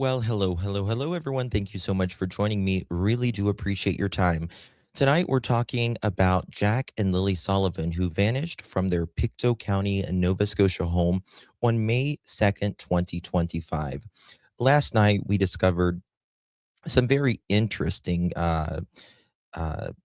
Well, hello, everyone. Thank you so much for joining me. Really do appreciate your time. Tonight, we're talking about Jack and Lilly Sullivan, who vanished from their Pictou County, Nova Scotia home on May 2nd, 2025. Last night, we discovered some very interesting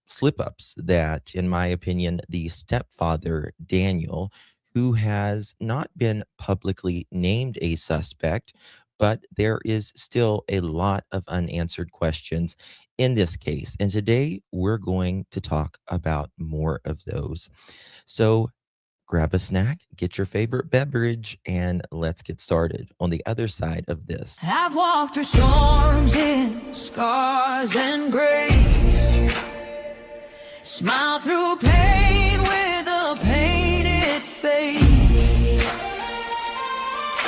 slip ups that, in my opinion, the stepfather, Daniel, who has not been publicly named a suspect, but there is still a lot of unanswered questions in this case. And today we're going to talk about more of those. So grab a snack, get your favorite beverage, and let's get started on the other side of this. I've walked through storms in scars and grace. Smile through pain with a painted face.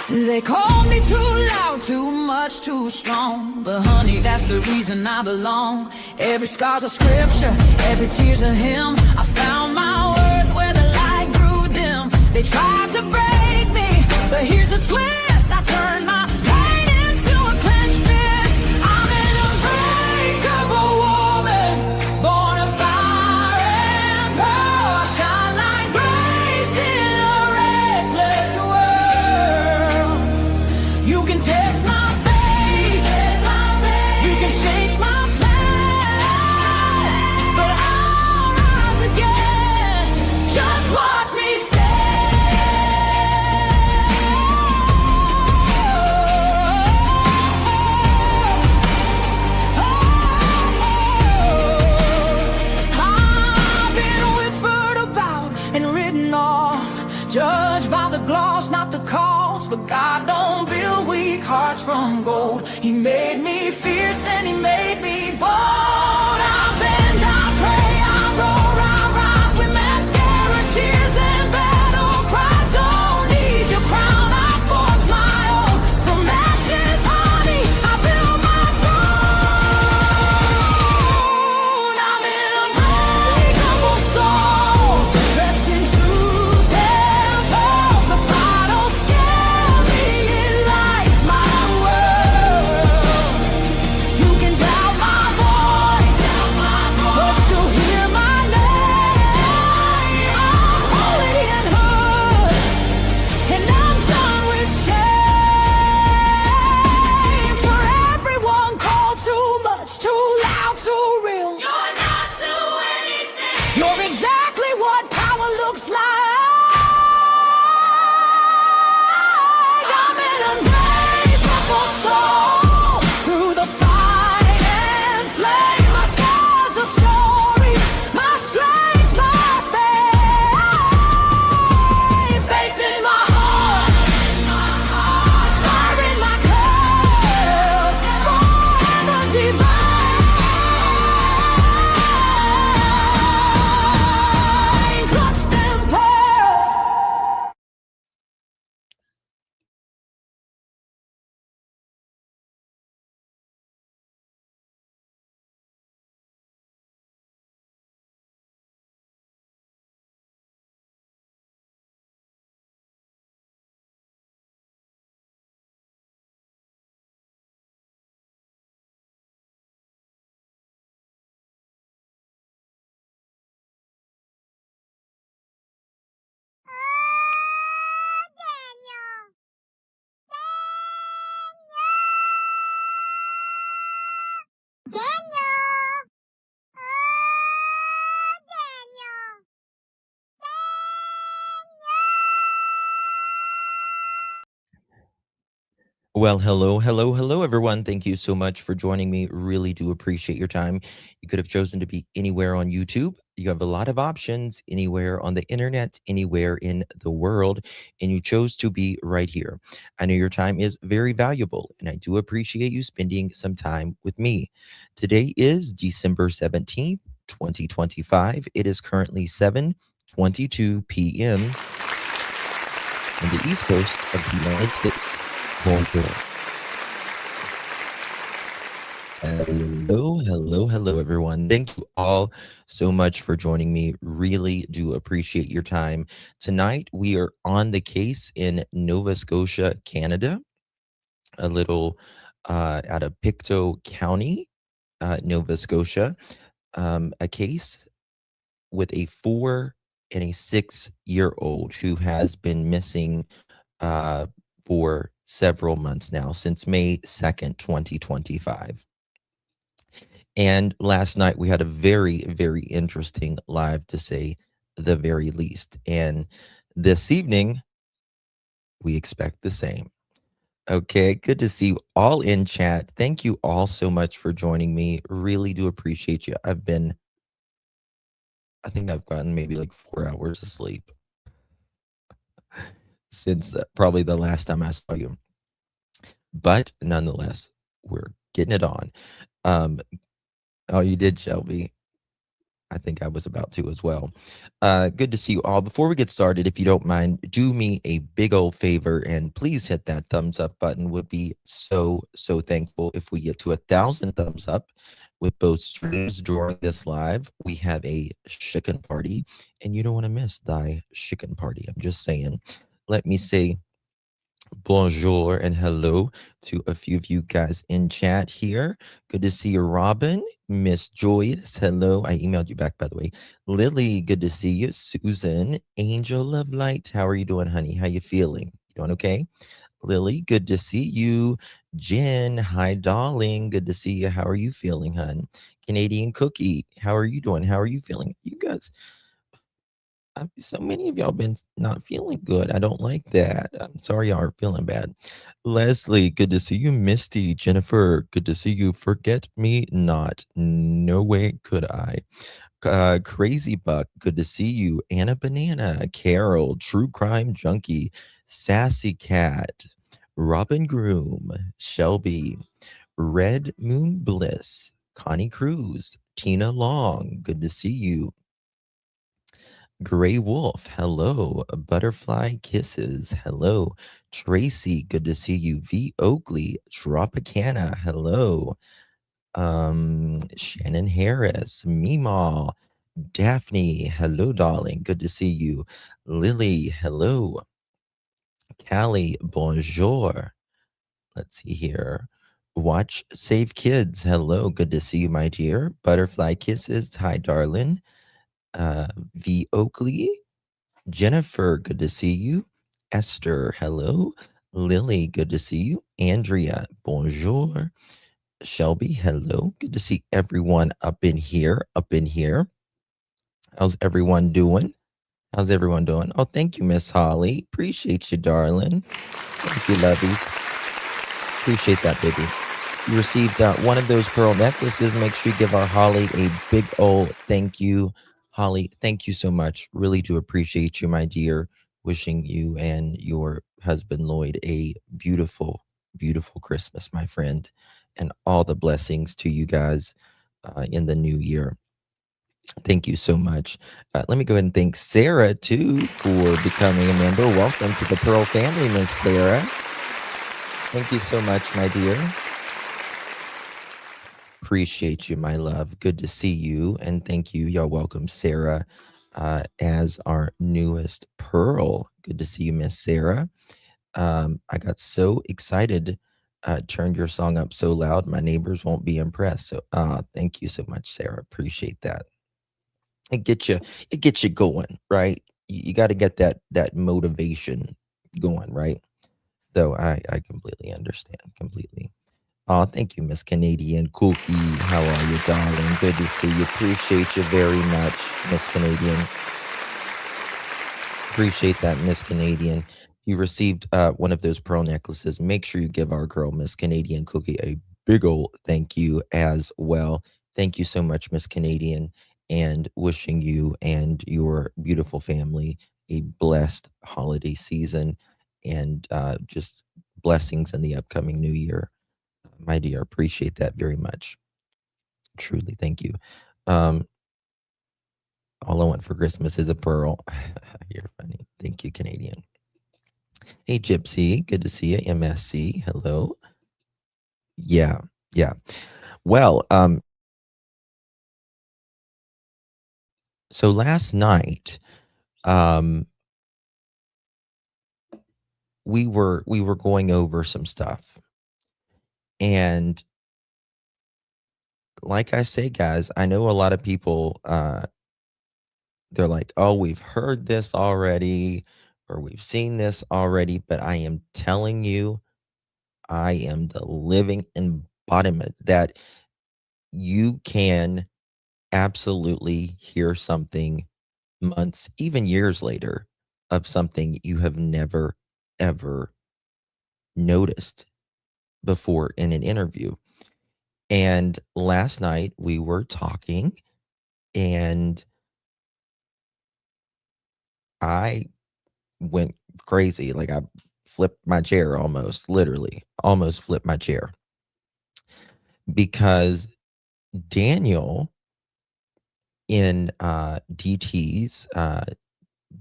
They called me too loud, too much, too strong. But honey, that's the reason I belong. Every scar's a scripture, every tear's a hymn. I found my worth where the light grew dim. They tried to break me, but here's a twist. I turned my pain into a clenched fist. I'm an unbreakable woman, born of fire and pearl. I shine like grace in a reckless world. You can test my faith, you can shake my plan, but I'll rise again. Just watch me judged by the gloss, not the cause. But God don't build weak hearts from gold. He made me fierce and he made me bold. I bend, I pray, I roar, I rise with mascara, tears and battle cries. Don't need your crown, I forge my own. From ashes, honey, I build my throne. I'm an unbreakable soul, dressed in truth and pearl. The fire don't scare me, it lights my world. You can doubt my voice, but you'll hear my name. I'm holy and hood, and I'm done with shame. For everyone called too much, too loud, too real. You're not to anything. You're exactly what power looks like. I'm an unbreakable soul through the fight and flame. My scars are stories, my strength, my faith. Faith in my heart, fire in my curls, forever divine. Clutch them pearls. Well, hello, everyone. Thank you so much for joining me. Really do appreciate your time. You could have chosen to be anywhere on YouTube. You have a lot of options anywhere on the internet, anywhere in the world, and you chose to be right here. I know your time is very valuable, and I do appreciate you spending some time with me. Today is December 17th, 2025. It is currently 7:22 p.m. on the East Coast of the United States. Bonjour. Hello, everyone. Thank you all so much for joining me. Really do appreciate your time. Tonight, we are on the case in Nova Scotia, Canada. A little out of Pictou County, Nova Scotia, a case with a 4 and a 6-year-old who has been missing uh, for several months now, since May 2nd, 2025. And last night we had a very, very interesting live, to say the very least. And this evening, we expect the same. Okay, good to see you all in chat. Thank you all so much for joining me. Really do appreciate you. I think I've gotten maybe like 4 hours of sleep since probably the last time I saw you. But nonetheless, we're getting it on. Oh, you did, Shelby. I think I was about to as well. Good to see you all. Before we get started, if you don't mind, do me a big old favor and please hit that thumbs up button. Would be so, so thankful if we get to 1,000 thumbs up with both streams during this live. We have a chicken party, and you don't want to miss thy chicken party. I'm just saying. Let me say bonjour and hello to a few of you guys in chat here. Good to see you, Robin. Miss Joyce, hello. I emailed you back, by the way. Lily, good to see you. Susan, Angel of Light, how are you doing, honey? How you feeling? You doing okay? Lily, good to see you. Jen, hi, darling. Good to see you. How are you feeling, hun? Canadian Cookie, how are you doing? How are you feeling? You guys, so many of y'all been not feeling good. I don't like that. I'm sorry y'all are feeling bad. Leslie, good to see you. Misty, Jennifer, good to see you. Forget me not. No way could I. Crazy Buck, good to see you. Anna Banana, Carol, True Crime Junkie, Sassy Cat, Robin Groom, Shelby, Red Moon Bliss, Connie Cruz, Tina Long, good to see you. Gray Wolf, hello. Butterfly Kisses, hello. Tracy, good to see you. V Oakley, Tropicana, hello. Shannon Harris, Meemaw, Daphne, hello, darling. Good to see you. Lily, hello. Callie, bonjour. Let's see here. Watch Save Kids, hello. Good to see you, my dear. Butterfly Kisses, hi, darling. V Oakley, Jennifer, good to see you. Esther, hello. Lily, good to see you. Andrea, bonjour. Shelby, hello. Good to see everyone up in here, How's everyone doing? How's everyone doing? Oh, thank you, Miss Holly. Appreciate you, darling. Thank you, lovies. Appreciate that, baby. You received one of those pearl necklaces. Make sure you give our Holly a big old thank you. Holly, thank you so much. Really do appreciate you, my dear. Wishing you and your husband, Lloyd, a beautiful, beautiful Christmas, my friend, and all the blessings to you guys in the new year. Thank you so much. Let me go ahead and thank Sarah, too, for becoming a member. Welcome to the Pearl family, Miss Sarah. Thank you so much, my dear. Appreciate you, my love. Good to see you. And thank you. Y'all welcome Sarah as our newest Pearl. Good to see you, Miss Sarah. I got so excited. Turned your song up so loud, my neighbors won't be impressed. So thank you so much, Sarah. Appreciate that. It gets you going, right? You got to get that motivation going, right? So I completely understand, completely. Oh, thank you, Miss Canadian Cookie. How are you, darling? Good to see you. Appreciate you very much, Miss Canadian. Appreciate that, Miss Canadian. You received one of those pearl necklaces. Make sure you give our girl, Miss Canadian Cookie, a big ol' thank you as well. Thank you so much, Miss Canadian, and wishing you and your beautiful family a blessed holiday season and just blessings in the upcoming new year. My dear, appreciate that very much. Truly, thank you. All I want for Christmas is a pearl. You're funny. Thank you, Canadian. Hey, Gypsy. Good to see you. MSC. Hello. Yeah. Yeah. Well, so last night, we were going over some stuff, And like I say, guys, I know a lot of people, they're like, oh, we've heard this already, or we've seen this already. But I am telling you, I am the living embodiment that you can absolutely hear something months, even years later, of something you have never, ever noticed before in an interview. And last night we were talking, and I went crazy. Like, I flipped my chair, almost, literally, almost flipped my chair, because Daniel in DT's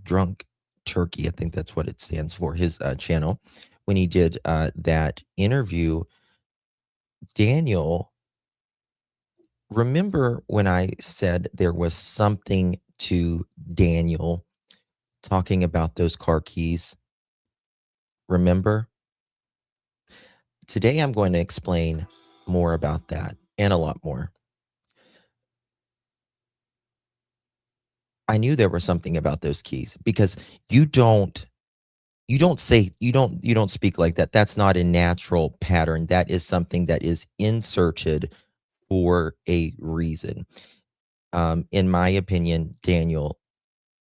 Drunk Turkey, I think that's what it stands for, his channel, when he did that interview, Daniel, remember when I said there was something to Daniel talking about those car keys? Remember? Today I'm going to explain more about that and a lot more. I knew there was something about those keys because you don't you don't speak like that. That's not a natural pattern. That is something that is inserted for a reason. In my opinion, Daniel,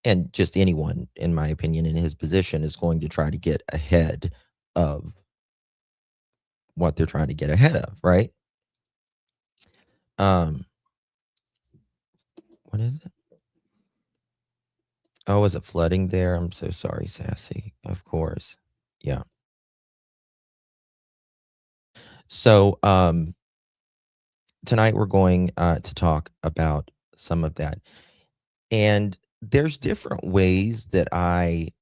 and just anyone, in my opinion, in his position, is going to try to get ahead of what they're trying to get ahead of, right? Um, what is it? Oh, is it flooding there? I'm so sorry, Sassy. Of course. Yeah. So, tonight we're going to talk about some of that. And there's different ways that I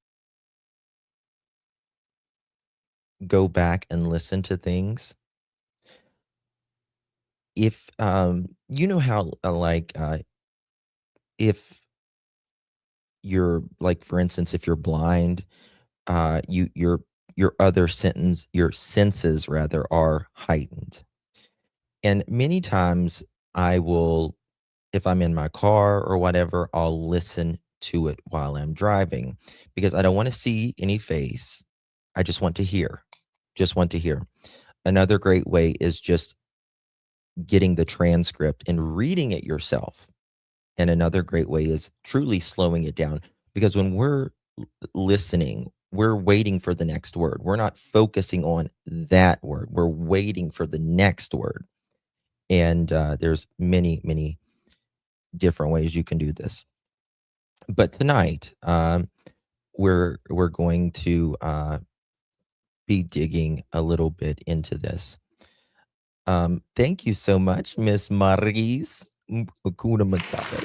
go back and listen to things. If you know how if you're, like, for instance, if you're blind, your other sentence your senses, rather, are heightened. And many times I will, if I'm in my car or whatever, I'll listen to it while I'm driving, because I don't want to see any face. I just want to hear. Just want to hear. Another great way is just getting the transcript and reading it yourself. And another great way is truly slowing it down, because when we're listening, we're waiting for the next word. We're not focusing on that word. We're waiting for the next word. And there's many, many different ways you can do this. But tonight, we're going to be digging a little bit into this. Thank you so much, Miss Maris. Hakuna Matata.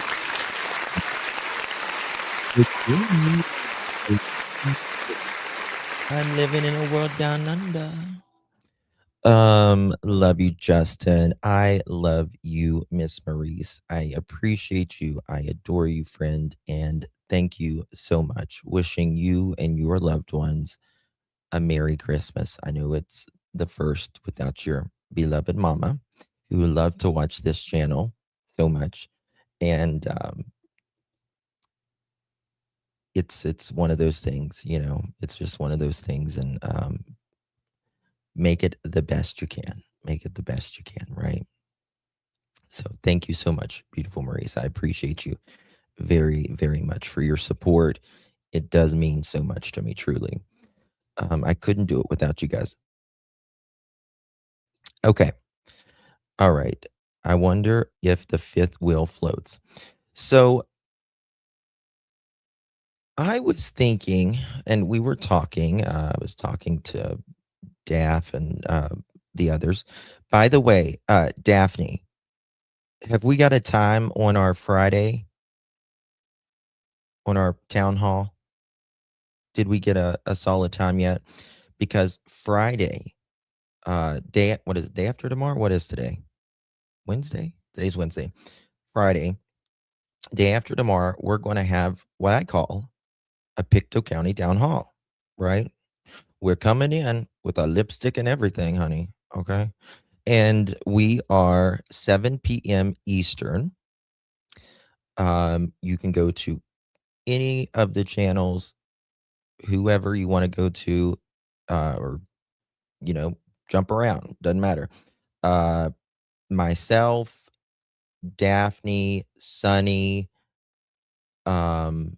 I'm living in a world down under. Love you, Justin. I love you, Miss Maurice. I appreciate you. I adore you, friend. And thank you so much. Wishing you and your loved ones a Merry Christmas. I know it's the first without your beloved mama, who love to watch this channel so much. And it's one of those things, it's just one of those things. And make it the best you can. Make it the best you can, right? So thank you so much, beautiful Maurice. I appreciate you very, very much for your support. It does mean so much to me, truly. I couldn't do it without you guys. Okay. All right. I wonder if the fifth wheel floats. So I was thinking, and we were talking, I was talking to Daff and the others. By the way, Daphne, have we got a time on our Friday, on our town hall? Did we get a solid time yet? Because Friday, what is it, day after tomorrow? What is today? Wednesday? Today's Wednesday. Friday, day after tomorrow, we're going to have what I call a Pictou County town hall, right? We're coming in with our lipstick and everything, honey. Okay. And we are 7 p.m. Eastern. You can go to any of the channels, whoever you want to go to, or, you know, jump around. Doesn't matter. Uh, Myself, Daphne, Sunny, um,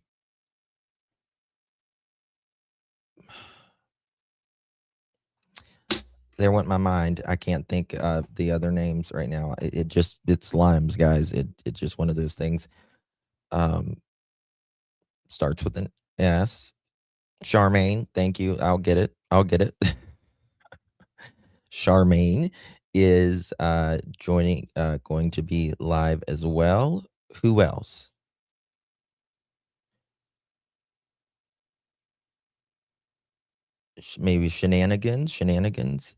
there went my mind. I can't think of the other names right now. It's limes, guys. It's just one of those things. Um, Starts with an S. Charmaine, thank you. I'll get it. I'll get it. Charmaine is going to be live as well. Who else? Maybe Shenanigans.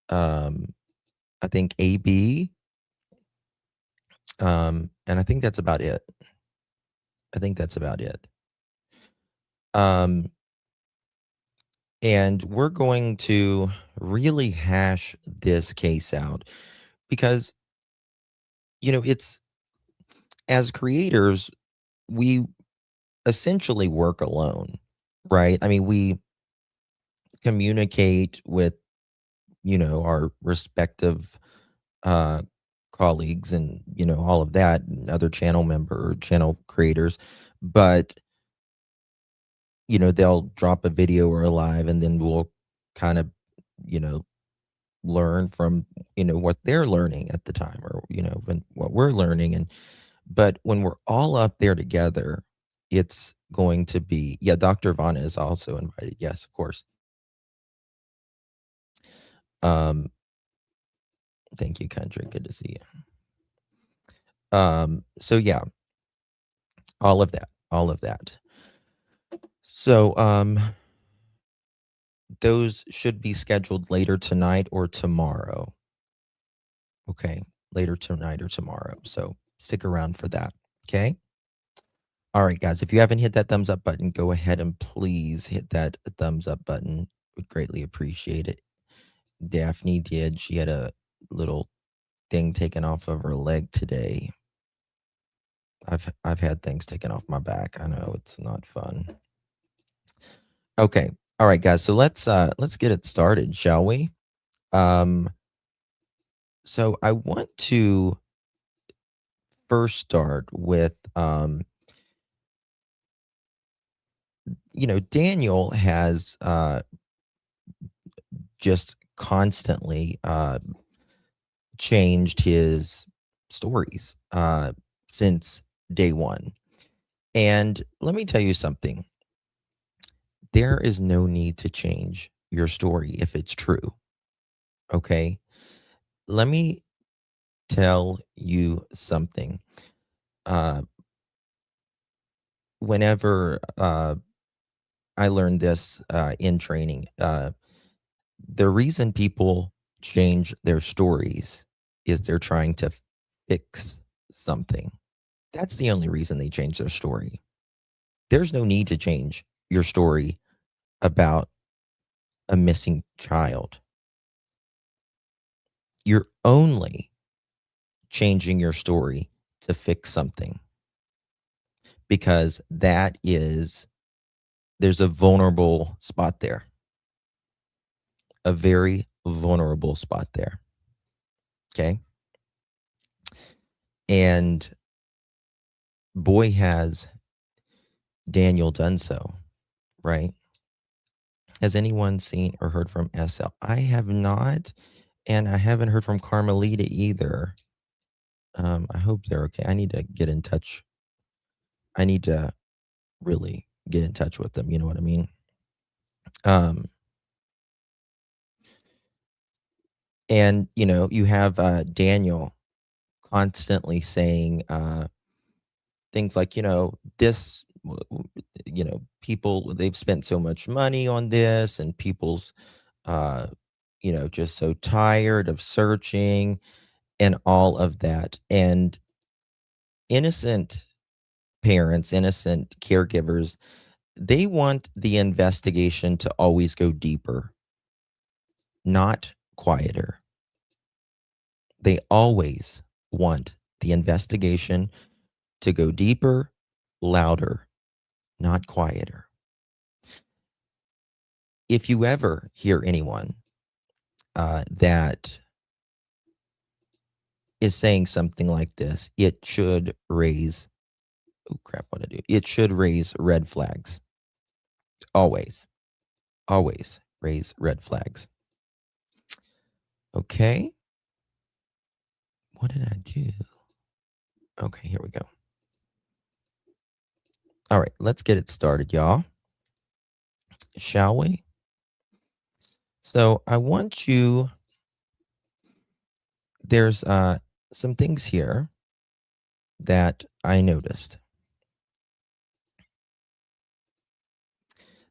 Um, I think AB. And I think that's about it. I think that's about it. Um, and we're going to really hash this case out because, it's as creators, we essentially work alone, right? I mean, we communicate with, our respective uh, colleagues and, all of that, and other channel creators. But, they'll drop a video or a live and then we'll kind of, you know, learn from, what they're learning at the time or, when what we're learning. But when we're all up there together, it's going to be, yeah, Dr. Vana is also invited. Yes, of course. Um, Thank you, Kendrick. Good to see you. So yeah, all of that, all of that. So those should be scheduled later tonight or tomorrow. Okay, later tonight or tomorrow. So stick around for that. Okay. All right, guys. If you haven't hit that thumbs up button, go ahead and please hit that thumbs up button. Would greatly appreciate it. Daphne did. She had a little thing taken off of her leg today. I've had things taken off my back. I know it's not fun. Okay. All right, guys. So let's get it started, shall we? So I want to first start with Daniel has just constantly changed his stories since day one. And let me tell you something. There is no need to change your story if it's true. Okay. Let me tell you something. Whenever I learned this in training, the reason people change their stories is they're trying to fix something. That's the only reason they change their story. There's no need to change your story about a missing child. You're only changing your story to fix something because there's a vulnerable spot there, a very vulnerable spot there. Okay. And boy, has Daniel done so, right? Has anyone seen or heard from SL? I have not, and I haven't heard from Carmelita either. I hope they're okay. I need to get in touch. I need to really get in touch with them. You know what I mean? And you have Daniel constantly saying things like, this, people, they've spent so much money on this, and people's, just so tired of searching and all of that. And innocent parents, innocent caregivers, they want the investigation to always go deeper, not quieter. They always want the investigation to go deeper, louder, not quieter. If you ever hear anyone that is saying something like this, it should raise, oh crap, what did I do? It should raise red flags. Always, always raise red flags. Okay. What did I do? Okay, here we go. All right, let's get it started, y'all. Shall we? So I want you, there's some things here that I noticed.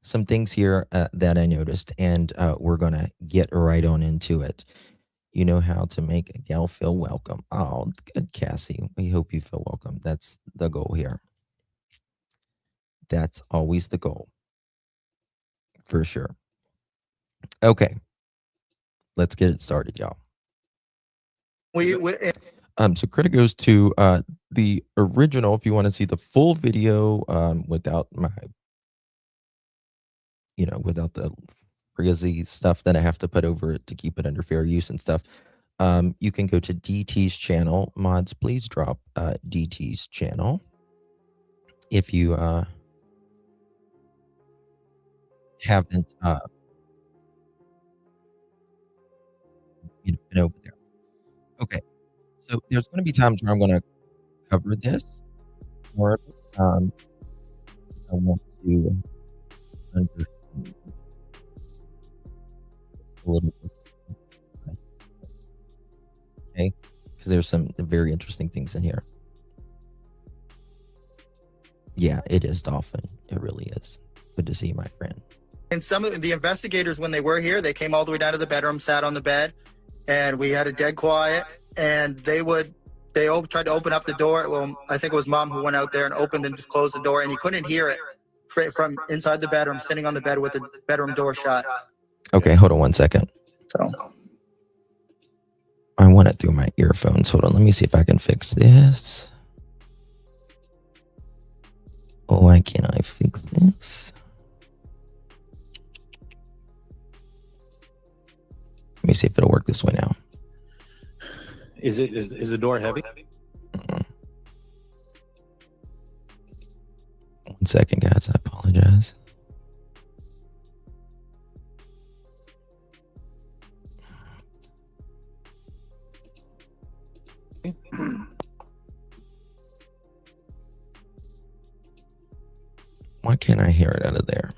Some things here that I noticed, and we're going to get right on into it. You know how to make a gal feel welcome. Oh, good, Cassie. We hope you feel welcome. That's the goal here. That's always the goal, for sure. Okay, let's get it started, y'all. So credit goes to the original. If you want to see the full video without my, without the crazy stuff that I have to put over it to keep it under fair use and stuff, you can go to DT's channel. Mods, please drop DT's channel if you haven't been over there. Okay, so there's going to be times where I'm going to cover this, or I want to understand a little bit. Okay, because there's some very interesting things in here. Yeah, it is Dolphin. It really is. Good to see you, my friend. And some of the investigators, when they were here, they came all the way down to the bedroom, sat on the bed, and we had it dead quiet. And they tried to open up the door. Well, I think it was Mom who went out there and opened and just closed the door, and he couldn't hear it from inside the bedroom, sitting on the bed with the bedroom door shut. Okay, hold on one second. So I want it through my earphones. Hold on, let me see if I can fix this. Oh, why can't I fix this? Let me see if it'll work this way now. Is the door heavy? Mm-mm. 1 second, guys. I apologize. Why can't I hear it out of there?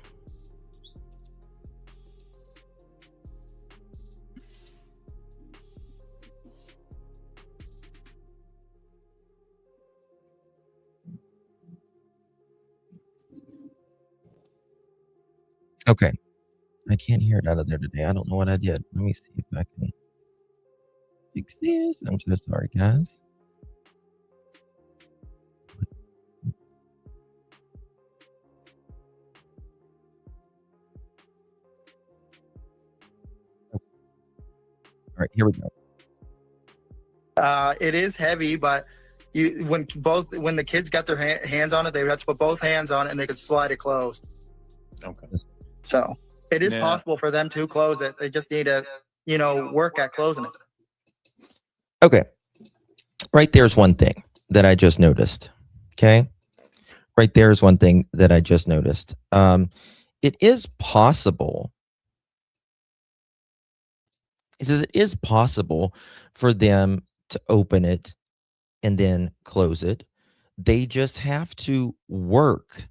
Okay. I can't hear it out of there today. I don't know what I did. Let me see if I can fix this. I'm so sorry, guys. Okay. All right, here we go. it is heavy, but when the kids got their hands on it, they would have to put both hands on it, and they could slide it closed. Okay. So it is possible for them to close it. They just need to, work at closing it. Okay. Right there's one thing that I just noticed. Okay. Right there is one thing that I just noticed. It is possible. He says it is possible for them to open it and then close it. They just have to work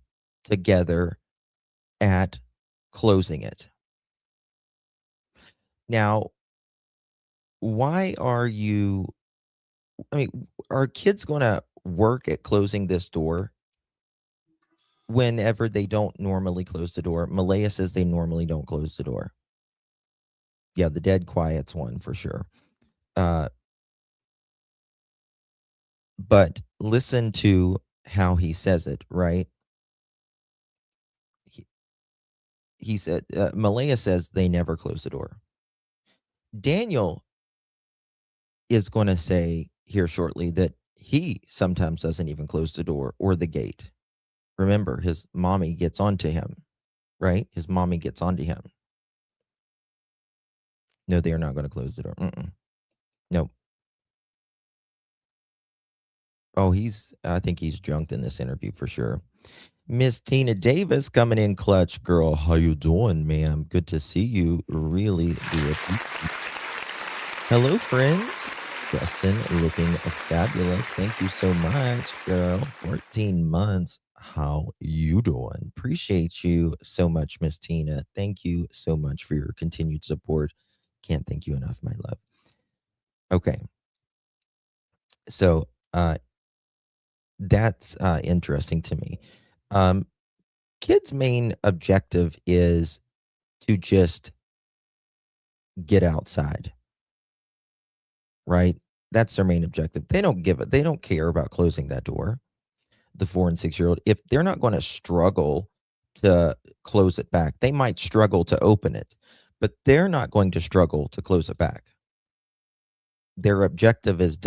together at closing it. Now, why are you, are kids going to work at closing this door whenever they don't normally close the door? Malaya says they normally don't close the door. Yeah, the dead quiet's one for sure. But listen to how he says it, right? He said, Malaya says they never close the door. Daniel is going to say here shortly that he sometimes doesn't even close the door or the gate. Remember, his mommy gets onto him, right? His mommy gets onto him. No, they are not going to close the door. Nope. Oh, I think he's junked in this interview for sure. Miss Tina Davis coming in clutch. Girl, how you doing, ma'am? Good to see you. Really do appreciate. Hello, friends. Justin, looking fabulous. Thank you so much, girl. 14 months. How you doing? Appreciate you so much, Miss Tina. Thank you so much for your continued support. Can't thank you enough, my love. Okay. So, that's interesting to me. Kids' main objective is to just get outside, right? That's their main objective. They don't care about closing that door. The 4 and 6-year-old, if they're not going to struggle to close it back, they might struggle to open it, but they're not going to struggle to close it back. Their objective is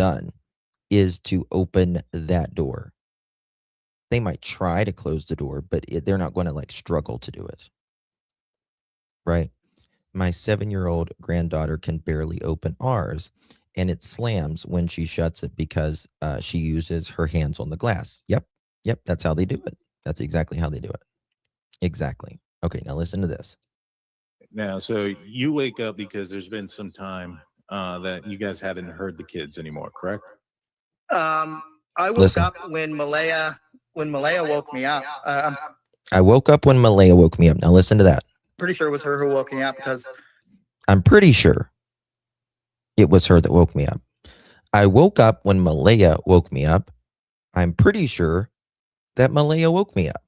to open that door. They might try to close the door, but they're not going to like struggle to do it. Right? My 7-year-old granddaughter can barely open ours, and it slams when she shuts it because she uses her hands on the glass. Yep. That's how they do it. That's exactly how they do it. Exactly. Okay, now listen to this. Now, so you wake up because there's been some time that you guys haven't heard the kids anymore, correct? I woke up when Malaya woke me up. I woke up when Malaya woke me up. Now listen to that. Pretty sure it was her who woke me up because I'm pretty sure it was her that woke me up. I woke up when Malaya woke me up. I'm pretty sure that Malaya woke me up.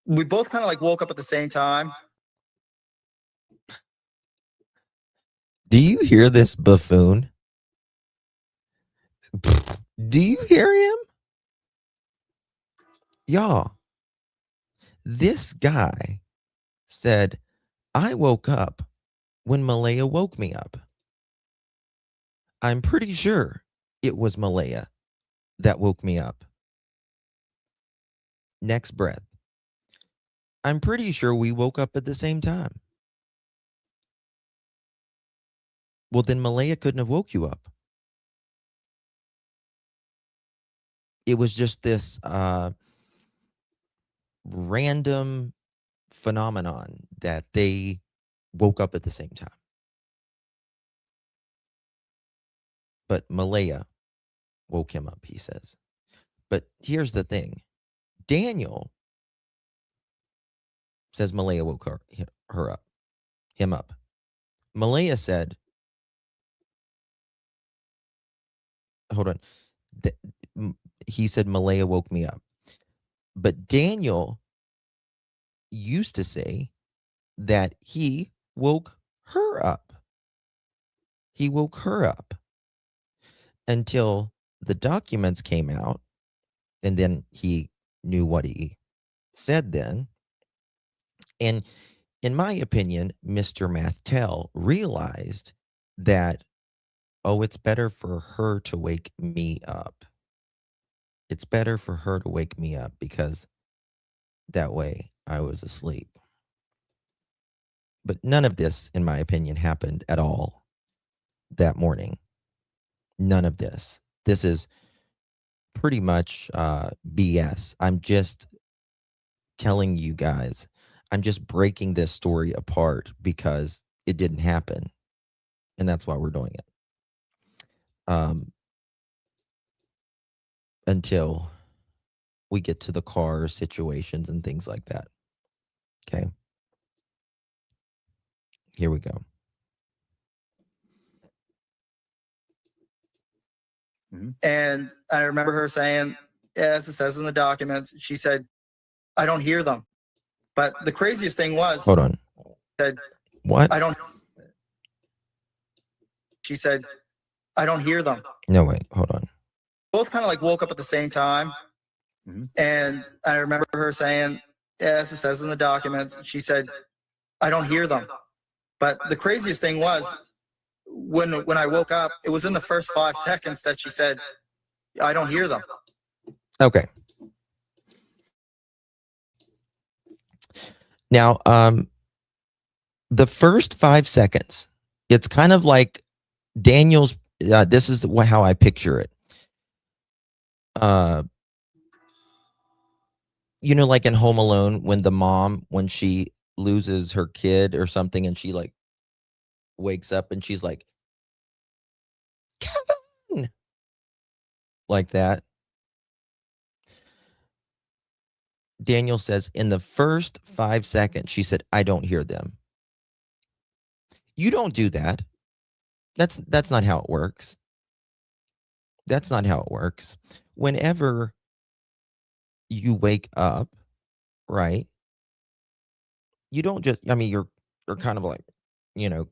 We both kind of like woke up at the same time. Do you hear this buffoon? Do you hear him? Y'all, this guy said, I woke up when Malaya woke me up. I'm pretty sure it was Malaya that woke me up. Next breath. I'm pretty sure we woke up at the same time. Well, then Malaya couldn't have woke you up. It was just this random phenomenon that they woke up at the same time. But Malaya woke him up, he says. But here's the thing. Daniel says Malaya woke him up. Malaya said, hold on. He said Malaya woke me up. But Daniel used to say that he woke her up. He woke her up until the documents came out, and then he knew what he said then. And in my opinion, Mr. Mathtel realized that, oh, it's better for her to wake me up. It's better for her to wake me up because that way I was asleep. But none of this, in my opinion, happened at all that morning. None of this. This is pretty much BS. I'm just telling you guys, I'm just breaking this story apart because it didn't happen. And that's why we're doing it. Until we get to the car situations and things like that. Okay. Here we go. And I remember her saying, yes, it says in the documents. She said, I don't hear them. But the craziest thing was, hold on. Said, what? She said, I don't hear them. No, wait, hold on. Both kind of like woke up at the same time. And I remember her saying, yes, it says in the documents. She said, I don't hear them. But the craziest thing was, when I woke up, it was in the first 5 seconds that she said, I don't hear them. Okay. Now, the first 5 seconds, it's kind of like Daniel's, this is how I picture it. You know, like in Home Alone, when the mom, when she loses her kid or something, and she like wakes up and she's like, Kevin, like that. Daniel says in the first 5 seconds, she said, I don't hear them. You don't do that. That's not how it works. That's not how it works. Whenever you wake up, right? You don't just, I mean, you're kind of like, you know,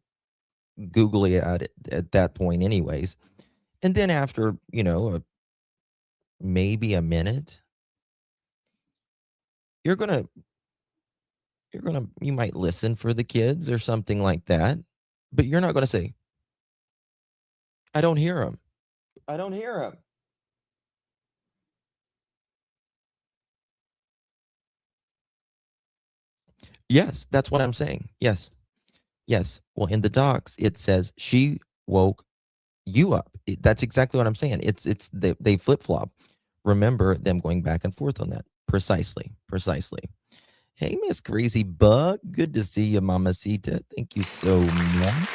googly at it at that point anyways. And then after, you know, maybe a minute, you might listen for the kids or something like that, but you're not going to say, I don't hear them. I don't hear them. Yes, that's what I'm saying. Yes. Yes. Well, in the docs, it says she woke you up. That's exactly what I'm saying. They flip-flop. Remember them going back and forth on that. Precisely. Hey, Miss Crazy Bug. Good to see you, Mamacita. Thank you so much.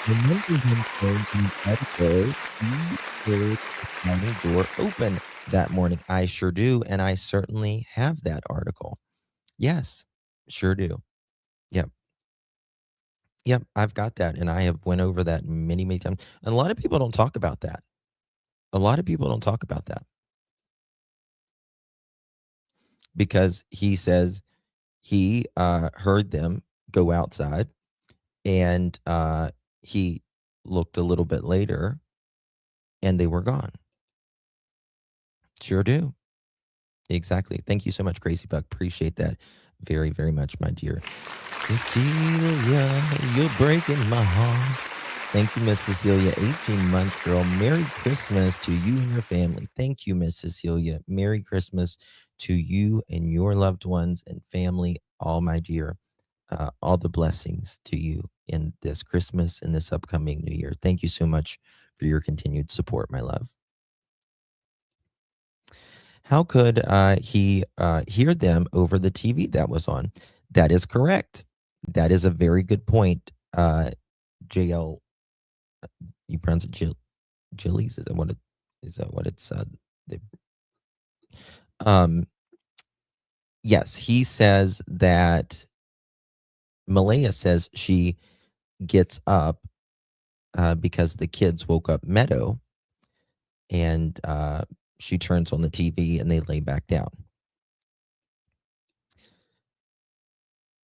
Remember him saying in the episode, he heard the sliding door open that morning. I sure do, and I certainly have that article. Yes, sure do. Yep. Yep, I've got that, and I have went over that many, many times. And a lot of people don't talk about that. A lot of people don't talk about that. Because he says he heard them go outside, and he looked a little bit later, and they were gone. Sure do. Exactly. Thank you so much, Crazy Buck. Appreciate that very, very much, my dear. Cecilia, you're breaking my heart. Thank you, Miss Cecilia. 18 months, girl. Merry Christmas to you and your family. Thank you, Miss Cecilia. Merry Christmas to you and your loved ones and family, all my dear. All the blessings to you in this Christmas and this upcoming New Year. Thank you so much for your continued support, my love. How could he hear them over the TV that was on? That is correct. That is a very good point. JL, you pronounce it Jillies? Is that what it's yes, he says that Malaya says she gets up because the kids woke up Meadow, and she turns on the TV and they lay back down.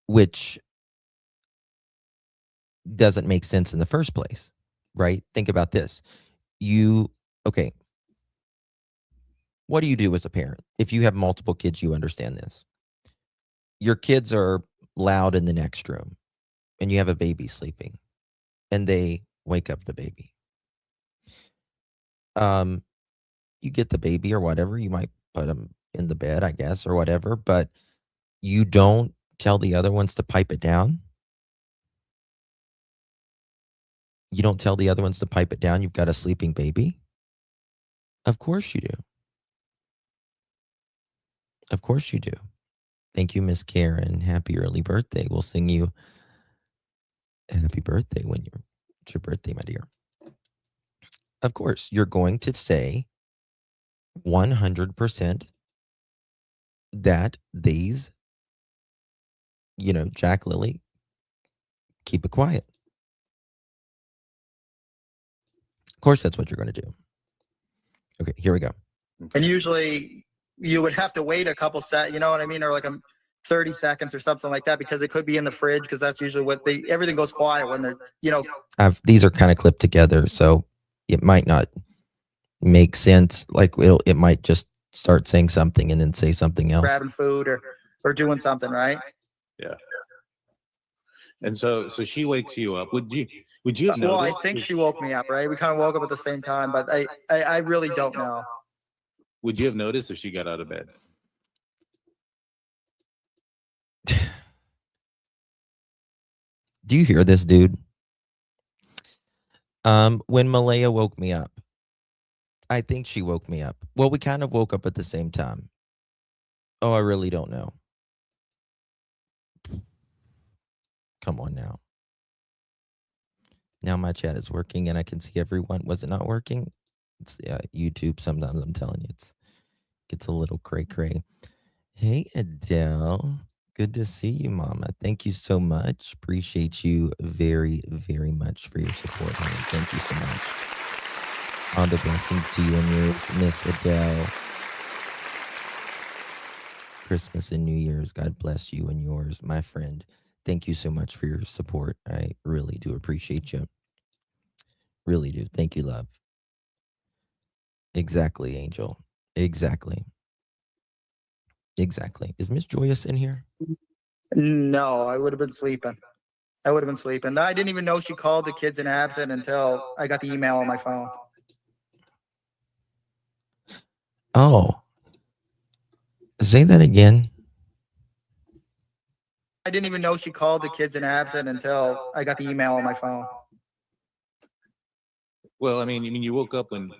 Which doesn't make sense in the first place, right? Think about this. Okay. What do you do as a parent? If you have multiple kids, you understand this. Your kids are loud in the next room, and you have a baby sleeping, and they wake up the baby. You get the baby or whatever. You might put them in the bed, I guess, or whatever, but you don't tell the other ones to pipe it down. You don't tell the other ones to pipe it down. You've got a sleeping baby. Of course you do. Of course you do. Thank you, Miss Karen. Happy early birthday. We'll sing you happy birthday when it's your birthday, my dear. Of course, you're going to say 100% that these, Jack, Lily, keep it quiet. Of course, that's what you're going to do. Okay, here we go. And usually you would have to wait a couple you know what I mean? Or like 30 seconds or something like that, because it could be in the fridge, because that's usually what everything goes quiet when they're, these are kind of clipped together, so it might not make sense. Like it might just start saying something and then say something else. Grabbing food or doing something, right? Yeah. And so she wakes you up. Would you have Well, I noticed? think she woke me up, right? We kind of woke up at the same time, but I really don't know. Would you have noticed if she got out of bed? Do you hear this, dude? When Malaya woke me up, I think she woke me up. Well, we kind of woke up at the same time. Oh, I really don't know. Come on now. Now my chat is working and I can see everyone. Was it not working? It's YouTube. Sometimes I'm telling you, it gets a little cray. Hey, Adele. Good to see you, Mama. Thank you so much. Appreciate you very, very much for your support, honey. Thank you so much. All the blessings to you and yours, Miss Adele. Christmas and New Year's. God bless you and yours, my friend. Thank you so much for your support. I really do appreciate you. Really do. Thank you, love. Exactly, Angel. Exactly. Is Miss Joyous in here? No, I would have been sleeping. I didn't even know she called the kids in absent until I got the email on my phone. Oh. Say that again. I didn't even know she called the kids in absent until I got the email on my phone. Well, I mean, you woke up when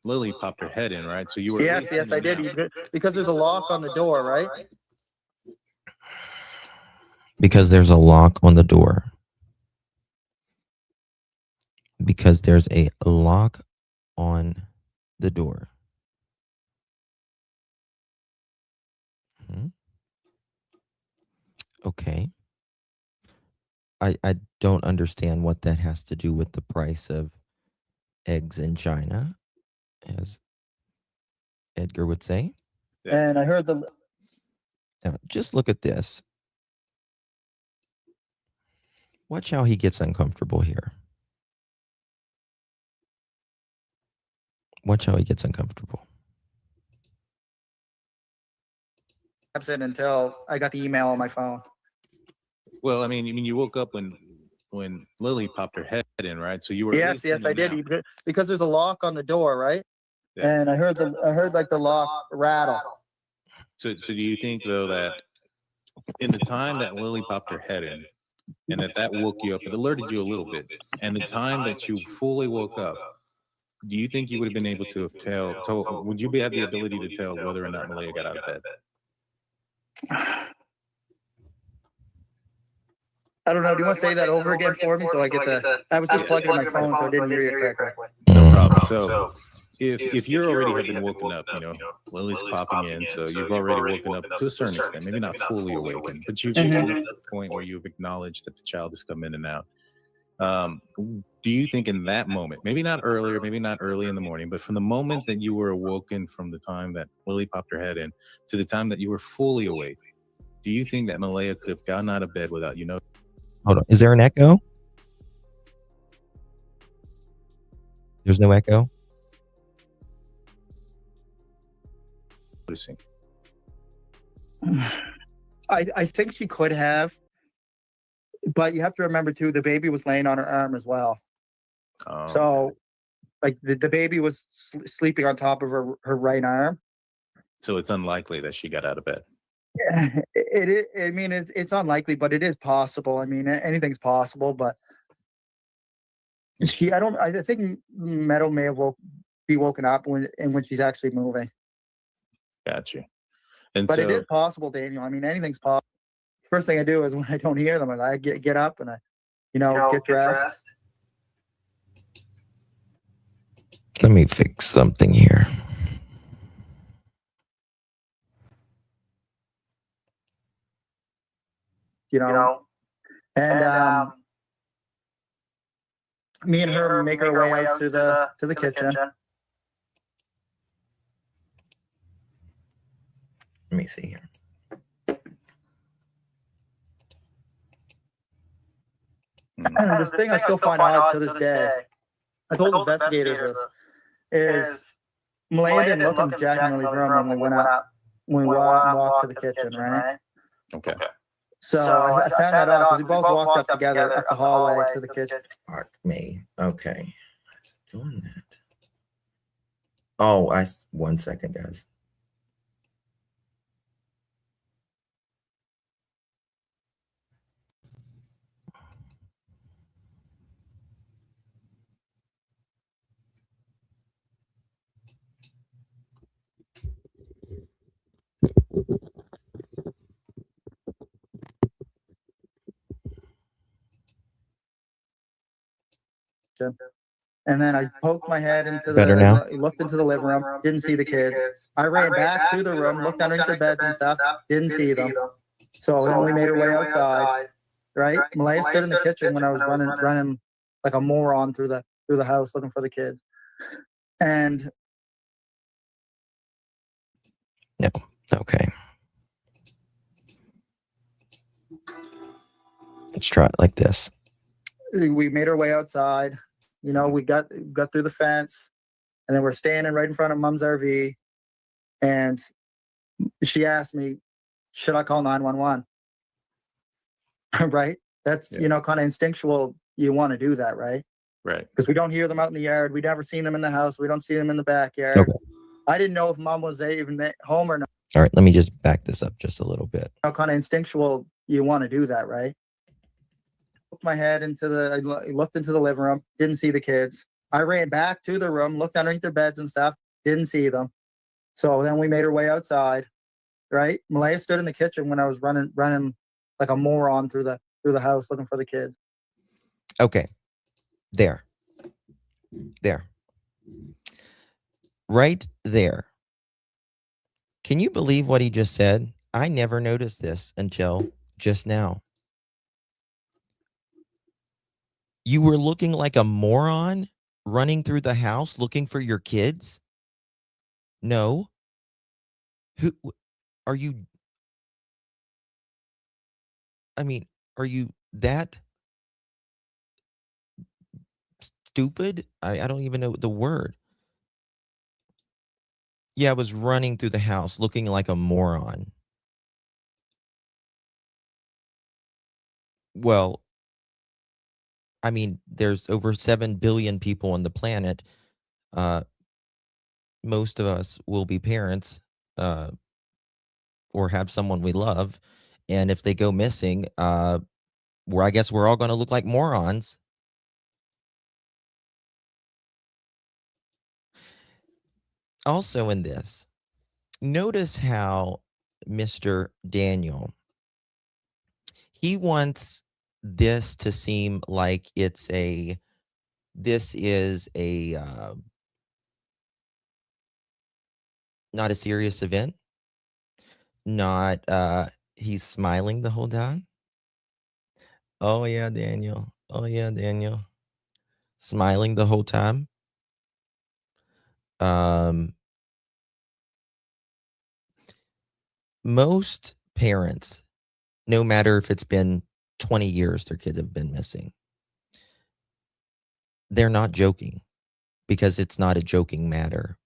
Lily popped her head in, right? So you were. Yes, I did. Because there's a lock on the door, right? Because there's a lock on the door. Because there's a lock on the door. Okay. I don't understand what that has to do with the price of eggs in China, as Edgar would say. And I heard the... Now, just look at this. Watch how he gets uncomfortable here. Watch how he gets uncomfortable. Absent until I got the email on my phone. Well, I mean, you woke up when Lily popped her head in, right? So you were. Yes, I did. Because there's a lock on the door, right? Yeah. And I heard like the lock rattle. So do you think though that in the time that Lily popped her head in, and that woke you up, it alerted you a little bit, and the time that you fully woke up, do you think you would have been able to tell? So would you have the ability to tell whether or not Malaya got out of bed? I don't know. Do you want to say that over again for me so I get the... I was just plugging in my phone, so I didn't hear you correctly. No problem. So if you're already have been woken up, Lily's popping in, so you've already woken up to a certain extent, maybe not fully awakened, but you've reached the point where you've acknowledged that the child has come in and out. Do you think in that moment, maybe not earlier, maybe not early in the morning, but from the moment that you were awoken, from the time that Lily popped her head in to the time that you were fully awake, do you think that Malaya could have gotten out of bed without you know? Hold on. Is there an echo? There's no echo? I think she could have, but you have to remember too, the baby was laying on her arm as well. So like the baby was sleeping on top of her right arm. So it's unlikely that she got out of bed. Yeah, I mean, it's unlikely, but it is possible. I mean, anything's possible, but I think Meadow may have be woken up when she's actually moving. Gotcha. But it is possible, Daniel. I mean, anything's possible. First thing I do is when I don't hear them, I get up and I, get dressed. Let me fix something here. And me and her make our way out to the kitchen. Let me see here. And this thing I still find out to this day. I told investigators this, is Malaya didn't look in Jack and Lily's room when we went out, when we walked to the kitchen, right? Okay. So I found that out because we both walked up together up the hallway to the kitchen. Fuck me. Okay. Doing that. Oh, 1 second, guys. And then I poked my head into Better now? I looked into the living room, didn't see the kids. I ran back to the room, looked underneath the beds and stuff, didn't see them. So then we made our way outside, right? Malaya stood in the kitchen when I was running like a moron through the house looking for the kids. And No. Okay. Let's try it like this. we made our way outside. You know, we got through the fence, and then we're standing right in front of Mom's RV, and she asked me, "Should I call 911?" Right? That's Yeah. kind of instinctual. You want to do that, right? Right. Because we don't hear them out in the yard. We never seen them in the house. We don't see them in the backyard. Okay. I didn't know if Mom was even home or not. All right, let me just back this up just a little bit. Kind of instinctual. You want to do that, right? Poked my head I looked into the living room, didn't see the kids. I ran back to the room, looked underneath their beds and stuff, didn't see them. So then we made our way outside, right? Malaya stood in the kitchen when I was running like a moron through the house looking for the kids. Okay. There. Right there. Can you believe what he just said? I never noticed this until just now. You were looking like a moron running through the house looking for your kids? No. Who are you? I mean, are you that stupid? I don't even know the word. Yeah, I was running through the house looking like a moron. Well, I mean, there's over 7 billion people on the planet. Most of us will be parents or have someone we love. And if they go missing, I guess we're all going to look like morons. Also in this, notice how Mr. Daniel, he wants this to seem like this is not a serious event. Not, he's smiling the whole time. Oh yeah, Daniel. Oh yeah, Daniel. Smiling the whole time. Most parents, no matter if it's been 20 years their kids have been missing, they're not joking because it's not a joking matter.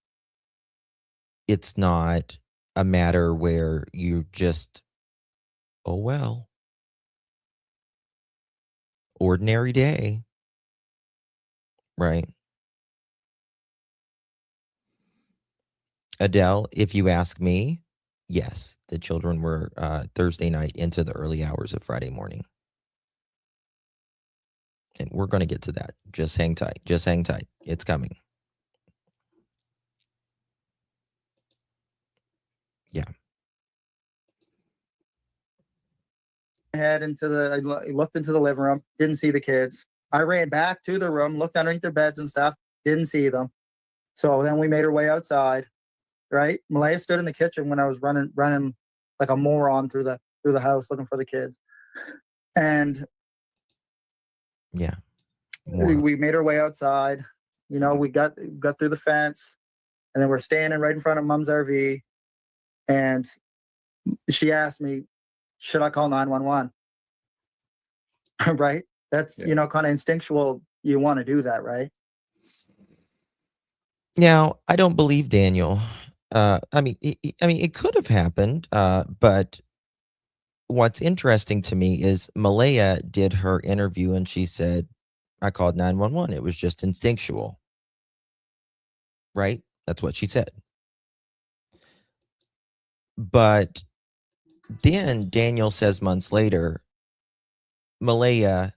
It's not a matter where you just, oh well, ordinary day, right? Adele, if you ask me, yes, the children were Thursday night into the early hours of Friday morning. And we're going to get to that. Just hang tight. Just hang tight. It's coming. Yeah. Head I looked into the living room, didn't see the kids. I ran back to the room, looked underneath their beds and stuff, didn't see them. So then we made our way outside, right? Malaya stood in the kitchen when I was running like a moron through the house looking for the kids. And yeah, we made our way outside. You know, we got through the fence, and then we're standing right in front of Mom's RV, and she asked me, "Should I call 911?" Right? That's kind of instinctual. You want to do that, right? Now, I don't believe Daniel. I mean, it could have happened, but what's interesting to me is Malaya did her interview and she said, I called 911. It was just instinctual. Right? That's what she said. But then Daniel says months later, Malaya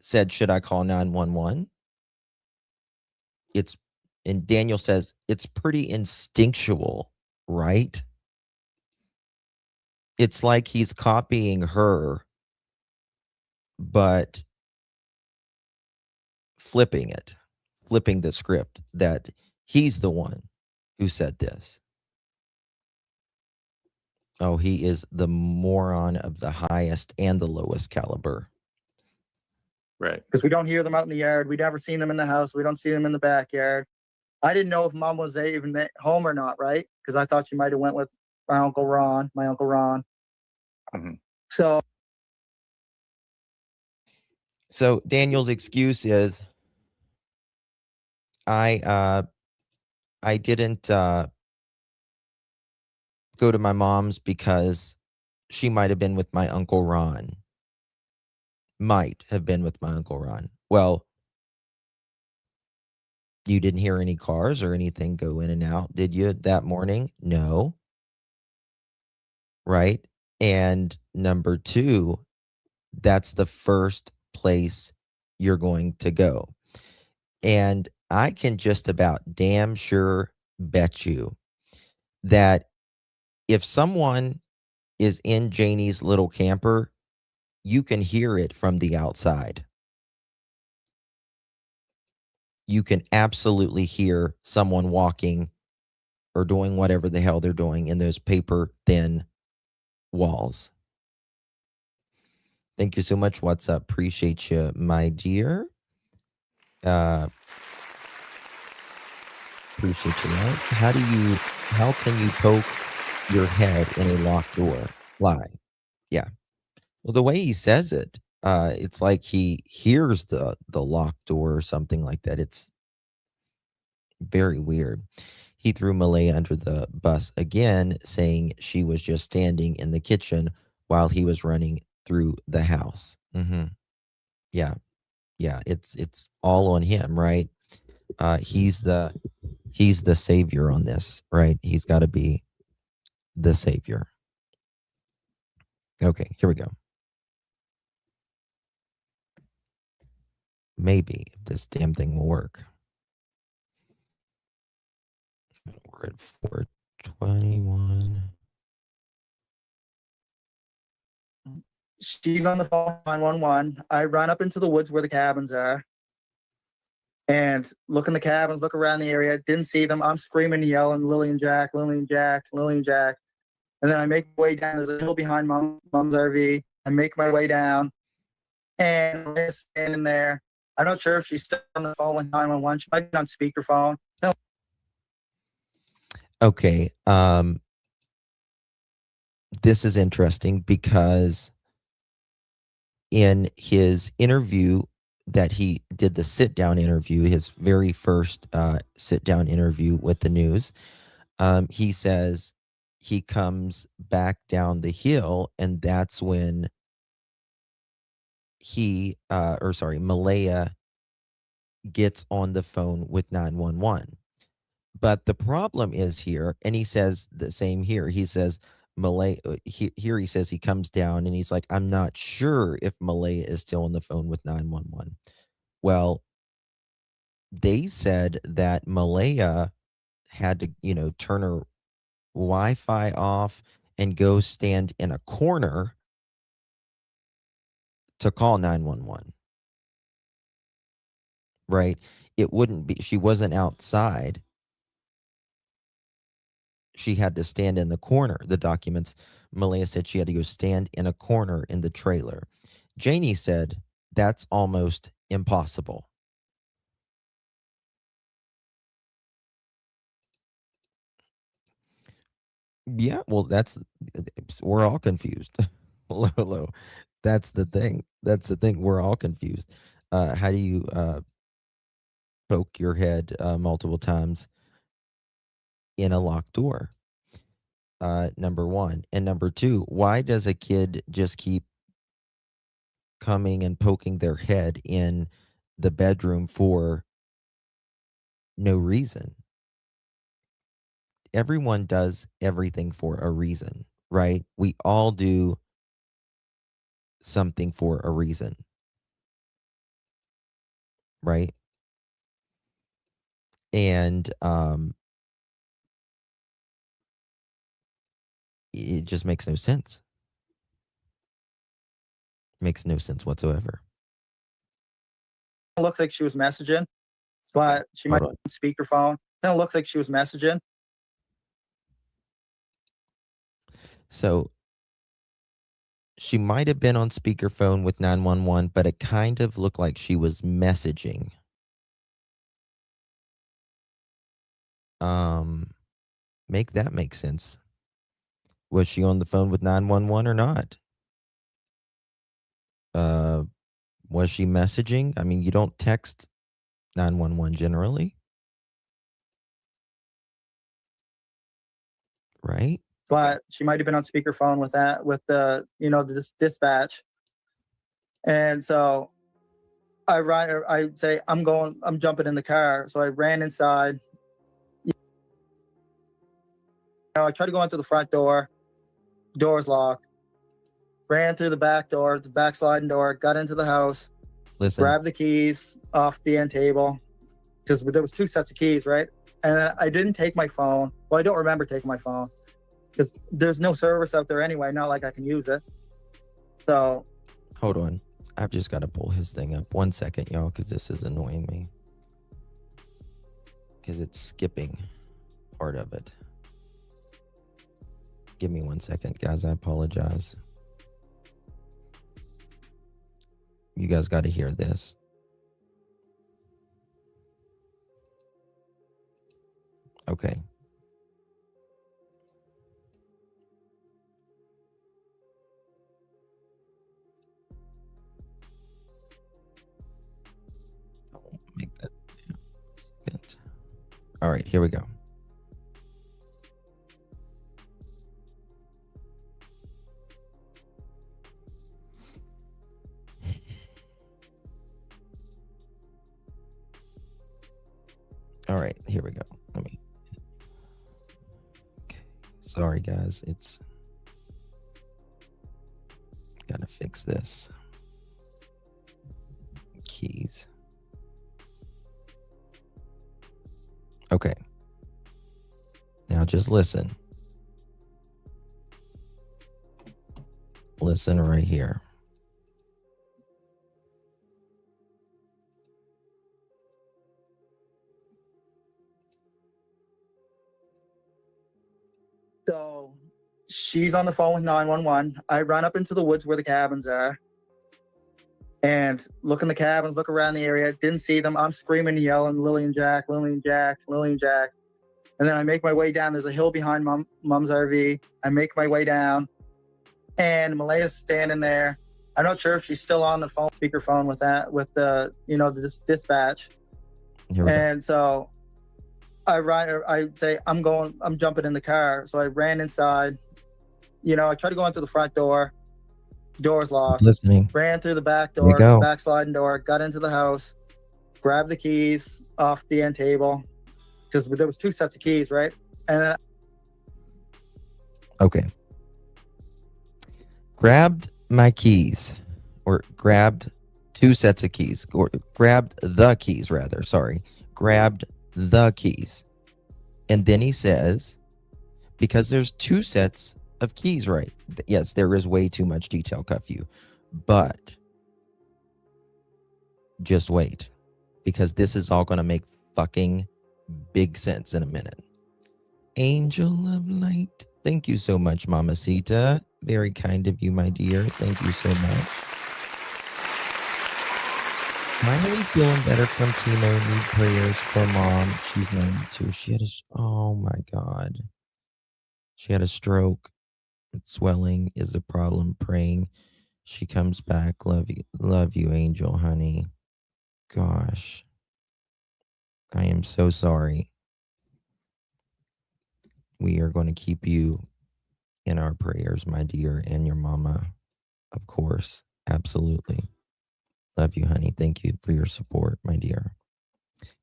said, should I call 911? And Daniel says, it's pretty instinctual, right? It's like he's copying her, but flipping the script that he's the one who said this. Oh, he is the moron of the highest and the lowest caliber. Right. Because we don't hear them out in the yard. We never seen them in the house. We don't see them in the backyard. I didn't know if Mom was even at home or not, right? Because I thought she might have went with my Uncle Ron. Mm-hmm. So Daniel's excuse is, I didn't go to my mom's because she might have been with my Uncle Ron. Might have been with my Uncle Ron. Well, you didn't hear any cars or anything go in and out, did you, that morning? No. Right? And number two, that's the first place you're going to go. And I can just about damn sure bet you that if someone is in Janie's little camper, you can hear it from the outside. You can absolutely hear someone walking or doing whatever the hell they're doing in those paper thin walls. Thank you so much. What's up? Appreciate you, my dear. Appreciate you, right? How can you poke your head in a locked door? Lie. Yeah. Well, the way he says it, it's like he hears the locked door or something like that. It's very weird. He threw Malaya under the bus again, saying she was just standing in the kitchen while he was running through the house. Mm-hmm. Yeah. Yeah. It's all on him, right? He's the savior on this, right? He's got to be the savior. Okay, here we go. Maybe this damn thing will work. We're at 421. She's on the phone 911. I run up into the woods where the cabins are and look in the cabins, look around the area. Didn't see them. I'm screaming and yelling, Lilly and Jack, Lilly and Jack, Lilly and Jack. And then I make my way down. There's a hill behind Mom's RV. I make my way down and I'm standing there. I'm not sure if she's still on the phone with 911. She might be on speakerphone. No. Okay. This is interesting because in his interview that he did, the sit-down interview, his very first sit-down interview with the news, he says he comes back down the hill, and that's when Malaya gets on the phone with 911. But the problem is here, and he says the same here. He says Malaya here he says he comes down and he's like, I'm not sure if Malaya is still on the phone with 911. Well, they said that Malaya had to, turn her Wi-Fi off and go stand in a corner to call 911. Right? It wouldn't be, she wasn't outside. She had to stand in the corner. The documents, Malaya said she had to go stand in a corner in the trailer. Janie said that's almost impossible. Yeah, well, we're all confused. Hello. That's the thing. We're all confused. How do you poke your head multiple times in a locked door? number one. And number two, why does a kid just keep coming and poking their head in the bedroom for no reason? Everyone does everything for a reason, right? We all do something for a reason, right? And it just makes no sense. Makes no sense whatsoever. It looks like she was messaging, but she might Hold on. have speakerphone. Kind of looks like she was messaging. So she might have been on speakerphone with 911, but it kind of looked like she was messaging. Make that make sense. Was she on the phone with 911 or not? Was she messaging? I mean, you don't text 911 generally, right? But she might have been on speakerphone with that, with the, the dispatch. And so I say, I'm jumping in the car. So I ran inside. I tried to go into the front door. Door's locked. Ran through the back door, the back sliding door, got into the house, Listen, grabbed the keys off the end table, because there was two sets of keys, right? And I didn't take my phone. Well, I don't remember taking my phone, because there's no service out there anyway, not like I can use it. So hold on. I've just got to pull his thing up. 1 second, y'all, because this is annoying me. Because it's skipping part of it. Give me 1 second, guys. I apologize. You guys got to hear this. Okay. I'll make that. All right, here we go. All right, here we go. Let me. Okay. Sorry, guys. It's gotta fix this. Keys. Okay. Now just listen. Listen right here. So she's on the phone with 911. I run up into the woods where the cabins are and look in the cabins, look around the area. Didn't see them. I'm screaming and yelling, Lilly and Jack, Lilly and Jack, Lilly and Jack. And then I make my way down. There's a hill behind mom's RV. I make my way down, and Malaya's standing there. I'm not sure if she's still on the phone, speakerphone with the the dispatch. And so I say, I'm jumping in the car. So I ran inside. I tried to go into the front door. Door's locked. Listening. Ran through the back door, the back sliding door, got into the house, grabbed the keys off the end table, because there was two sets of keys, right? And then okay. Grabbed my keys, or grabbed two sets of keys, or grabbed the keys rather. Sorry. Grabbed the keys. And then he says, because there's two sets of keys, right? Yes, there is way too much detail, Cuff-You. But just wait, because this is all going to make fucking big sense in a minute. Angel of Light. Thank you so much, Mamacita. Very kind of you, my dear. Thank you so much. Finally feeling better from chemo. Need prayers for mom. She's 92. She had oh my God. She had a stroke. Swelling is the problem. Praying she comes back. Love you, Angel, honey. Gosh. I am so sorry. We are going to keep you in our prayers, my dear, and your mama, of course. Absolutely. Love you, honey. Thank you for your support, my dear.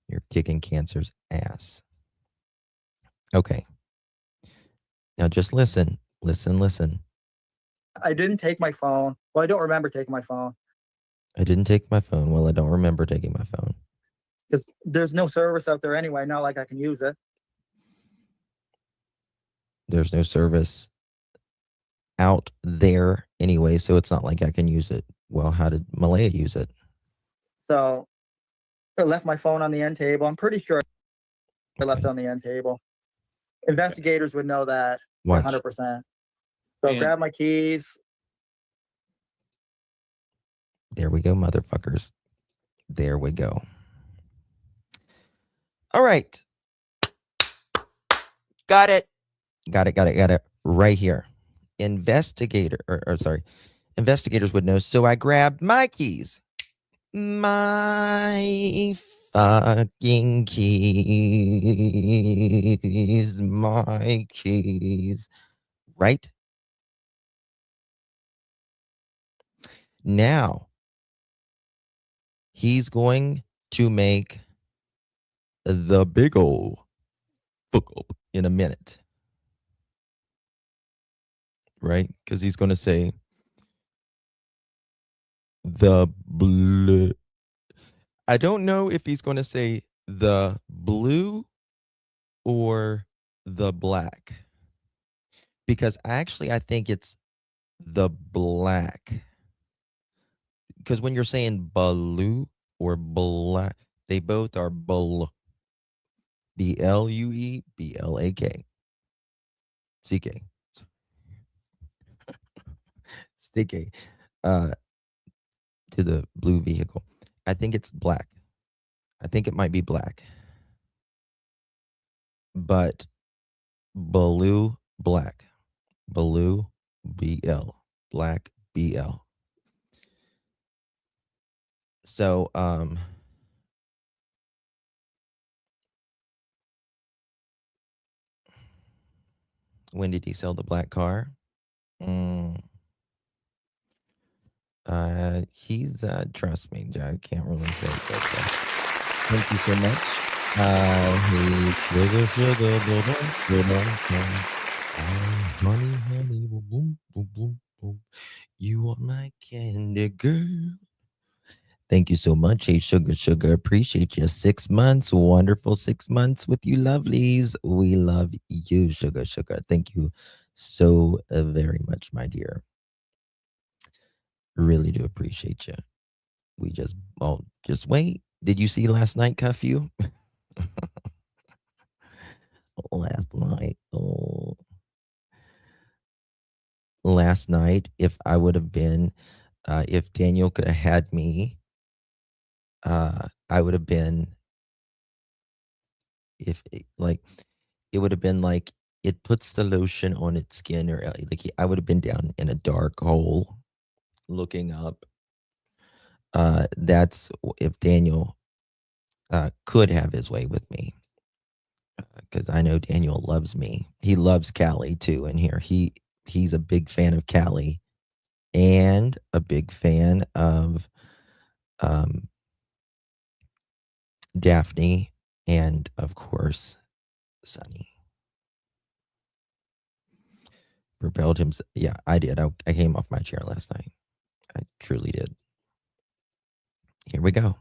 You're kicking cancer's ass. Okay. Now just listen. Listen. I didn't take my phone. Well, I don't remember taking my phone. I didn't take my phone. Well, I don't remember taking my phone. Because there's no service out there anyway. Not like I can use it. There's no service out there anyway, so it's not like I can use it. Well, how did Malaya use it? So I left my phone on the end table. I'm pretty sure I left it on the end table. Investigators would know that 100%. So grab my keys. There we go, motherfuckers. There we go. All right. Got it. Right here. Investigators would know. So I grabbed my keys. My fucking keys. My keys. Right? Now, he's going to make the big ol' book up in a minute. Right? Because he's going to say the blue. I don't know if he's going to say the blue or the black. Because I think it's the black. Because when you're saying blue or black, they both are blue. BLUE, BLAK. CK. CK. To the blue vehicle. I think it's black. I think it might be black. But blue, black. Blue, BL. Black, BL. So, when did he sell the black car? He's trust me, I can't really say that. Thank you so much. Hey, sugar, honey, boom, boom, boom, boom. You are my candy girl. Thank you so much. Hey, sugar, appreciate you. 6 months, wonderful 6 months with you lovelies. We love you, sugar. Thank you so very much, my dear. Really do appreciate you. We just wait. Did you see last night, Cuffew? Last night. Oh. Last night, if I would have been, if Daniel could have had me, I would have been, it would have been like, it puts the lotion on its skin, or like I would have been down in a dark hole looking up. That's if Daniel could have his way with me. Because I know Daniel loves me. He loves Callie too. And here he's a big fan of Callie and a big fan of Daphne and of course Sunny. Propelled him. Yeah, I did. I came off my chair last night. I truly did. Here we go.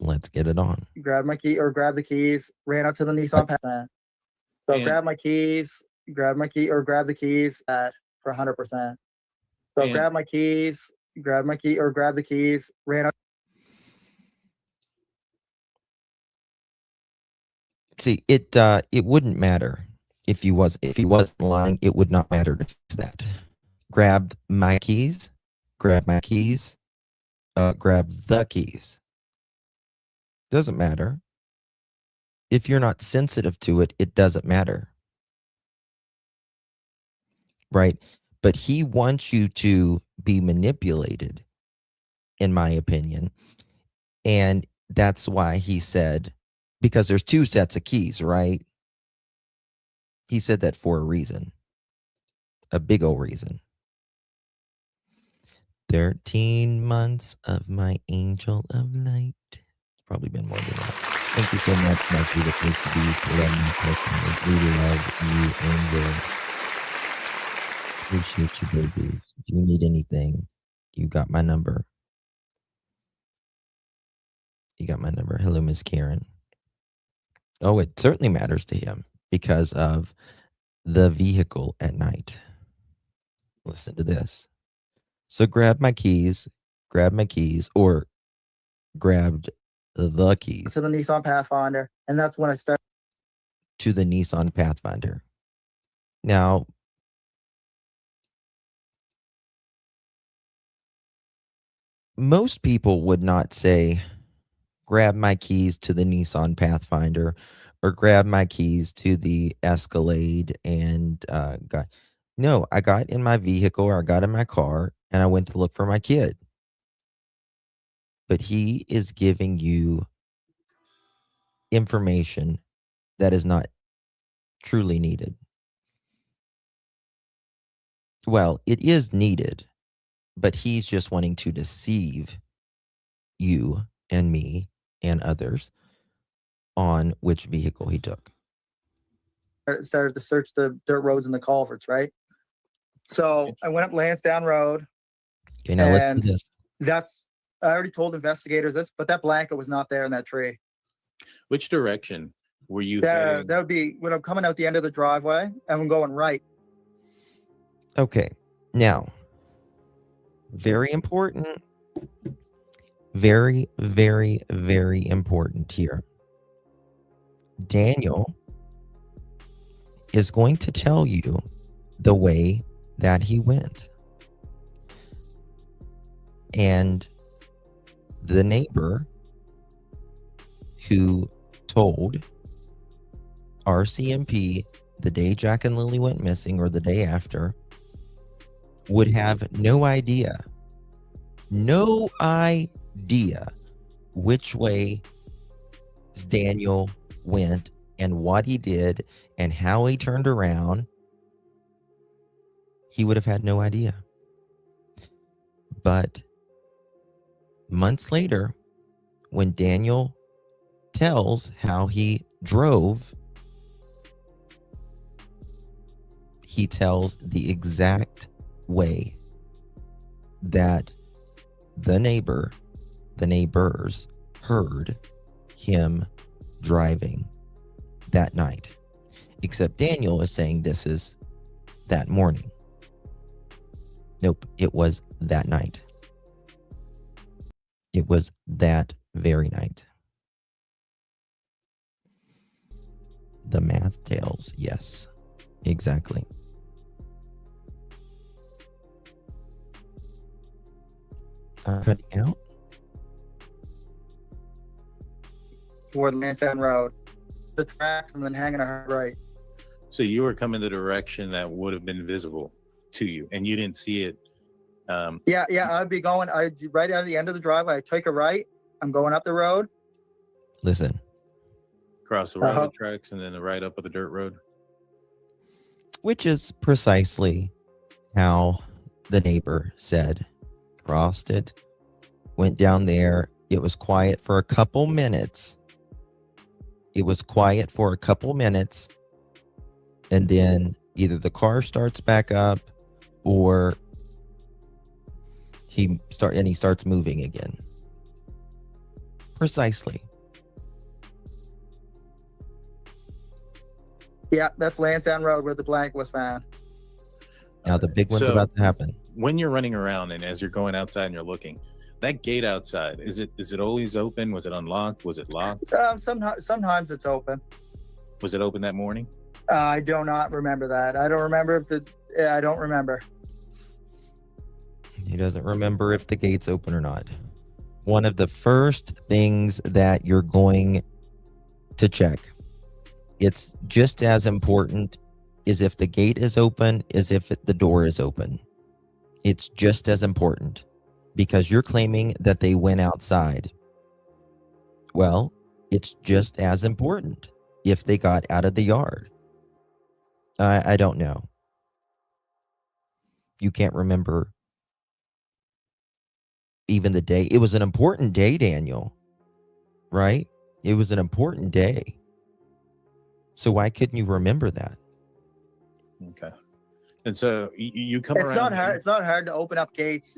Let's get it on. Grab my key or grab the keys. Ran out to the Nissan Pathfinder. So grab my keys. Grab my key or grab the keys for 100%. So grab my keys. Grab my key or grab the keys. Ran out. See, it wouldn't matter if he wasn't lying. It would not matter to fix that. Grab my keys. Grab my keys. Grab the keys. Doesn't matter. If you're not sensitive to it, it doesn't matter. Right? But he wants you to be manipulated, in my opinion. And that's why he said, because there's 2 sets of keys, right? He said that for a reason. A big old reason. 13 months of my angel of light. It's probably been more than that. Thank you so much, my favorite place to be, for letting me personally. Really love you, Angel. Appreciate you, babies. If you need anything, you got my number. You got my number. Hello, Miss Karen. Oh, it certainly matters to him because of the vehicle at night. Listen to this. So grab my keys, or grabbed the keys to the Nissan Pathfinder, and that's when I started. to the Nissan Pathfinder. Now, most people would not say, grab my keys to the Nissan Pathfinder or grab my keys to the Escalade and got. No, I got in my vehicle or I got in my car and I went to look for my kid. But he is giving you information that is not truly needed. Well, it is needed, but he's just wanting to deceive you and me and others on which vehicle he took. Started to search the dirt roads and the culverts, right? So I went up Lansdowne Road. Okay, now listen to this. I already told investigators this, but that blanket was not there in that tree. Which direction were you That would be when I'm coming out the end of the driveway and I'm going right. Okay, now, very important, very, very, very important here. Daniel is going to tell you the way that he went. And the neighbor who told RCMP the day Jack and Lily went missing or the day after would have no idea which way Daniel went and what he did and how he turned around. He would have had no idea. But months later, when Daniel tells how he drove, he tells the exact way that the neighbors heard him driving that night. Except Daniel is saying this is that morning. Nope, it was that night. It was that very night. The math tails, yes, exactly. Cutting out? Toward Lansdowne Road. The tracks and then hanging a right. So you were coming the direction that would have been visible to you and you didn't see it. Yeah, I'd be going, right at the end of the driveway, I take a right, I'm going up the road. Listen. Across the railroad tracks and then the right up of the dirt road. Which is precisely how the neighbor said. Crossed it, went down there. It was quiet for a couple minutes. And then either the car starts back up or he starts moving again. Precisely. Yeah, that's Lansdowne Road where the blanket was found. Now the big one's about to happen. When you're running around and as you're going outside and you're looking, that gate outside, is it always open? Was it unlocked? Was it locked? Sometimes it's open. Was it open that morning? I do not remember that. I don't remember I don't remember. He doesn't remember if the gate's open or not. One of the first things that you're going to check, it's just as important is if the gate is open as if the door is open. It's just as important because you're claiming that they went outside. Well, it's just as important if they got out of the yard. I don't know. You can't remember even the day. It was an important day, Daniel, right? It was an important day. So why couldn't you remember that? Okay. And so you come It's around. not hard. It's not hard to open up gates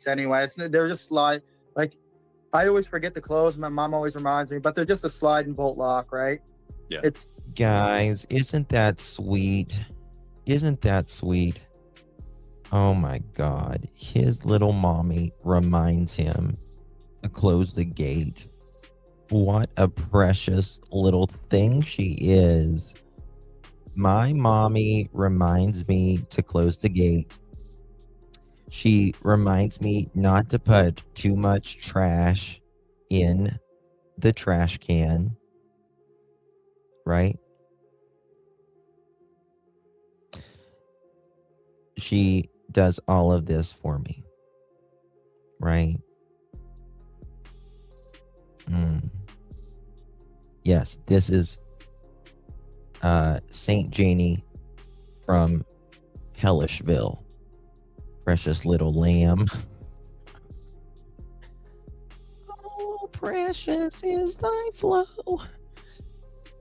anyway. They're just slide. Like, I always forget to close. My mom always reminds me, but they're just a slide and bolt lock, right? Yeah. It's Guys, isn't that sweet? Isn't that sweet? Oh my God. His little mommy reminds him to close the gate. What a precious little thing she is. My mommy reminds me to close the gate. She reminds me not to put too much trash in the trash can. Right? She does all of this for me. Right? Yes, this is Saint Janie from Hellishville. Precious little lamb. Oh, precious is thy flow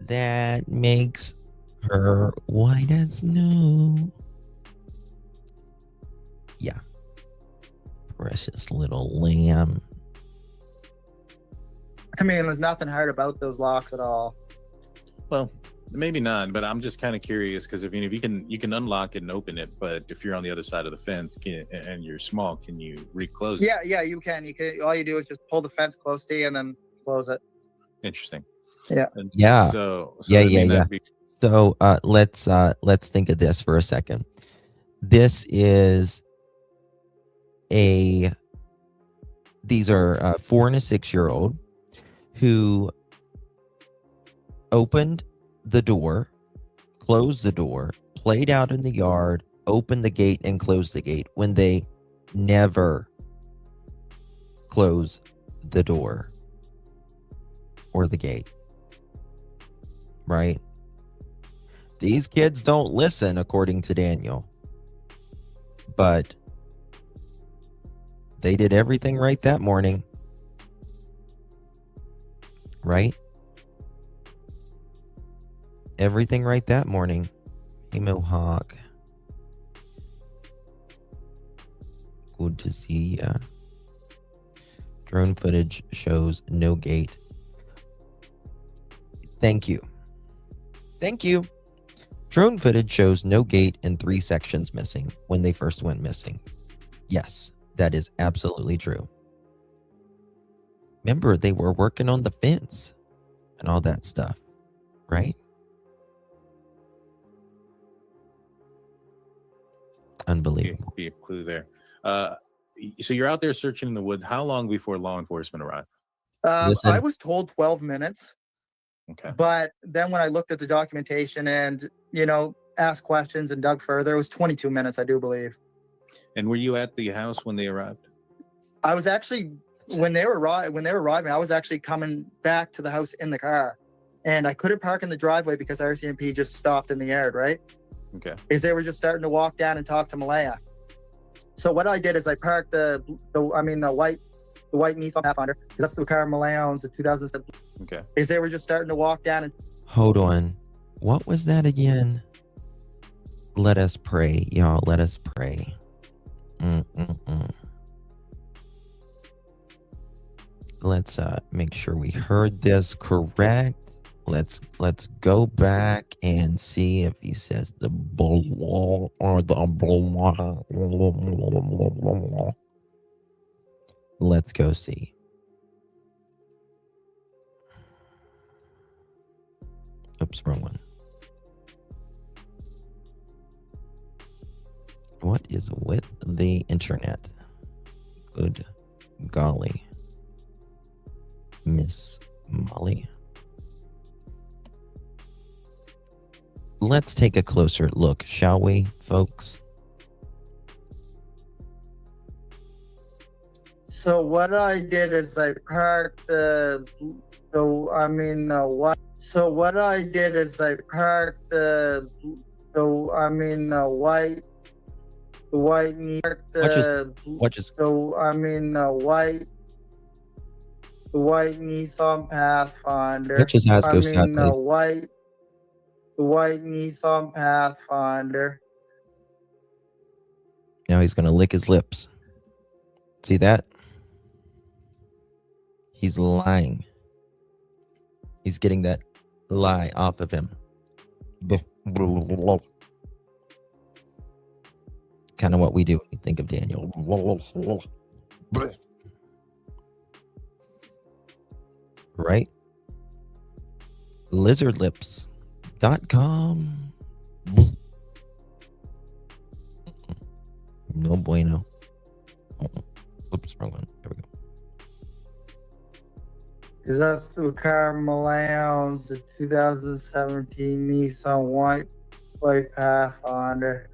that makes her white as snow. Yeah. Precious little lamb. I mean, there's nothing hard about those locks at all. Well, maybe not, but I'm just kind of curious because if you can unlock it and open it, but if you're on the other side of the fence and you're small, can you reclose it? Yeah, you can. You can. All you do is just pull the fence close to you and then close it. Interesting. Yeah. And Yeah. So Yeah. So let's think of this for a second. This is these are 4 and a 6-year-old who opened the door, closed the door, played out in the yard, opened the gate and closed the gate when they never close the door or the gate. Right? These kids don't listen, according to Daniel. But they did everything right that morning. Right? Everything right that morning. Hey, Mohawk. Good to see ya. Drone footage shows no gate. Thank you. Thank you. Drone footage shows no gate and 3 sections missing when they first went missing. Yes, that is absolutely true. Remember, they were working on the fence and all that stuff, right? Unbelievable. Be a clue there. So you're out there searching in the woods. How long before law enforcement arrived? I was told 12 minutes. Okay. But then when I looked at the documentation and, asked questions and dug further, it was 22 minutes, I do believe. And were you at the house when they arrived? I was actually, when they were arriving, I was actually coming back to the house in the car. And I couldn't park in the driveway because RCMP just stopped in the yard, right? Okay. Is they were just starting to walk down and talk to Malaya. So what I did is I parked the white Nissan Pathfinder. That's the car Malaya owns, the 2007. Okay. Is they were just starting to walk down and. Hold on. What was that again? Let us pray, y'all. Let us pray. Let's make sure we heard this correct. Let's go back and see if he says the bull or the bull. Let's go see. Oops, wrong one. What is with the internet? Good golly. Miss Molly. Let's take a closer look, shall we, folks? So what I did is I parked the white. So what I did is I parked the white The white knee. What just The white Nissan Pathfinder. what just has go sideways? The white Nissan Pathfinder. Now he's gonna lick his lips. See that? He's lying. He's getting that lie off of him. Kind of what we do when we think of Daniel. Right? Lizardlips.com. No bueno. Oops, wrong one. There we go. Is that the car Milan's the 2017 Nissan white Pathfinder?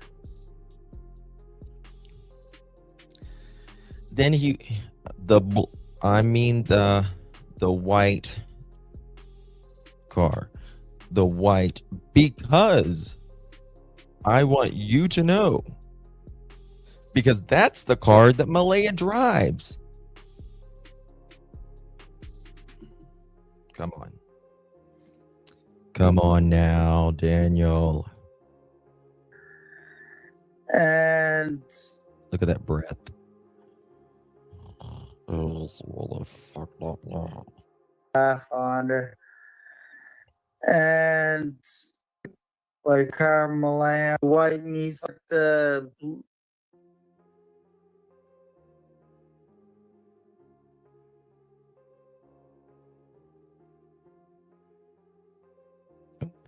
Then the white car. The white, because I want you to know. Because that's the car that Malaya drives. Come on. Come on now, Daniel. And look at that breath. Oh, what the fuck up now? Pathfinder. And like car Milan, white Nissan, the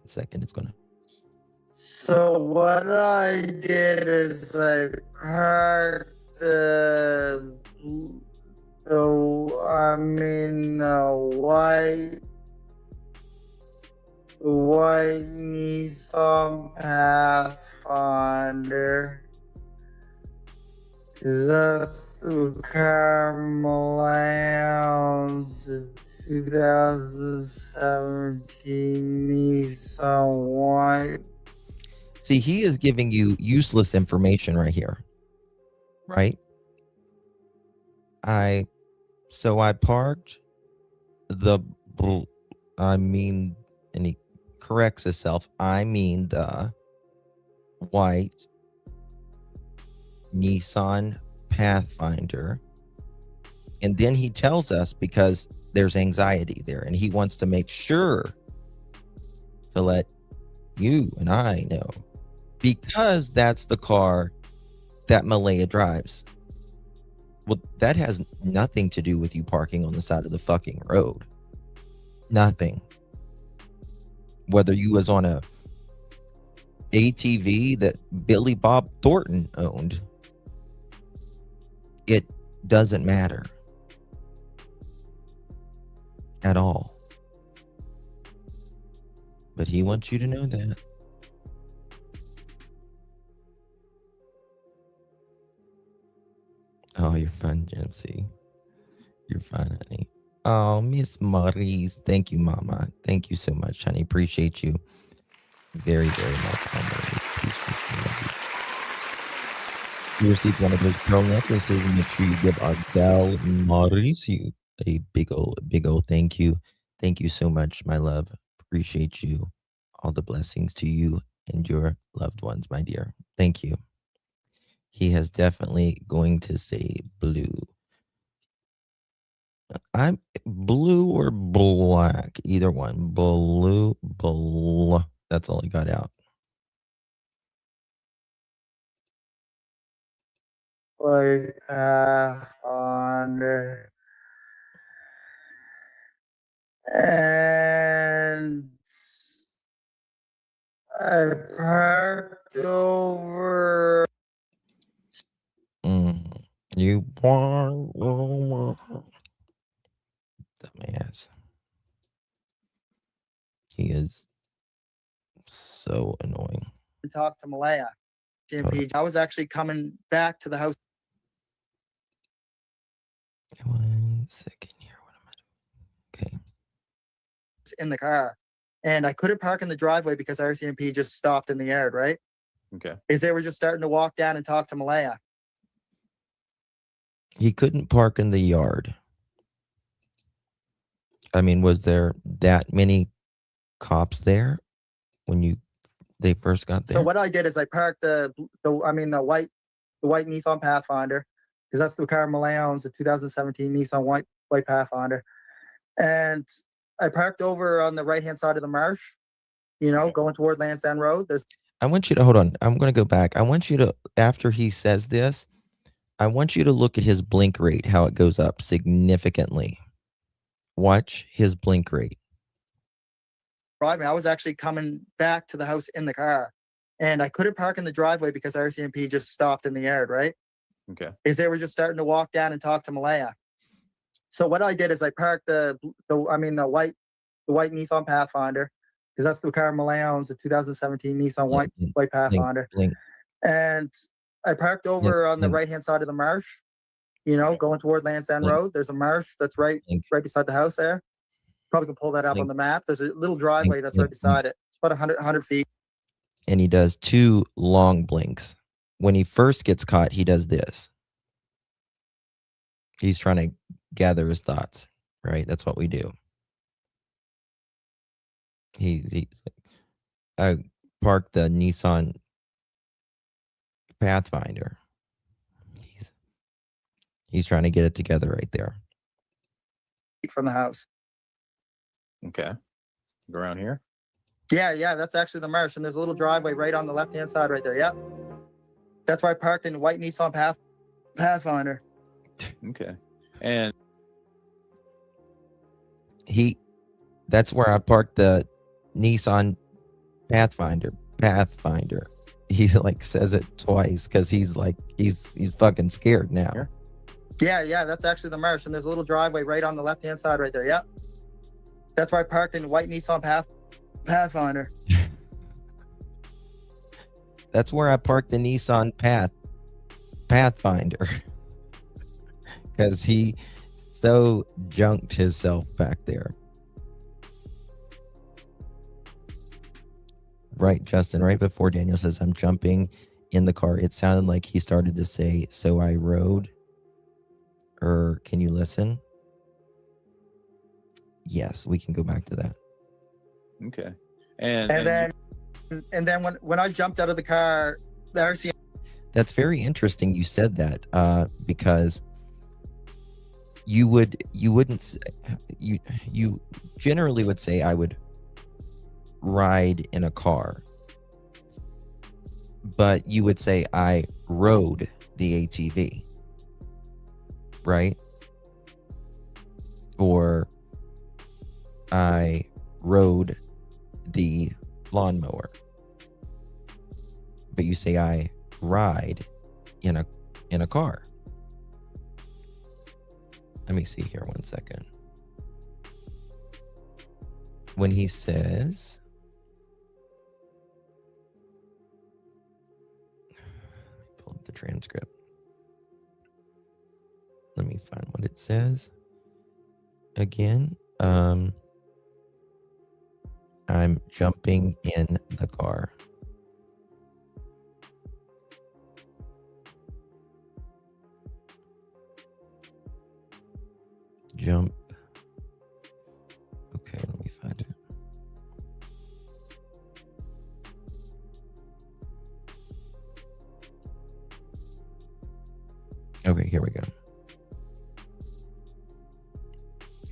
second, it's gonna. So what I did is I parked the white Nissan Pathfinder. That's the car Milan's 2017 Nissan white. See, he is giving you useless information right here. Right? I parked and he corrects himself. I mean the white Nissan Pathfinder. And then he tells us because there's anxiety there and he wants to make sure to let you and I know, because that's the car that Malaya drives. Well, that has nothing to do with you parking on the side of the fucking road. Nothing. Whether you was on a ATV that Billy Bob Thornton owned, it doesn't matter at all. But he wants you to know that. Oh, you're fun, Gypsy. You're fun, honey. Oh, Miss Maurice. Thank you, Mama. Thank you so much, honey. Appreciate you very, very much, Maurice. Appreciate you. Love you. You received one of those pearl necklaces, and make sure you give our gal Mauricio a big old thank you. Thank you so much, my love. Appreciate you. All the blessings to you and your loved ones, my dear. Thank you. He has definitely going to say blue. I'm blue or black, either one. Blue. That's all I got out. Like Pathfinder. And I parked over. You want dumbass. He is so annoying. Talk to Malaya. RCMP. I was actually coming back to the house. 1 second here. What am I doing? Okay. In the car. And I couldn't park in the driveway because RCMP just stopped in the yard, right? Okay. Is they were just starting to walk down and talk to Malaya. He couldn't park in the yard. I mean, was there that many cops there when they first got there? So what I did is I parked the white Nissan Pathfinder, because that's the car Malaya owns, the 2017 Nissan white Pathfinder, and I parked over on the right hand side of the marsh, going toward Lansdowne Road. I want you to hold on. I'm going to go back. I want you to, after he says this, I want you to look at his blink rate, how it goes up significantly. Watch his blink rate. Driving. I was actually coming back to the house in the car, and I couldn't park in the driveway because RCMP just stopped in the yard, right? Okay. Because they were just starting to walk down and talk to Malaya. So what I did is I parked the white Nissan Pathfinder, because that's the car Malaya owns, the 2017 Nissan white Pathfinder, Blink. and I parked over on the right hand side of the marsh, going toward Lansdowne Road. There's a marsh that's right beside the house there. Probably can pull that up on the map. There's a little driveway that's right beside it. It's about 100 feet. And he does 2 long blinks. When he first gets caught, he does this. He's trying to gather his thoughts, right? That's what we do. I parked the Nissan Pathfinder. He's trying to get it together right there. From the house. Okay. Go around here? Yeah, that's actually the marsh, and there's a little driveway right on the left-hand side right there. Yep. That's where I parked in the white Nissan Pathfinder. Okay. And that's where I parked the Nissan Pathfinder. He like says it twice because he's fucking scared now. Yeah, that's actually the marsh, and there's a little driveway right on the left-hand side right there. Yep. That's where I parked in the white Nissan Pathfinder. That's where I parked the Nissan Pathfinder. Because he so junked himself back there. Right, Justin, right before Daniel says, I'm jumping in the car, it sounded like he started to say, so I rode. Or can you listen? Yes, we can go back to that. Okay. And then when I jumped out of the car, the RCMP. That's very interesting you said that, because you generally would say I would ride in a car, but you would say I rode the ATV, right? Or I rode the lawnmower, but you say I ride in a car. Let me see here 1 second. When he says, pull up the transcript. Let me find what it says again. I'm jumping in the car. Jump. Okay, let me find it. Okay, here we go.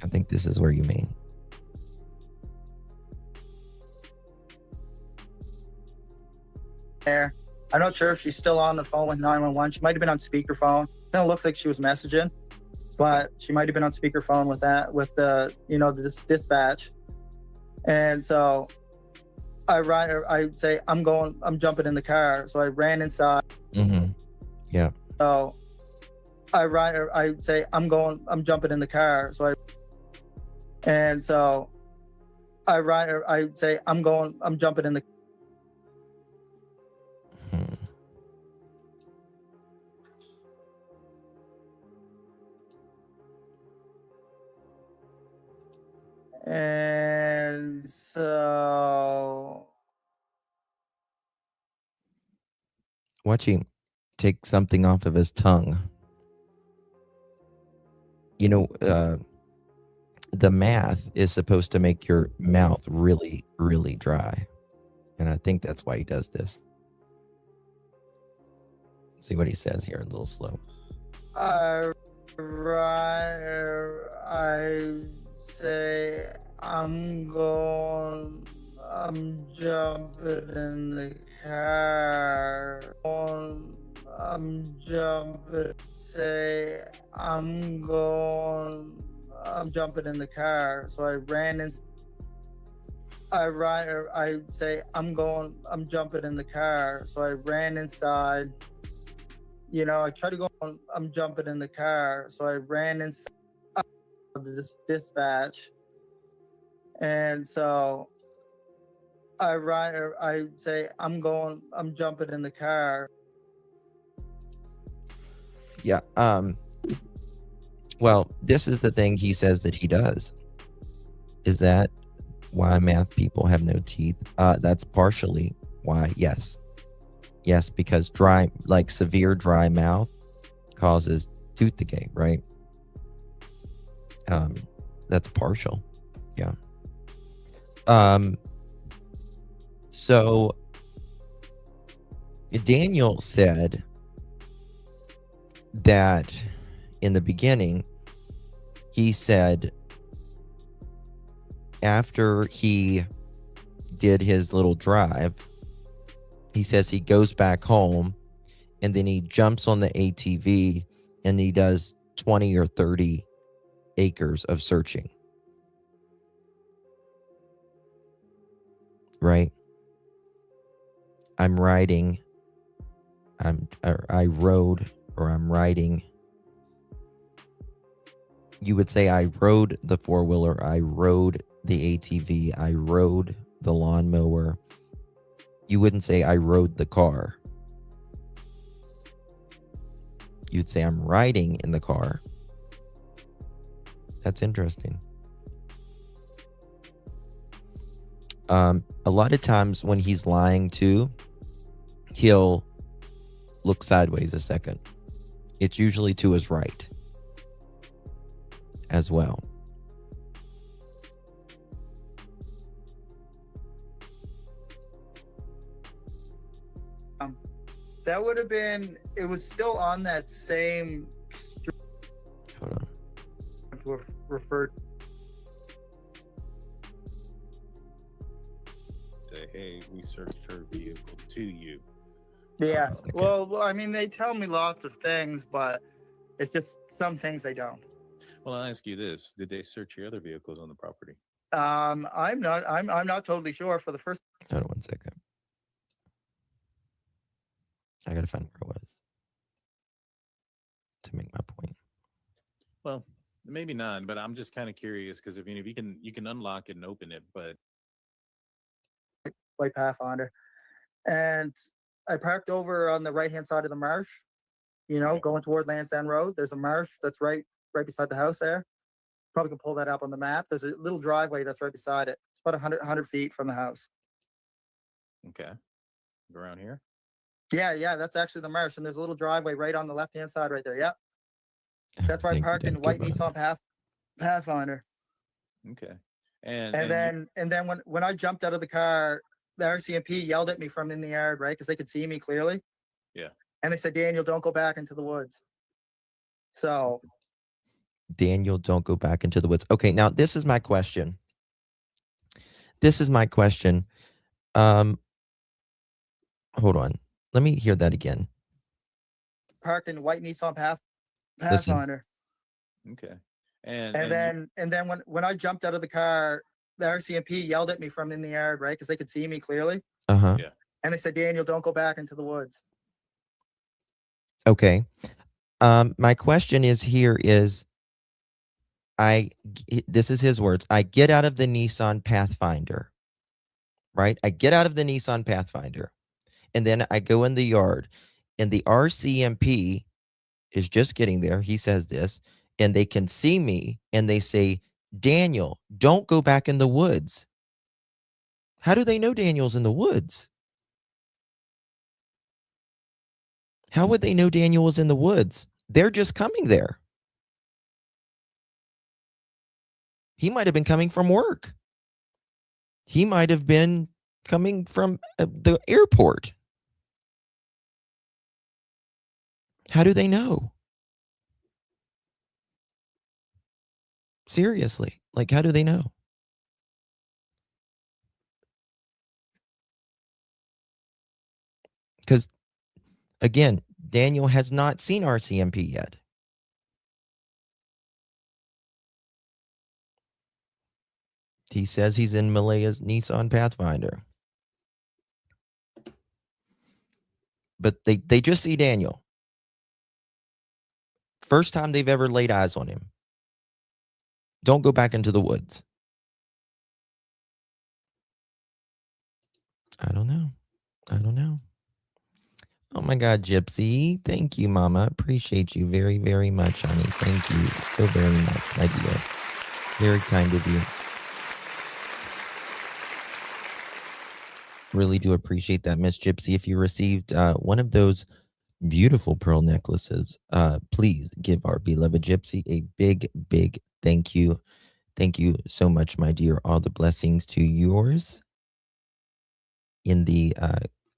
I think this is where you mean. There. I'm not sure if she's still on the phone with 911. She might have been on speakerphone. Kind of looks like she was messaging, but she might have been on speakerphone with the dispatch. And so I say, I'm jumping in the car. So I ran inside. Mm-hmm. Yeah. So I say, I'm jumping in the car. So I say, I'm jumping in the. And so Watch him take something off of his tongue. You know, the math is supposed to make your mouth really, really dry. And I think that's why he does this. See what he says here, a little slow. I say I'm jumping in the car. I'm jumping. Say I'm jumping in the car. So I ran in. I say I'm jumping in the car. So I ran inside. You know, I tried to go on, I'm jumping in the car. So I ran inside this dispatch. And so I say I'm jumping in the car. Yeah. Well, this is the thing he says that he does. Is that why math people have no teeth? That's partially why, yes. Yes, because severe dry mouth causes tooth decay, right? That's partial. Yeah. So Daniel said that in the beginning, he said after he did his little drive, he says he goes back home and then he jumps on the ATV and he does 20 or 30 acres of searching. Right? I'm riding. I'm riding. You would say I rode the four-wheeler, I rode the ATV, I rode the lawnmower. You wouldn't say I rode the car. You'd say I'm riding in the car. That's interesting. A lot of times when he's lying too, he'll look sideways a second. It's usually to his right as well. That would have been, it was still on that same street. Hold on. Referred. Say, hey, we searched her vehicle to you. Yeah. Okay. Well, I mean, they tell me lots of things, but it's just some things they don't. Well, I'll ask you this: did they search your other vehicles on the property? I'm not totally sure for the first. Hold on one second. I gotta find where it was to make my point. Well, maybe not, but I'm just kind of curious because if you can unlock it and open it, but White Pathfinder, and I parked over on the right hand side of the marsh. You know, going toward Lansdowne Road. There's a marsh that's right beside the house there. Probably can pull that up on the map. There's a little driveway that's right beside it. It's about 100 feet from the house. okay, around here. Yeah, that's actually the marsh, and there's a little driveway right on the left-hand side right there. Yep. That's where I Thank you, parked in white Nissan Pathfinder. Okay, And then when I jumped out of the car, the RCMP yelled at me from in the yard, right? Because they could see me clearly. Yeah. And they said, Daniel, don't go back into the woods. So Daniel, don't go back into the woods. Okay, now this is my question. Hold on. Let me hear that again. Parked in white Nissan Pathfinder. Okay. And then when I jumped out of the car, the RCMP yelled at me from in the yard, right? Because they could see me clearly. Uh-huh. Yeah. And they said, Daniel, don't go back into the woods. Okay. My question is this is his words. I get out of the Nissan Pathfinder, right? I get out of the Nissan Pathfinder, and then I go in the yard, and the RCMP is just getting there. He says this, and they can see me, and they say, Daniel, don't go back in the woods. How do they know Daniel's in the woods? How would they know Daniel was in the woods? They're just coming there. He might have been coming from work. He might have been coming from the airport. How do they know? Seriously, like, how do they know? Because, again, Daniel has not seen RCMP yet. He says he's in Malaya's Nissan Pathfinder. But they just see Daniel. First time they've ever laid eyes on him. Don't go back into the woods. I don't know. Oh my God, Gypsy. Thank you, Mama. Appreciate you very, very much, honey. Thank you so very much, my dear. Very kind of you. Really do appreciate that, Miss Gypsy. If you received one of those beautiful pearl necklaces, please give our beloved Gypsy a big, big thank you. Thank you so much, my dear. All the blessings to yours in the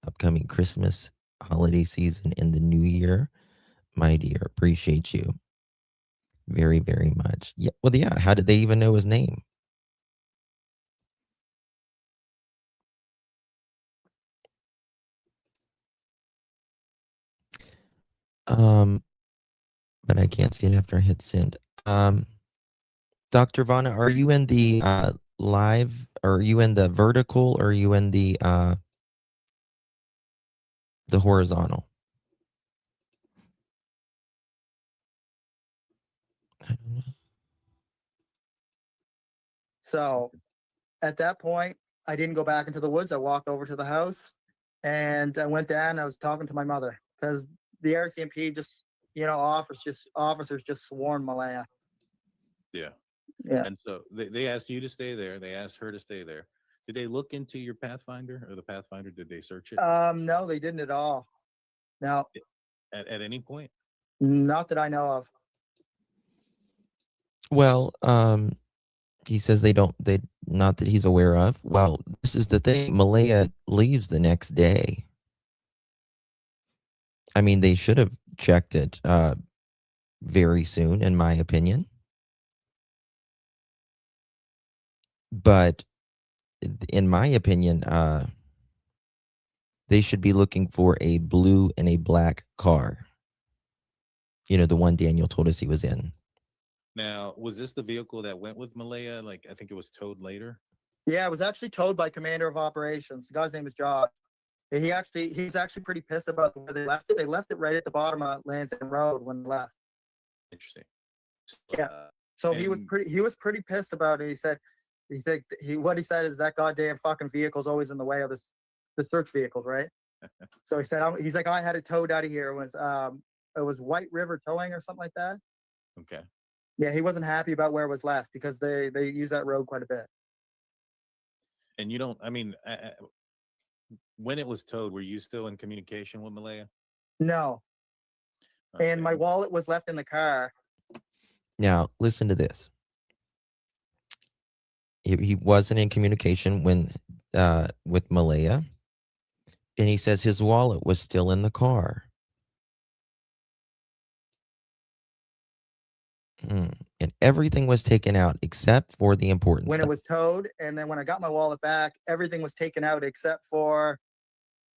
upcoming Christmas holiday season in the new year, my dear. Appreciate you very, very much. Yeah. Well, yeah. How did they even know his name? But I can't see it after I hit send. Dr. Vanna, are you in the live? Or are you in the vertical? Or are you in the horizontal? I don't know. So at that point, I didn't go back into the woods. I walked over to the house and I went down and I was talking to my mother because the RCMP just, officers just sworn Malaya. Yeah. Yeah. And so they asked you to stay there. They asked her to stay there. Did they look into your Pathfinder or the Pathfinder? Did they search it? No, they didn't at all. No. At any point? Not that I know of. Well, he says not that he's aware of. Well, this is the thing. Malaya leaves the next day. I mean, they should have checked it very soon, in my opinion. But in my opinion, they should be looking for a blue and a black car. The one Daniel told us he was in. Now, was this the vehicle that went with Malaya? Like, I think it was towed later. Yeah, it was actually towed by Commander of Operations. The guy's name is Josh. And he's actually pretty pissed about where they left it. They left it right at the bottom of Lansdowne Road when they left. Interesting. Yeah. So he was pretty pissed about it. He said what he said is that goddamn fucking vehicle's always in the way of the search vehicles, right? So he said he's like, I had it towed out of here. It was White River Towing or something like that. Okay. Yeah, he wasn't happy about where it was left because they use that road quite a bit. And when it was towed, were you still in communication with Malaya? No. Okay. And my wallet was left in the car. Now, listen to this. He wasn't in communication with Malaya, and he says his wallet was still in the car. And everything was taken out except for the important when stuff. It was towed, and then when I got my wallet back, everything was taken out except for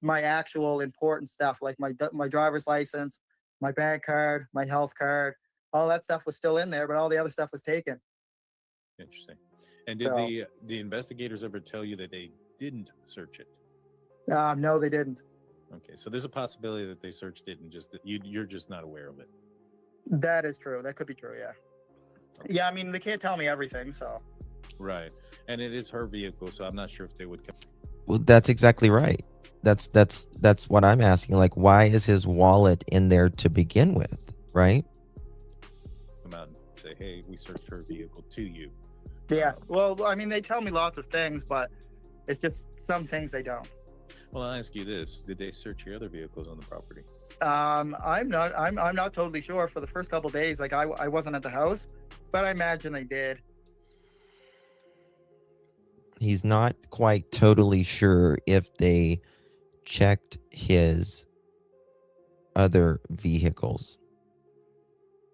my actual important stuff, like my driver's license, my bank card, my health card. All that stuff was still in there, but all the other stuff was taken. Interesting. And did the investigators ever tell you that they didn't search it? No, they didn't. Okay, so there's a possibility that they searched it and just that you're just not aware of it. That is true. That could be true. Yeah. Okay. Yeah. I mean, they can't tell me everything, so. Right, and it is her vehicle, so I'm not sure if they would. Well, that's exactly right. That's what I'm asking. Like, why is his wallet in there to begin with? Right. Come out and say, "Hey, we searched her vehicle to you." Yeah. Well, I mean, they tell me lots of things, but it's just some things they don't. Well, I'll ask you this: did they search your other vehicles on the property? I'm not totally sure. For the first couple of days, like I wasn't at the house, but I imagine they did. He's not quite totally sure if they checked his other vehicles,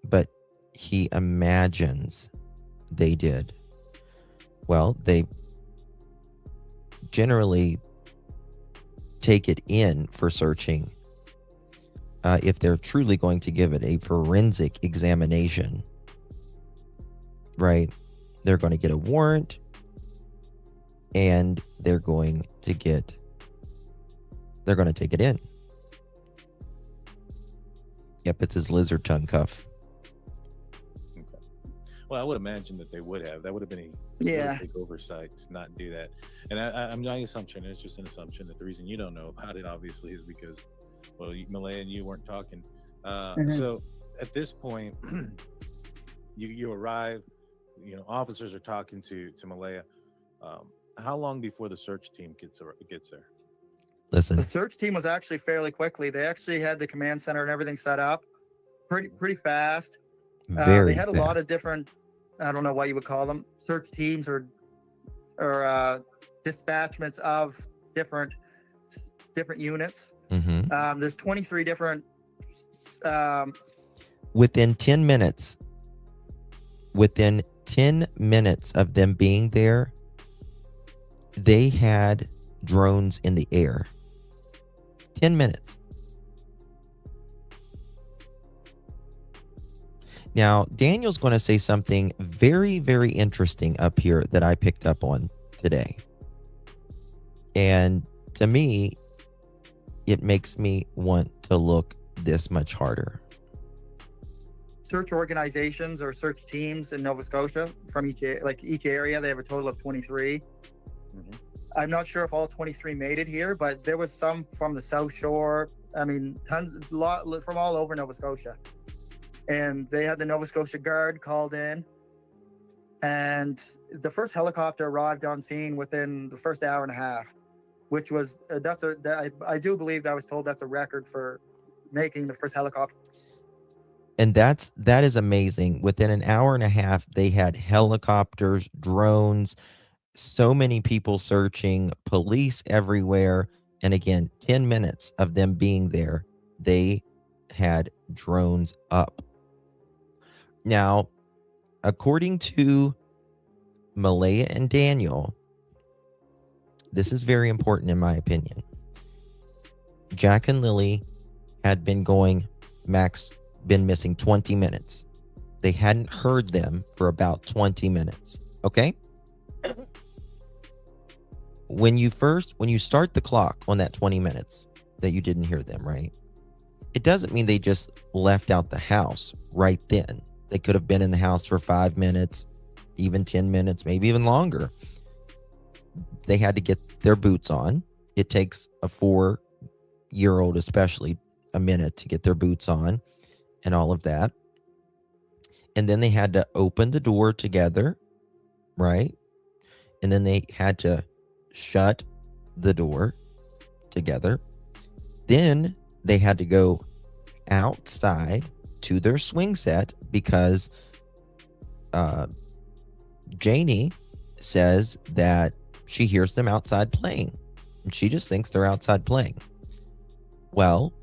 but he imagines they did. Well, they generally take it in for searching if they're truly going to give it a forensic examination, right? They're going to get a warrant, and they're going to take it in. Yep, it's his lizard tongue cuff. Okay. Well, I would imagine that they would have. That would have been a Yeah. big oversight to not do that. And I'm my assumption, it's just an assumption, that the reason you don't know about it, obviously, is because, well, Malaya and you weren't talking. So at this point, you arrive, officers are talking to Malaya. How long before the search team gets there? Listen, The search team was actually fairly quickly. They actually had the command center and everything set up pretty fast. very They had a fast. lot of different, I don't know what you would call them, search teams or dispatchments of different units. Mm-hmm. There's 23 different. Within 10 minutes of them being there, they had drones in the air. 10 minutes. Now, Daniel's going to say something very, very interesting up here that I picked up on today. And to me, it makes me want to look this much harder. Search organizations or search teams in Nova Scotia from each area. They have a total of 23. Mm-hmm. I'm not sure if all 23 made it here, but there was some from the South Shore. I mean, a lot from all over Nova Scotia. And they had the Nova Scotia Guard called in, and the first helicopter arrived on scene within the first hour and a half, which was I do believe I was told that's a record for making the first helicopter. And that is amazing. Within an hour and a half, they had helicopters, drones, so many people searching, police everywhere. And again, 10 minutes of them being there, they had drones up. Now, according to Malaya and Daniel, this is very important in my opinion. Jack and Lilly had been missing 20 minutes. They hadn't heard them for about 20 minutes. Okay? When you start the clock on that 20 minutes that you didn't hear them, right? It doesn't mean they just left out the house right then. They could have been in the house for 5 minutes, even 10 minutes, maybe even longer. They had to get their boots on. It takes a 4-year-old especially a minute to get their boots on and all of that. And then they had to open the door together, right? And then they had to shut the door together. Then they had to go outside to their swing set because Janie says that she hears them outside playing, and she just thinks they're outside playing. Well,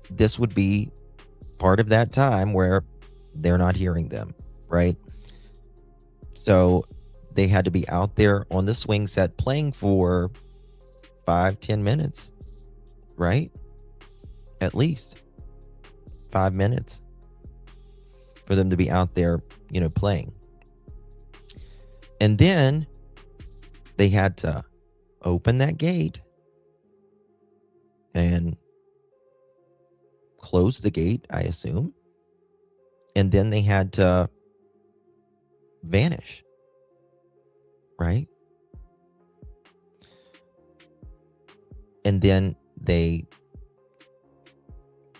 this would be part of that time where they're not hearing them, right? So they had to be out there on the swing set playing for 5-10 minutes, right? At least 5 minutes for them to be out there, playing. And then they had to open that gate and close the gate, I assume. And then they had to vanish, right? And then they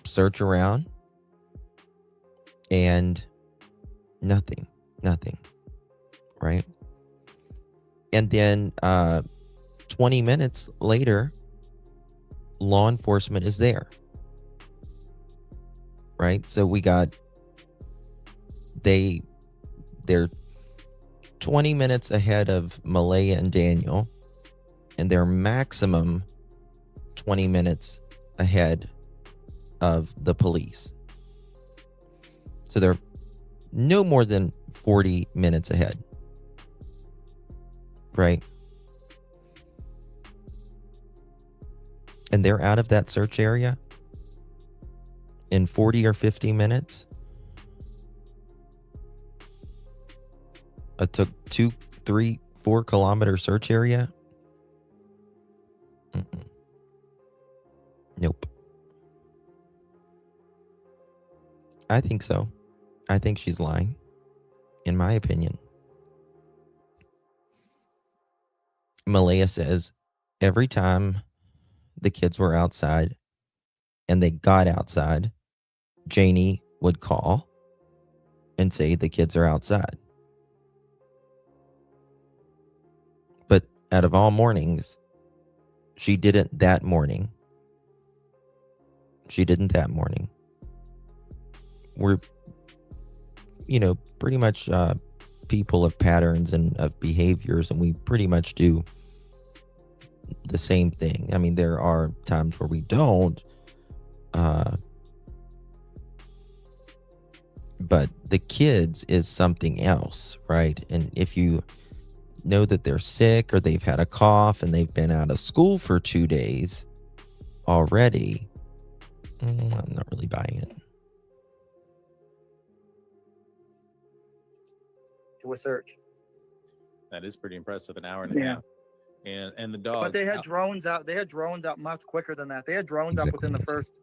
search around and nothing, right? And then 20 minutes later, law enforcement is there. Right? So we got, they're 20 minutes ahead of Malaya and Daniel, and they're maximum 20 minutes ahead of the police. So they're no more than 40 minutes ahead. Right? And they're out of that search area in 40 or 50 minutes. It took 2, 3, 4 kilometer search area. Nope. I think so. I think she's lying, in my opinion. Malaya says every time the kids were outside and they got outside, Janie would call and say the kids are outside. But out of all mornings, she didn't that morning. She didn't that morning. We're, pretty much people of patterns and of behaviors, and we pretty much do the same thing. I mean, there are times where we don't, but the kids is something else, right? And if you know that they're sick or they've had a cough and they've been out of school for 2 days already, I'm not really buying it. To a search. That is pretty impressive. An hour and a half. And the dogs. But they had drones out. They had drones out much quicker than that. They had drones up within the first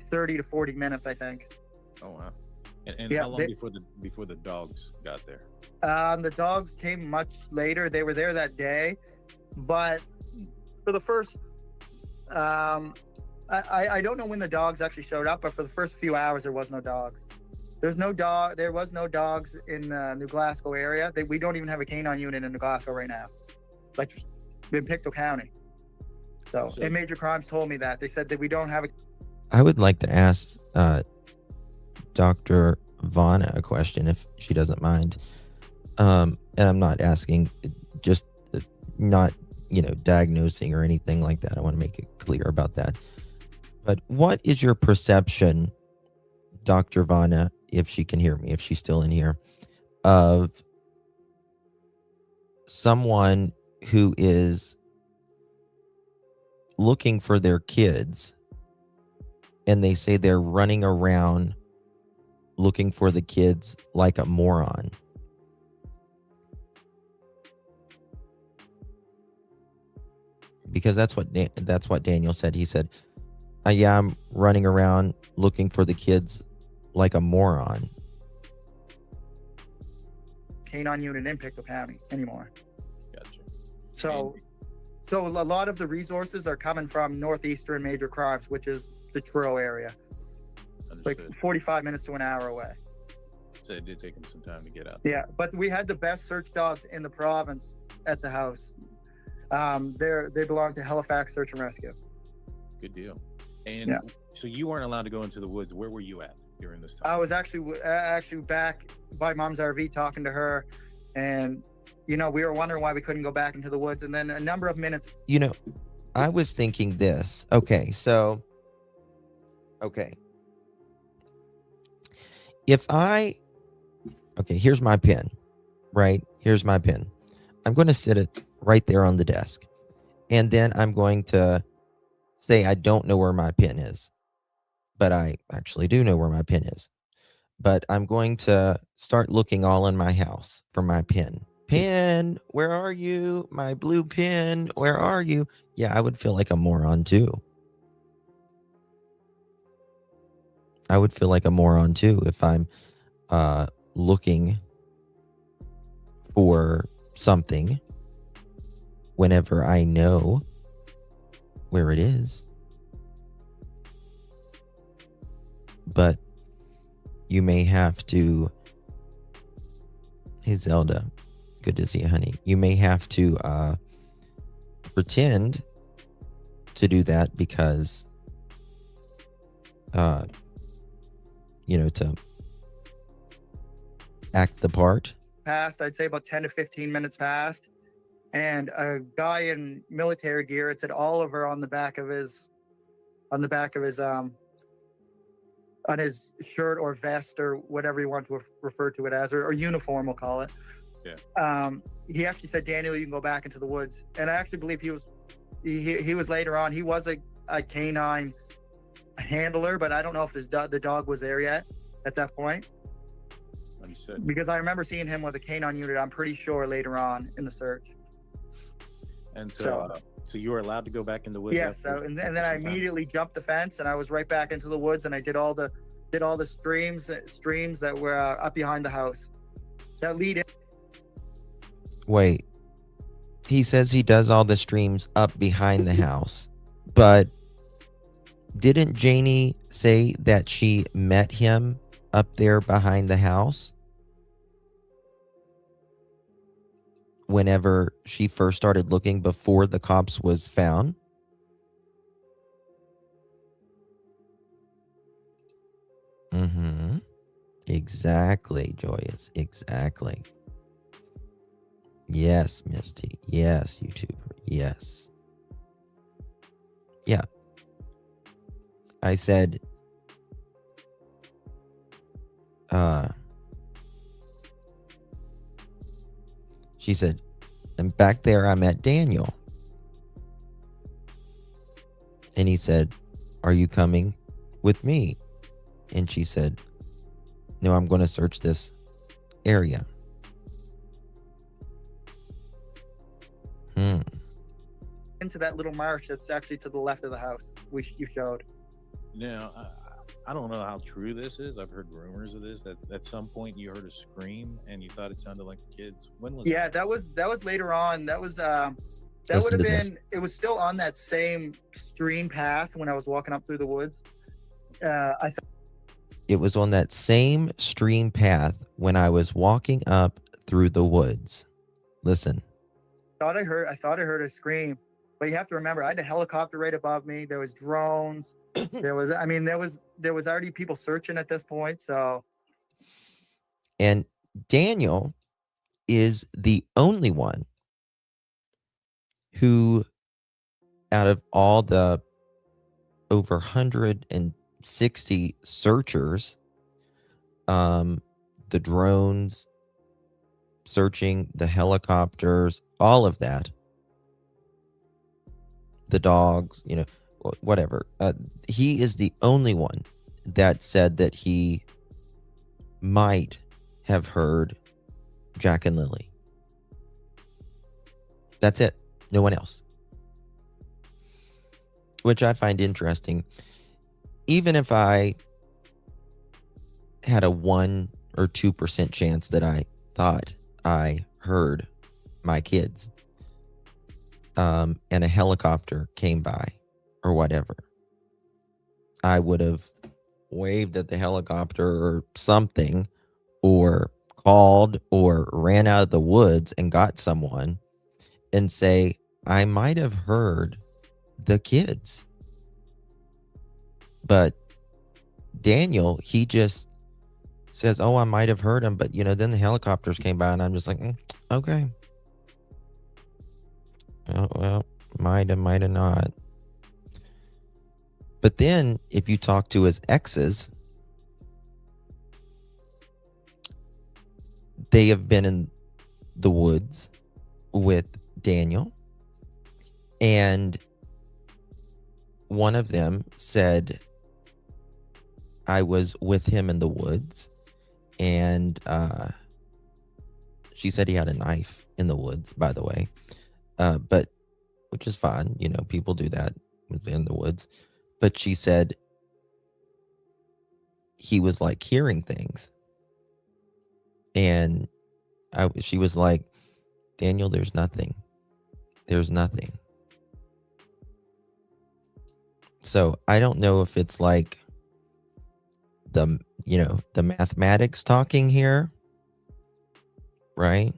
30 to 40 minutes, I think. Oh wow! And how long before the dogs got there? The dogs came much later. They were there that day, but for the first, I don't know when the dogs actually showed up, but for the first few hours there was no dogs. There was no dogs in the New Glasgow area. We don't even have a canine unit in New Glasgow right now, like in Pictou County. So in Major Crimes told me that. They said that we don't have a... I would like to ask Dr. Vanna a question, if she doesn't mind. And I'm not asking, just not, diagnosing or anything like that. I want to make it clear about that. But what is your perception, Dr. Vanna, if she can hear me, if she's still in here, of someone who is looking for their kids and they say they're running around looking for the kids like a moron? Because that's what Daniel said. He said, yeah, I'm running around looking for the kids like a moron. Canine unit in Pictou County anymore. Gotcha. So a lot of the resources are coming from northeastern Major Crimes, which is the Truro area. Understood. Like 45 minutes to an hour away. So it did take them some time to get out. Yeah, but we had the best search dogs in the province at the house. They belong to Halifax Search and Rescue. Good deal. And so you weren't allowed to go into the woods. Where were you at during this time? I was actually back by Mom's RV talking to her, and we were wondering why we couldn't go back into the woods. And then a number of minutes. I was thinking this. Okay. Here's my pin, right? Here's my pin. I'm going to sit it right there on the desk. And then I'm going to say I don't know where my pin is, but I actually do know where my pin is. But I'm going to start looking all in my house for my pin. Pin, where are you? My blue pin, where are you? Yeah, I would feel like a moron too. I would feel like a moron too if I'm looking for something whenever I know where it is. But you may have to... Hey, Zelda. Good to see you, honey. You may have to pretend to do that because, to act the part. Passed, I'd say about 10 to 15 minutes passed, and a guy in military gear, it said Oliver on the back of his on his shirt or vest or whatever you want to refer to it as, or uniform, we'll call it. Yeah. He actually said, Daniel, you can go back into the woods. And I actually believe he was later on, he was a canine handler, but I don't know if the dog was there yet at that point. Understood. Because I remember seeing him with a canine unit, I'm pretty sure, later on in the search. And so you were allowed to go back in the woods? Yeah, and then I immediately jumped the fence, and I was right back into the woods, and I did all the streams that were up behind the house that lead in. Wait, he says he does all the streams up behind the house, but didn't Janie say that she met him up there behind the house whenever she first started looking before the cops was found? Exactly, Joyous. Exactly. Yes, Misty. Yes, YouTuber. Yes. Yeah. I said, she said, and back there I met Daniel. And he said, are you coming with me? And she said, no, I'm going to search this area. Into that little marsh that's actually to the left of the house you showed. Now, I don't know how true this is. I've heard rumors of this, that at some point you heard a scream and you thought it sounded like the kids. When was that was later on. That was that would have been, it was still on that same stream path when I was walking up through the woods. It was on that same stream path when I was walking up through the woods. Listen. I thought I heard a scream, but you have to remember, I had a helicopter right above me. There was drones. there was already people searching at this point. So, and Daniel is the only one who, out of all the over 160 searchers, the drones searching, the helicopters, all of that, the dogs, whatever. He is the only one that said that he might have heard Jack and Lily. That's it. No one else. Which I find interesting. Even if I had a 1 or 2% chance that I thought I heard my kids, and a helicopter came by or whatever, I would have waved at the helicopter or something, or called or ran out of the woods and got someone and say, I might have heard the kids. But Daniel, he just says, oh, I might have heard him, but then the helicopters came by and I'm just like, okay. Oh, well, might have not. But then if you talk to his exes, they have been in the woods with Daniel, and one of them said, I was with him in the woods, and she said he had a knife in the woods, by the way, but which is fine, people do that in the woods. But she said he was like hearing things, and she was like, Daniel, there's nothing. So I don't know if it's like the mathematics talking here, right?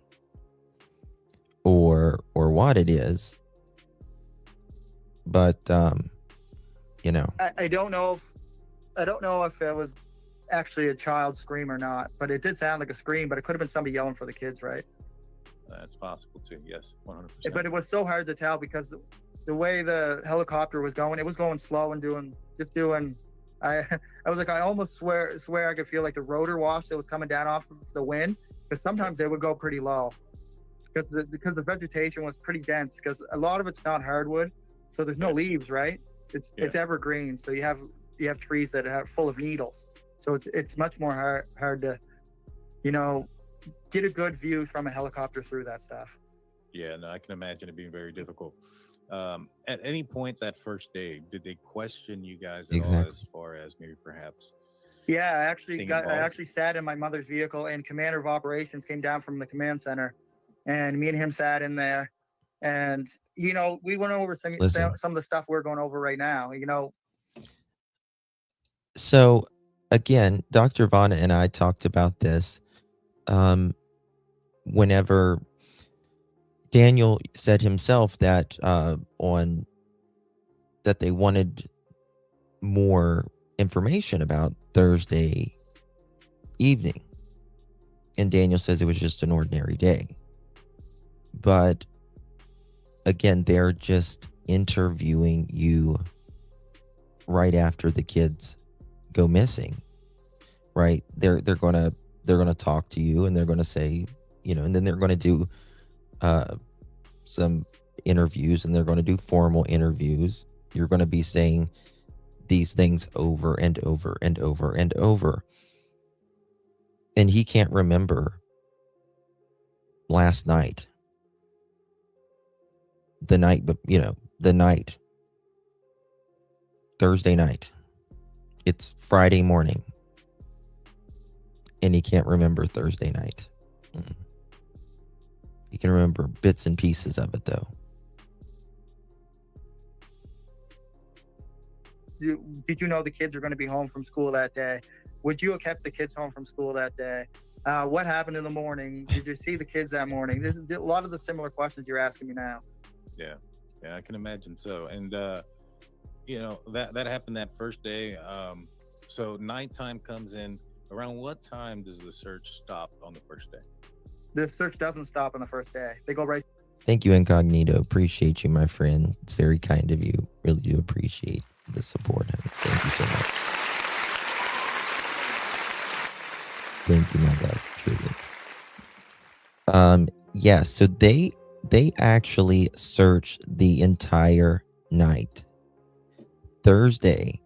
Or what it is. but you know, I don't know if it was actually a child scream or not, but it did sound like a scream, but it could have been somebody yelling for the kids, right? That's possible too. Yes, 100%. But it was so hard to tell because the way the helicopter was going, it was going slow and doing. I was like, I almost swear I could feel like the rotor wash that was coming down off of the wind, because sometimes they would go pretty low because the vegetation was pretty dense, because a lot of it's not hardwood, so there's no leaves, right? It's evergreen, so you have trees that are full of needles, so it's much more hard to, you know, get a good view from a helicopter through that stuff. Yeah, no, I can imagine it being very difficult. At any point that first day, did they question you guys at all, as far as maybe perhaps? Yeah, I actually sat in my mother's vehicle, and Commander of Operations came down from the command center, and me and him sat in there, and you know, we went over some of the stuff we're going over right now. You know, so again, Dr. Vana and I talked about this whenever Daniel said himself that that they wanted more information about Thursday evening, and Daniel says it was just an ordinary day. But again, they're just interviewing you right after the kids go missing, right? They're gonna talk to you, and they're gonna say, you know, and then they're gonna do some interviews, and they're going to do formal interviews. You're going to be saying these things over and over and over and over. And he can't remember last night, the night, Thursday night. It's Friday morning, and he can't remember Thursday night. You can remember bits and pieces of it, though. Did you know the kids are going to be home from school that day? Would you have kept the kids home from school that day? What happened in the morning? Did you see the kids that morning? This is a lot of the similar questions you're asking me now. Yeah, I can imagine so. And you know, that happened that first day. So nighttime comes in. Around what time does the search stop on the first day? The search doesn't stop on the first day. They go right. Thank you, Incognito. Appreciate you, my friend. It's very kind of you. Really do appreciate the support. Thank you so much. Thank you, my love. Truly. Yeah, so they actually search the entire night. Thursday,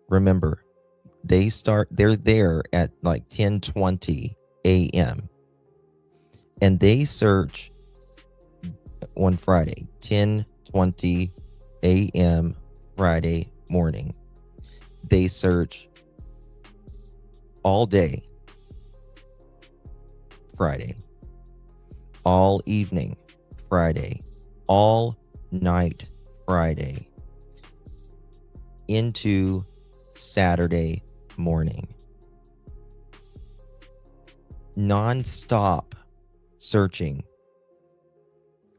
remember, they're there at like 10:20 a.m. and they search on Friday, 10:20 a.m. Friday morning. They search all day Friday, all evening Friday, all night Friday, into Saturday morning. Non-stop searching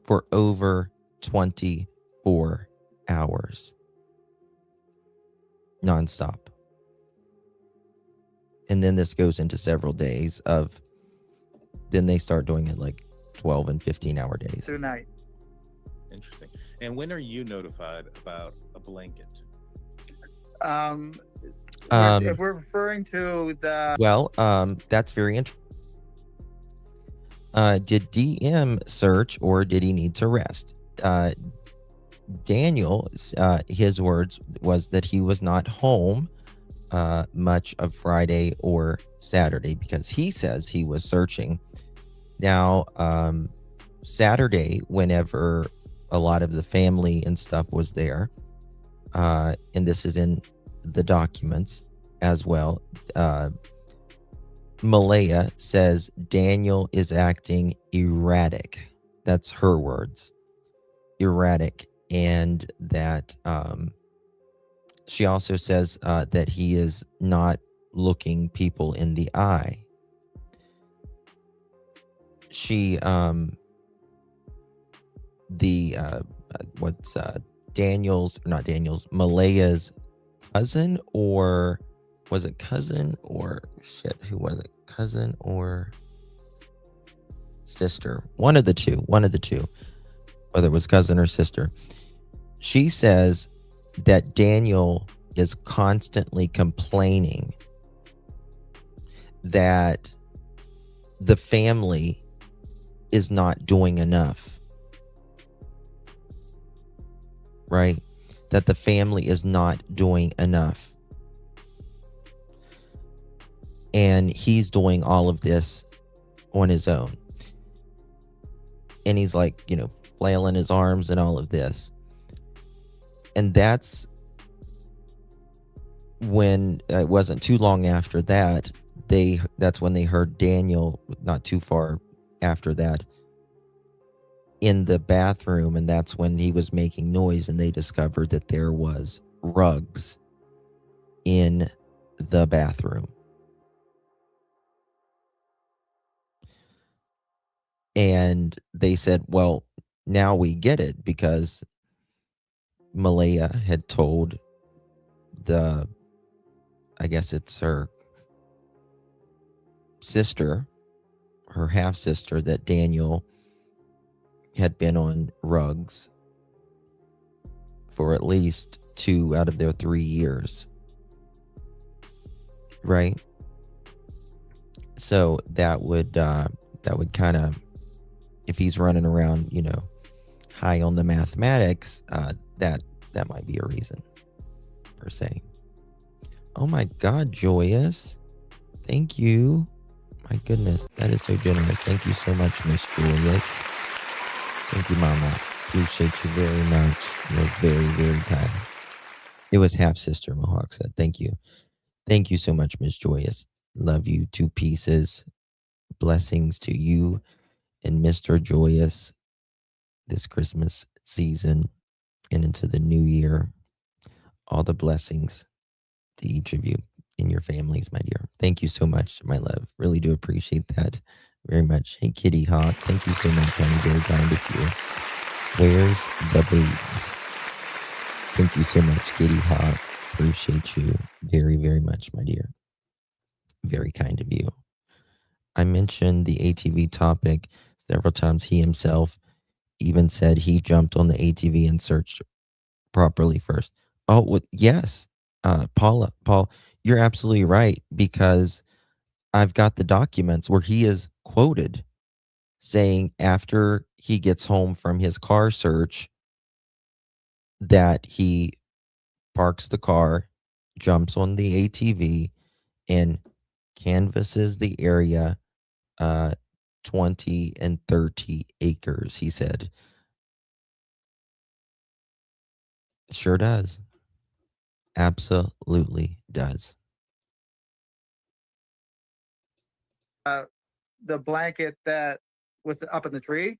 for over 24 hours. Non-stop. And then this goes into several days of, then they start doing it like 12 and 15-hour days. Through night. Interesting. And when are you notified about a blanket? If we're referring to the... Well, that's very interesting. Did DM search, or did he need to rest? Daniel, his words was that he was not home much of Friday or Saturday because he says he was searching. Now, Saturday, whenever a lot of the family and stuff was there, and this is in the documents as well, Malaya says Daniel is acting erratic. That's her words. Erratic. And that she also says that he is not looking people in the eye. She Malaya's cousin, or was it cousin or shit? Who was it? Cousin or sister? One of the two. Whether it was cousin or sister. She says that Daniel is constantly complaining that the family is not doing enough. Right? That the family is not doing enough. And he's doing all of this on his own. And he's like, flailing his arms and all of this. And that's when it wasn't too long after that, that's when they heard Daniel, not too far after that, in the bathroom, and that's when he was making noise, and they discovered that there was rugs in the bathroom. And they said, well, now we get it, because Malaya had told I guess it's her sister, her half-sister, that Daniel had been on rugs for at least 2 out of their 3 years. Right? So that would kind of, if he's running around, high on the mathematics, that might be a reason, per se. Oh my God, Joyous. Thank you. My goodness, that is so generous. Thank you so much, Miss Joyous. Thank you, Mama. Appreciate you very much. You're very, very kind. It was half-sister, Mohawk said. Thank you. Thank you so much, Miss Joyous. Love you 2 pieces. Blessings to you and Mr. Joyous this Christmas season and into the new year. All the blessings to each of you and your families, my dear. Thank you so much, my love. Really do appreciate that very much. Hey, Kitty Hawk. Thank you so much, honey. Very kind of you. Where's the babes? Thank you so much, Kitty Hawk. Appreciate you very, very much, my dear. Very kind of you. I mentioned the ATV topic several times. He himself even said he jumped on the ATV and searched properly first. Oh, well, yes. Paul, you're absolutely right, because I've got the documents where he is quoted saying after he gets home from his car search that he parks the car, jumps on the ATV, and canvasses the area 20 and 30 acres, he said. Sure does. Absolutely does. The blanket that was up in the tree,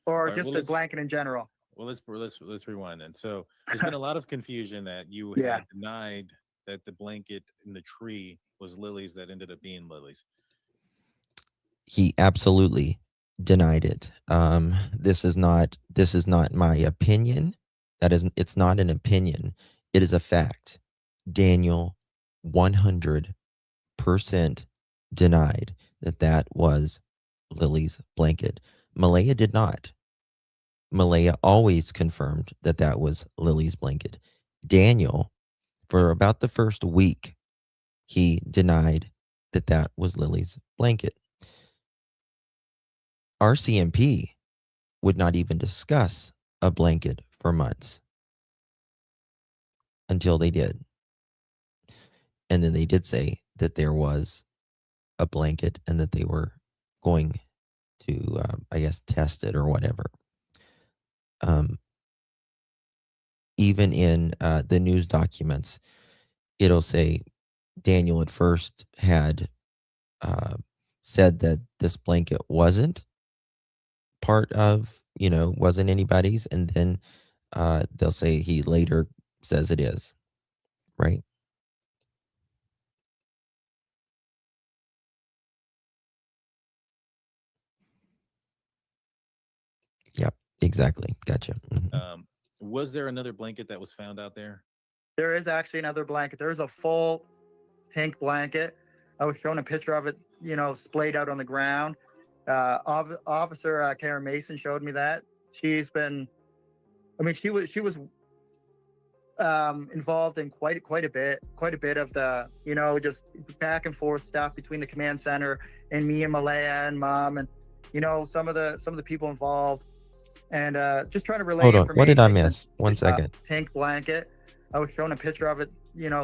or right, just well, the blanket in general? Well, let's rewind then. So there's been a lot of confusion that you Yeah. had denied that the blanket in the tree was Lily's that ended up being Lily's. He absolutely denied it. This is not my opinion. It's not an opinion. It is a fact. Daniel 100% denied that was Lily's blanket. Malaya did not. Malaya always confirmed that was Lily's blanket. Daniel, for about the first week, he denied that was Lily's blanket. RCMP would not even discuss a blanket for months until they did. And then they did say that there was a blanket and that they were going to, I guess, test it or whatever. Even in the news documents, it'll say Daniel at first had said that this blanket wasn't part of, wasn't anybody's. And then they'll say he later says it is, right? Yep, exactly. Gotcha. Mm-hmm. Was there another blanket that was found out there? There is actually another blanket. There's a full pink blanket. I was shown a picture of it, splayed out on the ground. Officer Karen Mason showed me that. She was involved in quite a bit of the, just back and forth stuff between the command center and me and Malaya and Mom and, some of the people involved, and just trying to relay Hold on. information. What did I miss? 1 second. Pink blanket. I was shown a picture of it,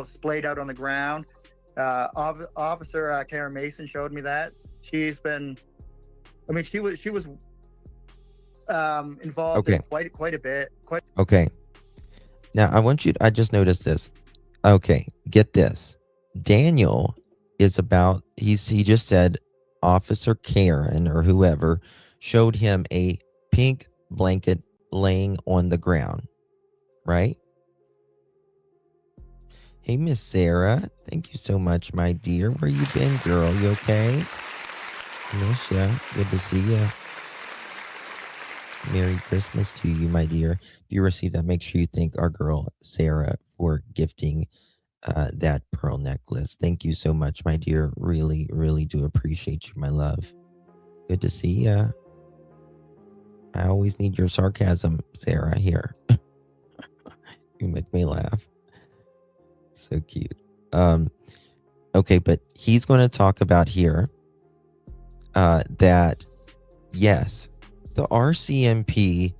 splayed out on the ground. Officer Karen Mason showed me that. She was involved in quite a bit. Okay. Now I just noticed this. Okay, get this. Daniel is he just said Officer Karen or whoever showed him a pink blanket laying on the ground, right? Hey, Miss Sarah. Thank you so much, my dear. Where you been, girl? You okay? Miss ya. Good to see ya. Merry Christmas to you, my dear. If you received that, make sure you thank our girl, Sarah, for gifting that pearl necklace. Thank you so much, my dear. Really, really do appreciate you, my love. Good to see ya. I always need your sarcasm, Sarah, here. You make me laugh. So cute. Okay, but he's going to talk about here that, yes, the RCMP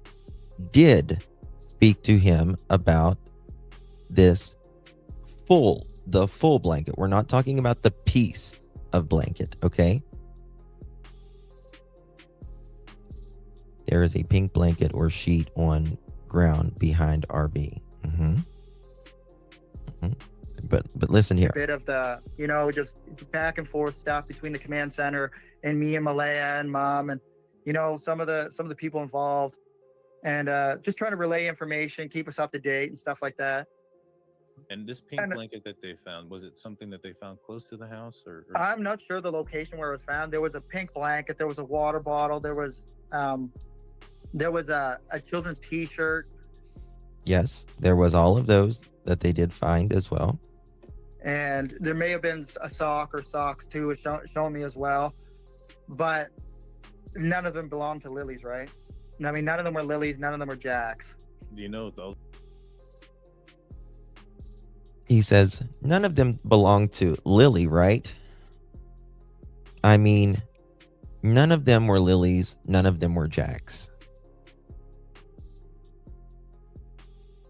did speak to him about the full blanket. We're not talking about the piece of blanket, okay? There is a pink blanket or sheet on ground behind RV. But listen here. Bit of the, just back and forth stuff between the command center and me and Malaya and Mom and, some of the people involved, and just trying to relay information, keep us up to date and stuff like that. And this pink blanket that they found, was it something that they found close to the house, or? I'm not sure the location where it was found. There was a pink blanket. There was a water bottle. There was a children's T-shirt. Yes, there was all of those that they did find as well. And there may have been a sock or socks too, showing me as well. But none of them belonged to Lilly's, right? I mean, none of them were Lilly's. None of them were Jack's. Do you know though? He says, none of them belong to Lilly, right? I mean, none of them were Lilly's. None of them were Jack's.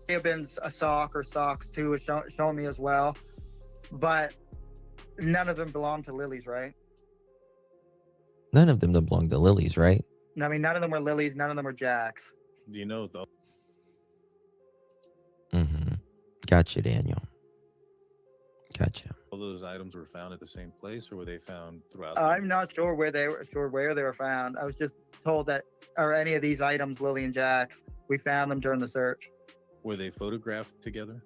May have been a sock or socks too, showing me as well. But none of them belonged to Lilly's, right? None of them belong to Lilly's, right? I mean, none of them were Lilly's. None of them were Jack's. Do you know though? Gotcha, Daniel. Gotcha. All those items were found at the same place, or were they found throughout? I'm not sure where they were found. I was just told that, are any of these items Lilly and Jack's? We found them during the search. Were they photographed together?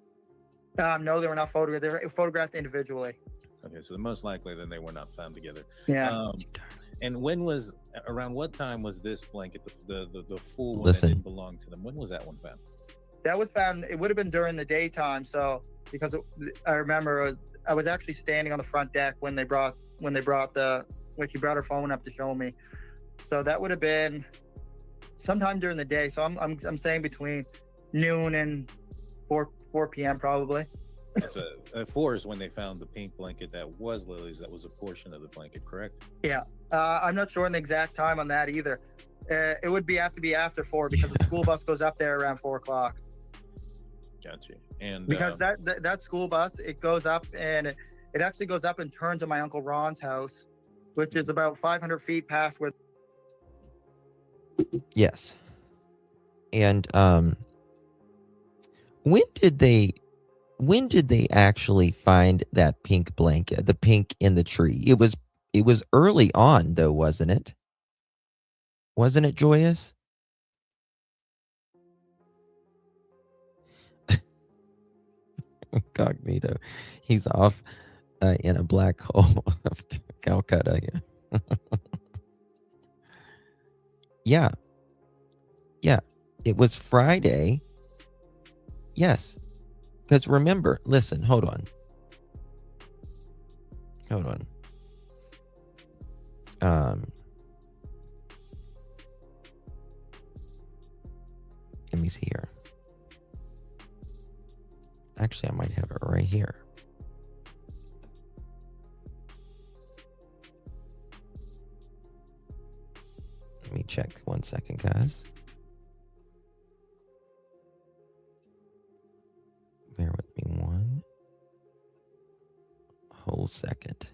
No, they were not photographed. They were photographed individually. Okay, so most likely then they were not found together. Yeah. And around what time was this blanket, the full one Listen. that didn't belong to them? When was that one found? That was found, it would have been during the daytime. So, because I remember I was actually standing on the front deck when she brought her phone up to show me. So that would have been sometime during the day. So I'm saying between noon and 4 p.m. probably. At 4 is when they found the pink blanket that was Lilly's. That was a portion of the blanket, correct? Yeah. I'm not sure on the exact time on that either. It would be after 4 because the school bus goes up there around 4 o'clock. Gotcha. And because that school bus, it goes up and it actually goes up and turns at my Uncle Ron's house, which is about 500 feet past where. Yes. And when did they actually find that pink blanket, the pink in the tree? It was early on though, wasn't it? Wasn't it, Joyous? Incognito. He's off in a black hole of Calcutta. Yeah. Yeah. It was Friday. Yes. Because remember, listen, hold on. Let me see here. Actually, I might have it right here. Let me check 1 second, guys. Bear with me one whole second.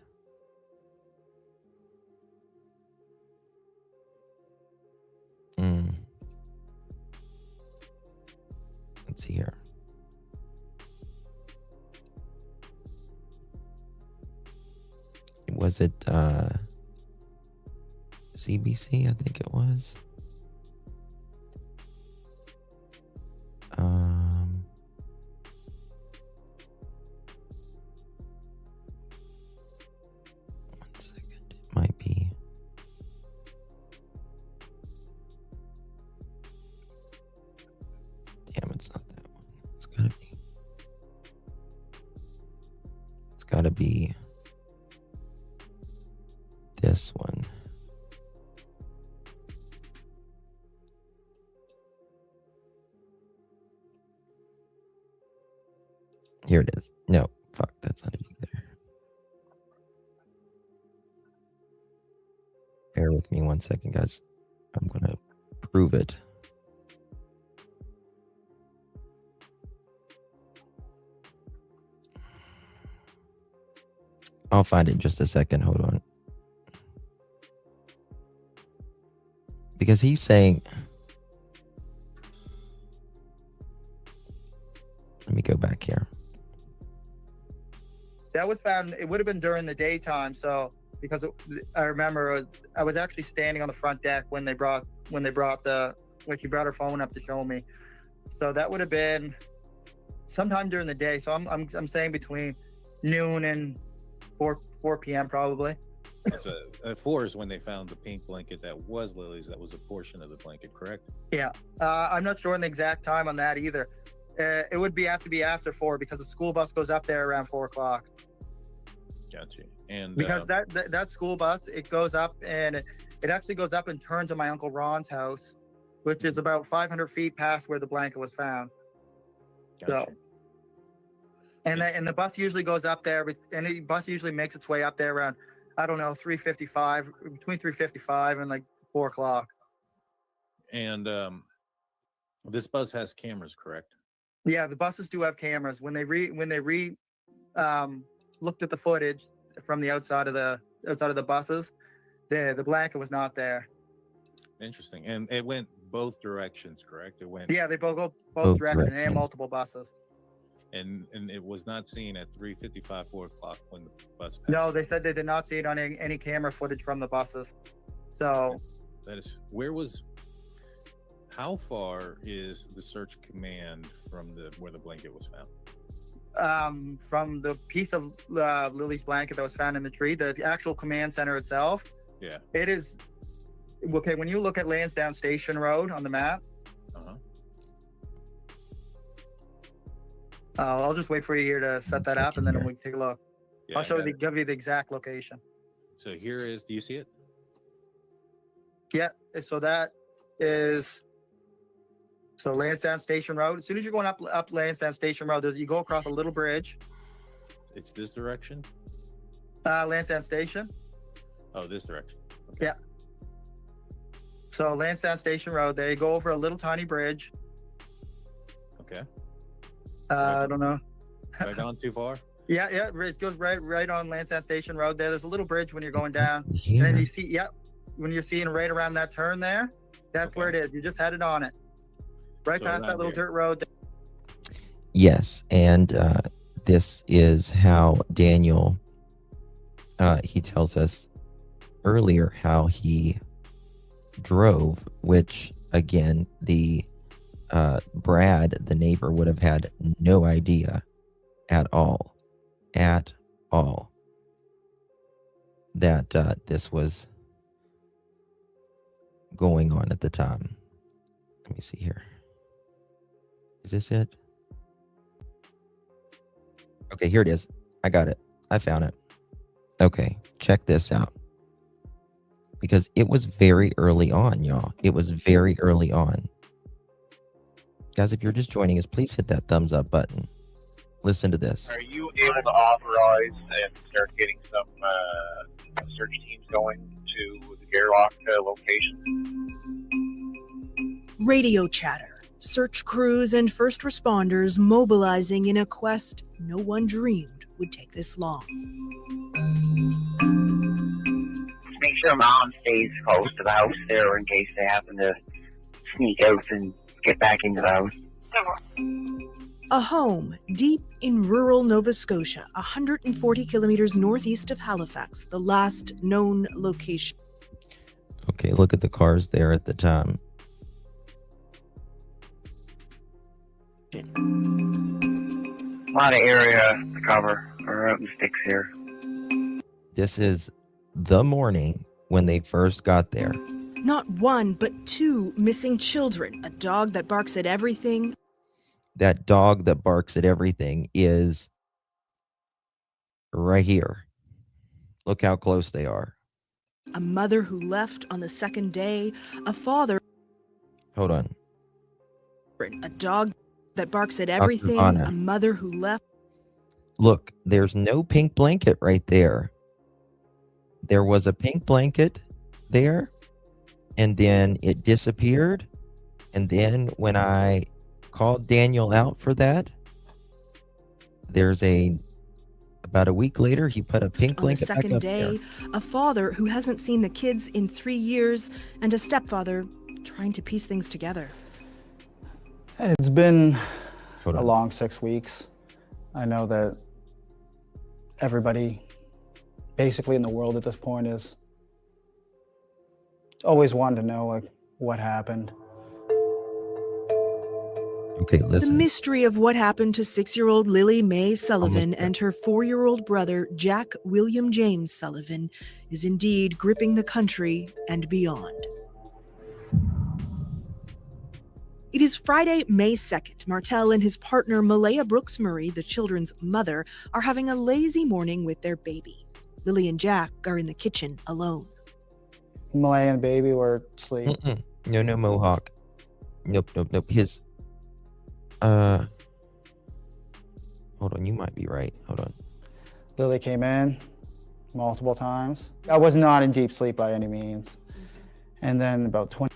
Let's see here. Was it CBC? I think it was. One second. It might be. Damn, it's not that one. It's gotta be. It's gotta be this one. Here it is. No, fuck, that's not it either. Bear with me 1 second, guys. I'm gonna prove it. I'll find it in just a second. Hold on. Because he's saying, let me go back here. That was found, it would have been during the daytime. So, because I remember I was actually standing on the front deck when they brought the, like, he brought her phone up to show me. So that would have been sometime during the day. So I'm saying between noon and 4 p.m. probably. So at 4 is when they found the pink blanket that was Lily's. That was a portion of the blanket, correct? Yeah. I'm not sure on the exact time on that either. It would have to be after 4 because the school bus goes up there around 4 o'clock. Gotcha. And because that school bus, it goes up and it actually goes up and turns on my Uncle Ron's house, which is about 500 feet past where the blanket was found. Gotcha. So, and the bus usually goes up there, and the bus usually makes its way up there around, I don't know, 3:55, between 3:55 and like 4 o'clock. And this bus has cameras, correct? Yeah, the buses do have cameras. When they looked at the footage from the outside of the buses, the blanket was not there. Interesting. And it went both directions, correct? It went. Yeah, they both go both directions and multiple buses. And it was not seen at 3:55, 4 o'clock when the bus passed. No, they said they did not see it on any camera footage from the buses. So that is how far is the search command from where the blanket was found? From the piece of Lily's blanket that was found in the tree, the actual command center itself. Yeah. It is okay. When you look at Lansdowne Station Road on the map. I'll just wait for you here to set that up, and then we can take a look. Yeah, I'll give you the exact location. So here is. Do you see it? Yeah. So that is. So Lansdowne Station Road. As soon as you're going up Lansdowne Station Road, you go across a little bridge. It's this direction? Lansdowne Station. Oh, this direction. Okay. Yeah. So Lansdowne Station Road, there you go over a little tiny bridge. Okay. I don't know. Have I gone too far? Yeah. It goes right on Lansdowne Station Road. There's a little bridge when you're going down. And then you see, when you're seeing right around that turn there, that's where it is. You just headed on it. Right past that little dirt road. Yes, and this is how Daniel, he tells us earlier how he drove, which again, the Brad, the neighbor, would have had no idea at all that this was going on at the time. Let me see here. Is this it? Okay, here it is. I got it. I found it. Okay, check this out. Because it was very early on, y'all. It was very early on. Guys, if you're just joining us, please hit that thumbs up button. Listen to this. Are you able to authorize and start getting some search teams going to the Gairloch location? Radio chatter. Search crews and first responders mobilizing in a quest no one dreamed would take this long. Make sure Mom stays close to the house there in case they happen to sneak out and get back into the house. A home deep in rural Nova Scotia, 140 kilometers northeast of Halifax, the last known location. Okay, look at the cars there at the time. A lot of area to cover. We're out in the sticks here. This is the morning when they first got there. Not one, but two missing children. A dog that barks at everything. That dog that barks at everything is right here. Look how close they are. A mother who left on the second day. A father. Hold on. A dog that barks at everything. Vanna. A mother who left. Look, there's no pink blanket right there. There was a pink blanket there, and then it disappeared. And then when I called Daniel out for that, there's about a week later, he put a pink blanket back on the up second day. there. A father who hasn't seen the kids in 3 years, and a stepfather trying to piece things together. It's been Hold a on. long 6 weeks. I know that everybody basically in the world at this point is always wanting to know like what happened. Okay, The listen. mystery of what happened to 6-year-old Lilly Mae Sullivan and her 4-year-old brother Jack William James Sullivan is indeed gripping the country and beyond. It is Friday, May 2nd. Martel and his partner Malaya Brooks Murray, the children's mother, are having a lazy morning with their baby. Lily and Jack are in the kitchen alone. Malaya and baby were asleep. No, Mohawk. Nope. His, hold on, you might be right. Hold on. Lily came in multiple times. I was not in deep sleep by any means. And then about 20.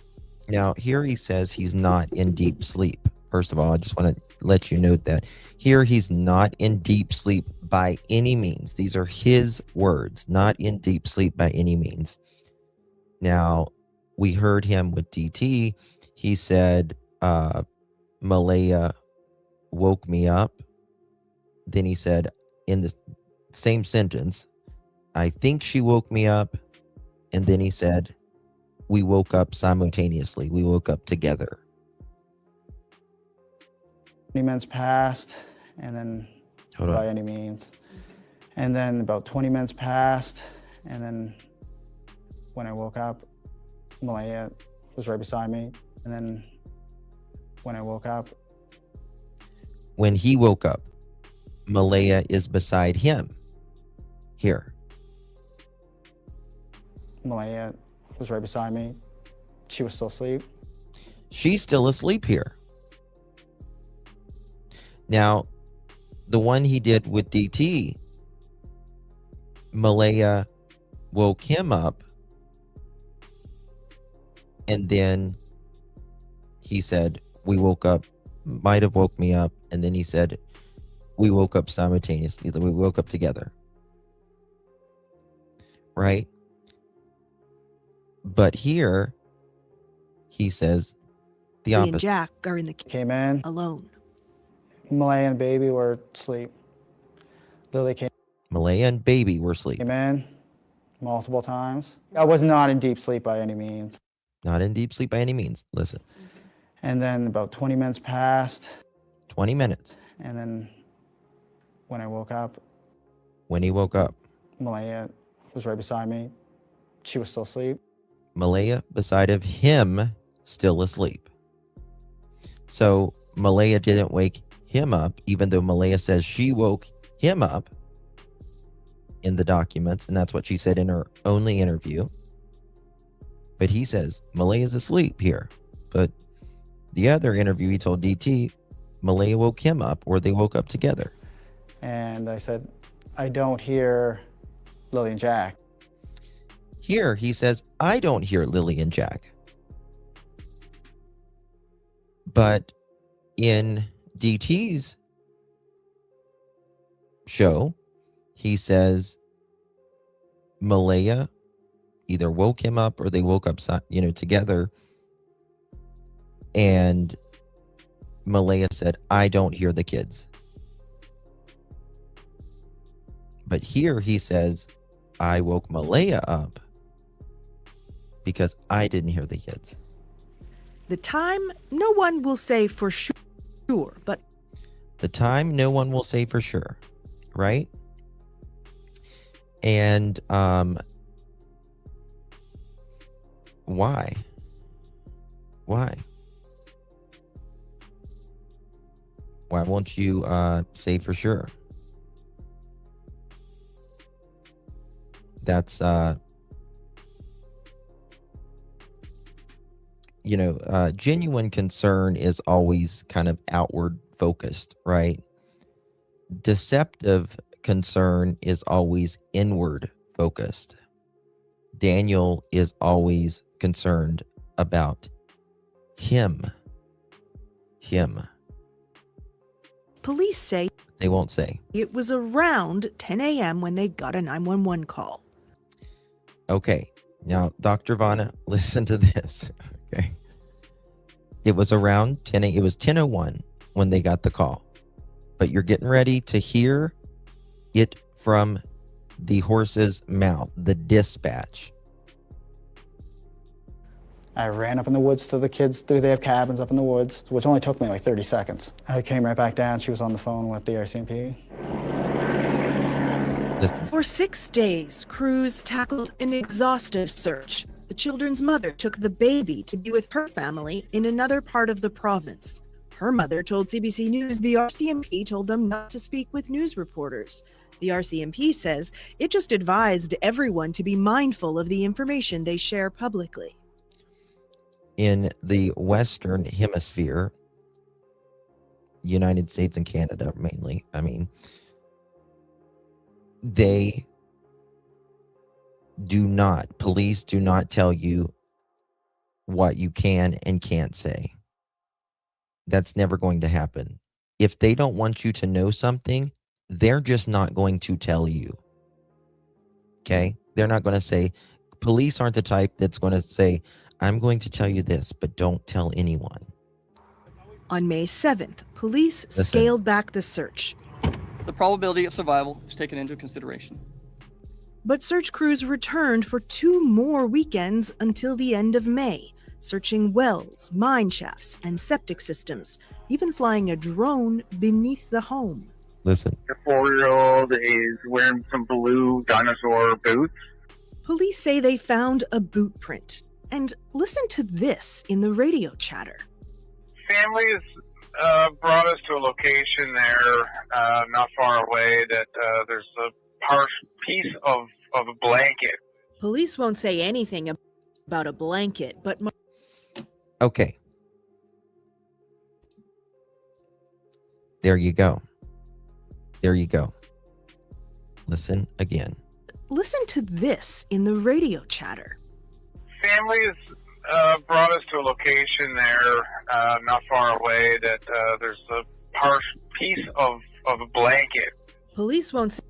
Now, here he says he's not in deep sleep. First of all, I just want to let you note that here he's not in deep sleep by any means. These are his words, not in deep sleep by any means. Now, we heard him with DT. He said, Malaya woke me up. Then he said in the same sentence, I think she woke me up. And then he said, we woke up simultaneously. We woke up together. 20 minutes passed, and then Hold on. by any means. And then about 20 minutes passed, and then when I woke up, Malaya was right beside me. And then when I woke up, When he woke up, Malaya is beside him. Here. Malaya was right beside me. She was still asleep. She's still asleep here. Now, the one he did with DT, Malaya woke him up, and then he said, we woke up, might have woke me up, and then he said, we woke up simultaneously, we woke up together. Right? But here, he says the Lily and opposite. Jack are in the kitchen Came in. alone. Malaya and baby were asleep. Lily Malaya and baby were asleep. came in multiple times. I was not in deep sleep by any means. Not in deep sleep by any means. Listen, And then about 20 minutes passed, 20 minutes. and then when I woke up, When he woke up, Malaya was right beside me. She was still asleep. Malaya beside of him, still asleep. So Malaya didn't wake him up, even though Malaya says she woke him up in the documents, and that's what she said in her only interview. But he says Malaya's asleep here. But the other interview, he told DT Malaya woke him up, or they woke up together. And I said, I don't hear Lilly and Jack. Here he says, I don't hear Lilly and Jack. But in DT's show, he says Malaya either woke him up or they woke up, together. And Malaya said, I don't hear the kids. But here he says, I woke Malaya up because I didn't hear the kids. The time, no one will say for sure, but The time, no one will say for sure, right? And why? Why? Why won't you say for sure? That's genuine concern is always kind of outward focused, right? Deceptive concern is always inward focused. Daniel is always concerned about him. police say They won't say. it was around 10 a.m. when they got a 911 call. Okay. Now, Dr. Vanna, listen to this. Okay. It was around 10. It was 10:01 when they got the call. But you're getting ready to hear it from the horse's mouth, the dispatch. I ran up in the woods to the kids. They have cabins up in the woods, which only took me like 30 seconds. I came right back down. She was on the phone with the RCMP. For 6 days, crews tackled an exhaustive search. The children's mother took the baby to be with her family in another part of the province. Her mother told CBC News the RCMP told them not to speak with news reporters. The RCMP says it just advised everyone to be mindful of the information they share publicly. In the Western Hemisphere, United States and Canada mainly, police do not tell you what you can and can't say. That's never going to happen. If they don't want you to know something, they're just not going to tell you. Okay? They're not going to say, police aren't the type that's going to say, I'm going to tell you this, but don't tell anyone. On May 7th, police scaled back the search. The probability of survival is taken into consideration. But search crews returned for 2 more weekends until the end of May, searching wells, mine shafts, and septic systems, even flying a drone beneath the home. Listen. The 4-year-old is wearing some blue dinosaur boots. Police say they found a boot print. And listen to this in the radio chatter. Families brought us to a location there, not far away, that there's a piece of a blanket. Police won't say anything about a blanket, but... Okay. There you go. There you go. Listen again. Listen to this in the radio chatter. Families brought us to a location there, not far away, that there's a piece of a blanket. Police won't say...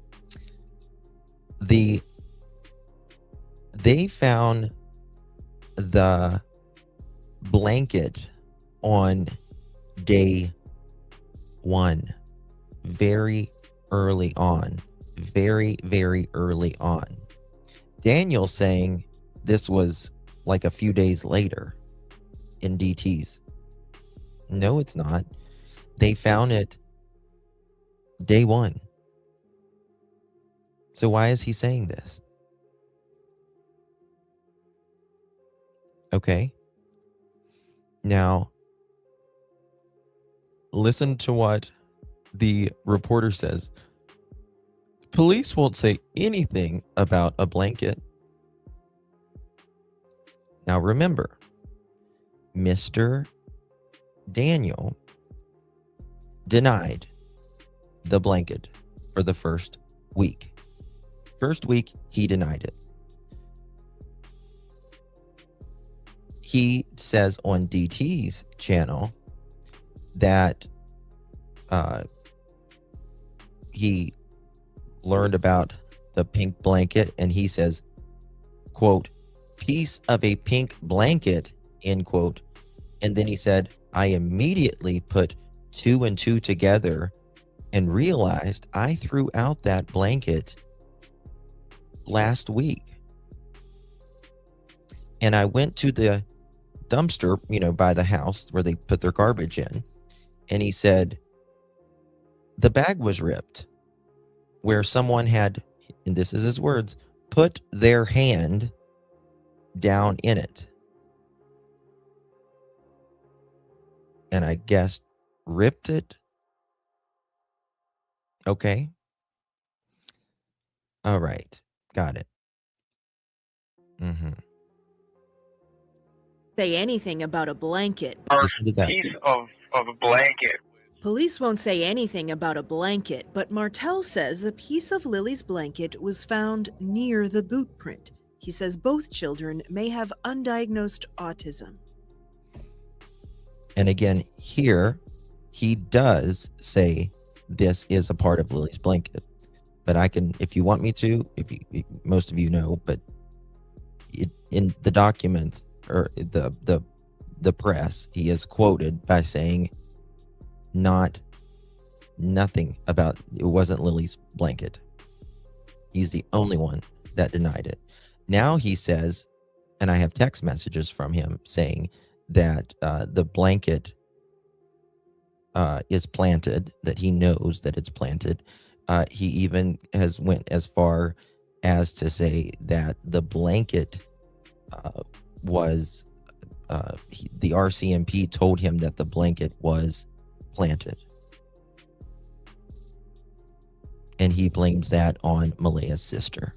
They found the blanket on day 1, very early on. Very, very early on. Daniel saying this was like a few days later in DT's. No, it's not. They found it day 1. So why is he saying this? Okay. Now, listen to what the reporter says. Police won't say anything about a blanket. Now remember, Mr. Daniel denied the blanket for the first week. First week, he denied it. He says on DT's channel that he learned about the pink blanket, and he says, quote, piece of a pink blanket, end quote. And then he said, I immediately put 2 and 2 together and realized I threw out that blanket last week. And I went to the dumpster, by the house where they put their garbage in. And he said, the bag was ripped where someone had, and this is his words, put their hand down in it. And I guess ripped it. Okay. All right. Got it. Say anything about a blanket. Listen to that. Piece of a blanket. Police won't say anything about a blanket, but Martel says a piece of Lily's blanket was found near the boot print. He says both children may have undiagnosed autism. And again, here, he does say this is a part of Lily's blanket. But I can, if you want me to, most of you know, but in the documents or the press, he is quoted by saying nothing about, it wasn't Lily's blanket. He's the only one that denied it. Now he says, and I have text messages from him saying that the blanket is planted, that he knows that it's planted. He even went as far as to say that the blanket was, the RCMP told him that the blanket was planted. And he blames that on Malaya's sister.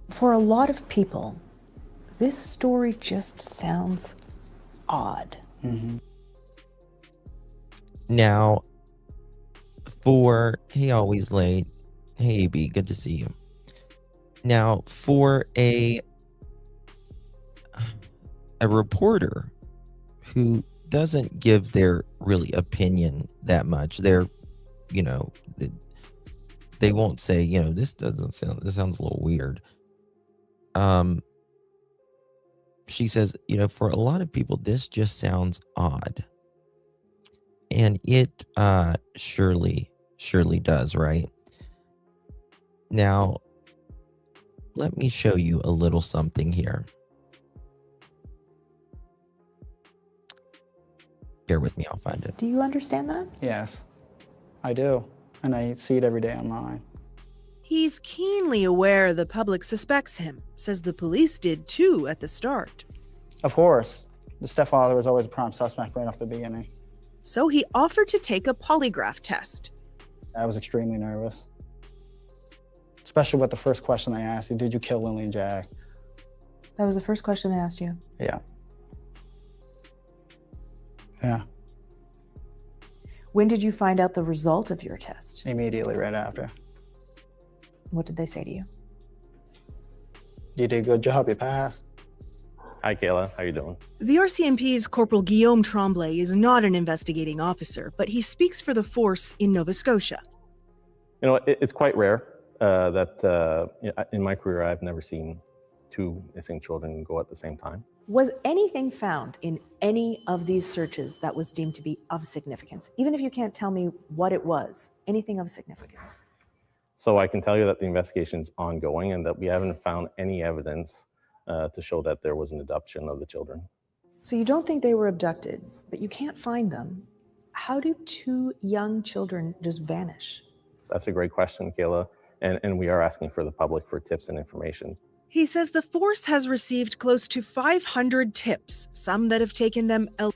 For a lot of people, this story just sounds odd. Now, hey, always late. Hey, B, good to see you. Now, for a reporter who doesn't give their really opinion that much, they're, they won't say, this sounds a little weird. She says, for a lot of people, this just sounds odd. And it surely does, right? Now, let me show you a little something here. Bear with me, I'll find it. Do you understand that? Yes, I do. And I see it every day online. He's keenly aware the public suspects him, says the police did too at the start. Of course, the stepfather was always a prime suspect right off the beginning. So he offered to take a polygraph test. I was extremely nervous. Especially with the first question they asked you, did you kill Lilly and Jack? That was the first question they asked you? Yeah. Yeah. When did you find out the result of your test? Immediately right after. What did they say to you? You did a good job, you passed. Hi, Kayla. How you doing? The RCMP's Corporal Guillaume Tremblay is not an investigating officer, but he speaks for the force in Nova Scotia. It's quite rare that in my career, I've never seen 2 missing children go at the same time. Was anything found in any of these searches that was deemed to be of significance? Even if you can't tell me what it was, anything of significance? So I can tell you that the investigation is ongoing and that we haven't found any evidence to show that there was an abduction of the children. So you don't think they were abducted, but you can't find them. How do 2 young children just vanish? That's a great question, Kayla. And we are asking for the public for tips and information. He says the force has received close to 500 tips, some that have taken them Oh,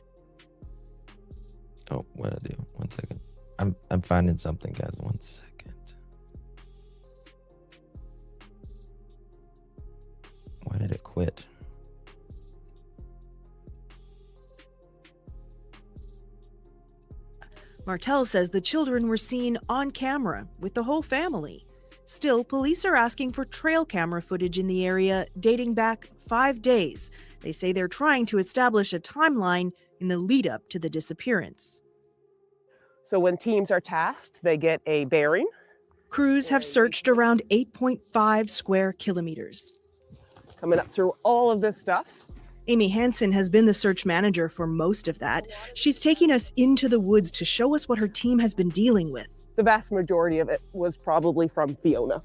what did I do? 1 second. I'm finding something, guys. 1 second. Why did it quit? Martel says the children were seen on camera with the whole family. Still, police are asking for trail camera footage in the area dating back 5 days. They say they're trying to establish a timeline in the lead up to the disappearance. So when teams are tasked, they get a bearing. Crews have searched around 8.5 square kilometers. Coming up through all of this stuff. Amy Hansen has been the search manager for most of that. She's taking us into the woods to show us what her team has been dealing with. The vast majority of it was probably from Fiona.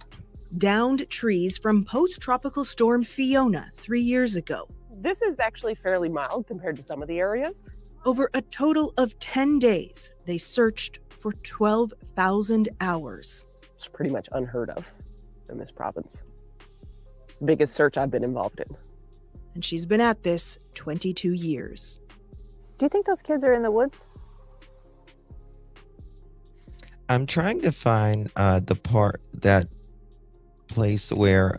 Downed trees from post-tropical storm Fiona 3 years ago. This is actually fairly mild compared to some of the areas. Over a total of 10 days, they searched for 12,000 hours. It's pretty much unheard of in this province. It's the biggest search I've been involved in. And she's been at this 22 years. Do you think those kids are in the woods? I'm trying to find that place where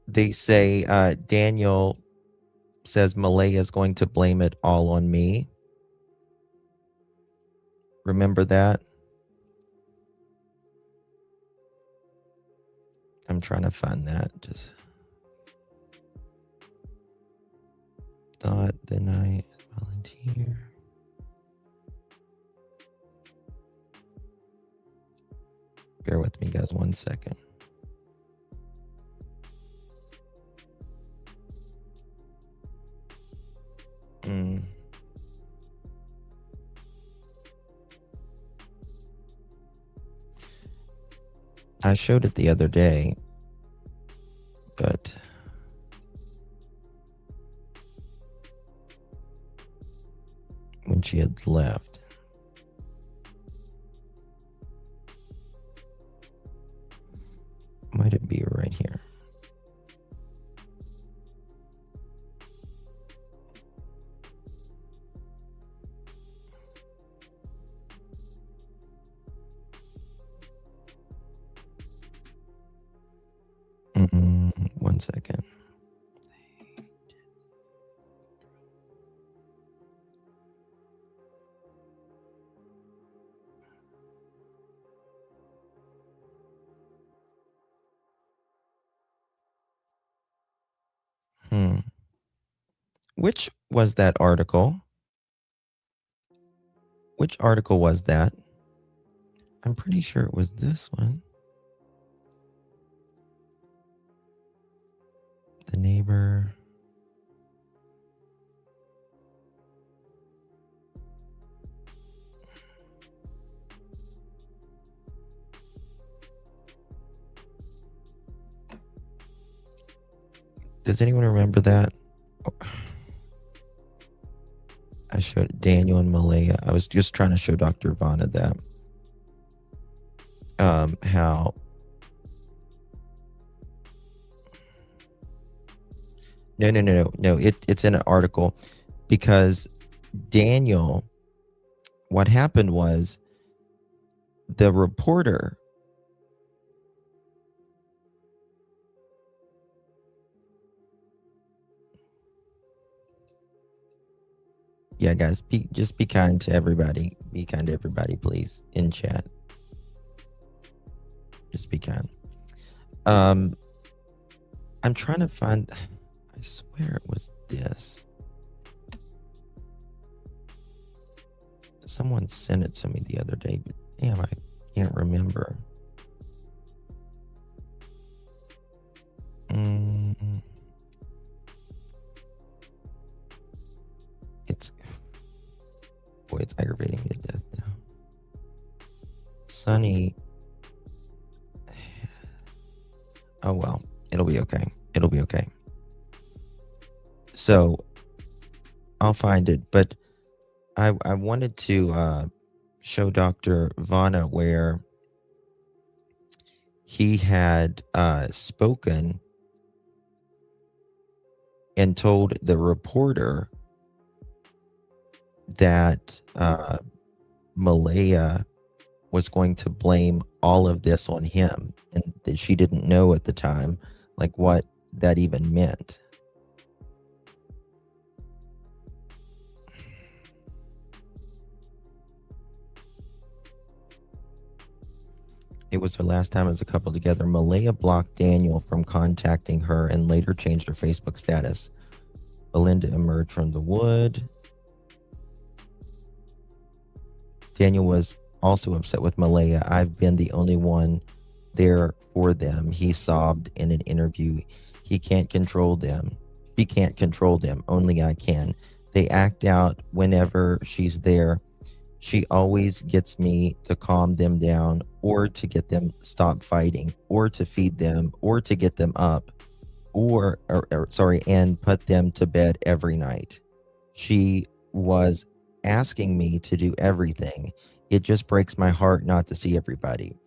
they say Daniel says Malaya is going to blame it all on me. Remember that? I'm trying to find that. Just thought the night volunteer. Bear with me, guys, 1 second. I showed it the other day, but when she had left. Might it be right here? One second. Which was that article? Which article was that? I'm pretty sure it was this one. The neighbor. Does anyone remember that? I showed Daniel and Malaya. I was just trying to show Dr. Vanna that. How No. It's in an article because Daniel, what happened was the reporter yeah, guys, just be kind to everybody. Be kind to everybody, please, in chat. Just be kind. I'm trying to find. I swear it was this. Someone sent it to me the other day, but damn, I can't remember. It's aggravating me to death now. Sunny. Oh well, it'll be okay. It'll be okay. So I'll find it, but I wanted to show Dr. Vanna where he had spoken and told the reporter that Malaya was going to blame all of this on him, and that she didn't know at the time, like, what that even meant. It was her last time as a couple together. Malaya blocked Daniel from contacting her and later changed her Facebook status. Belinda emerged from the wood. Daniel was also upset with Malaya. I've been the only one there for them. He sobbed in an interview. He can't control them. She can't control them. Only I can. They act out whenever she's there. She always gets me to calm them down, or to get them stop fighting, or to feed them, or to get them up, and put them to bed every night. She was asking me to do everything. It just breaks my heart not to see everybody.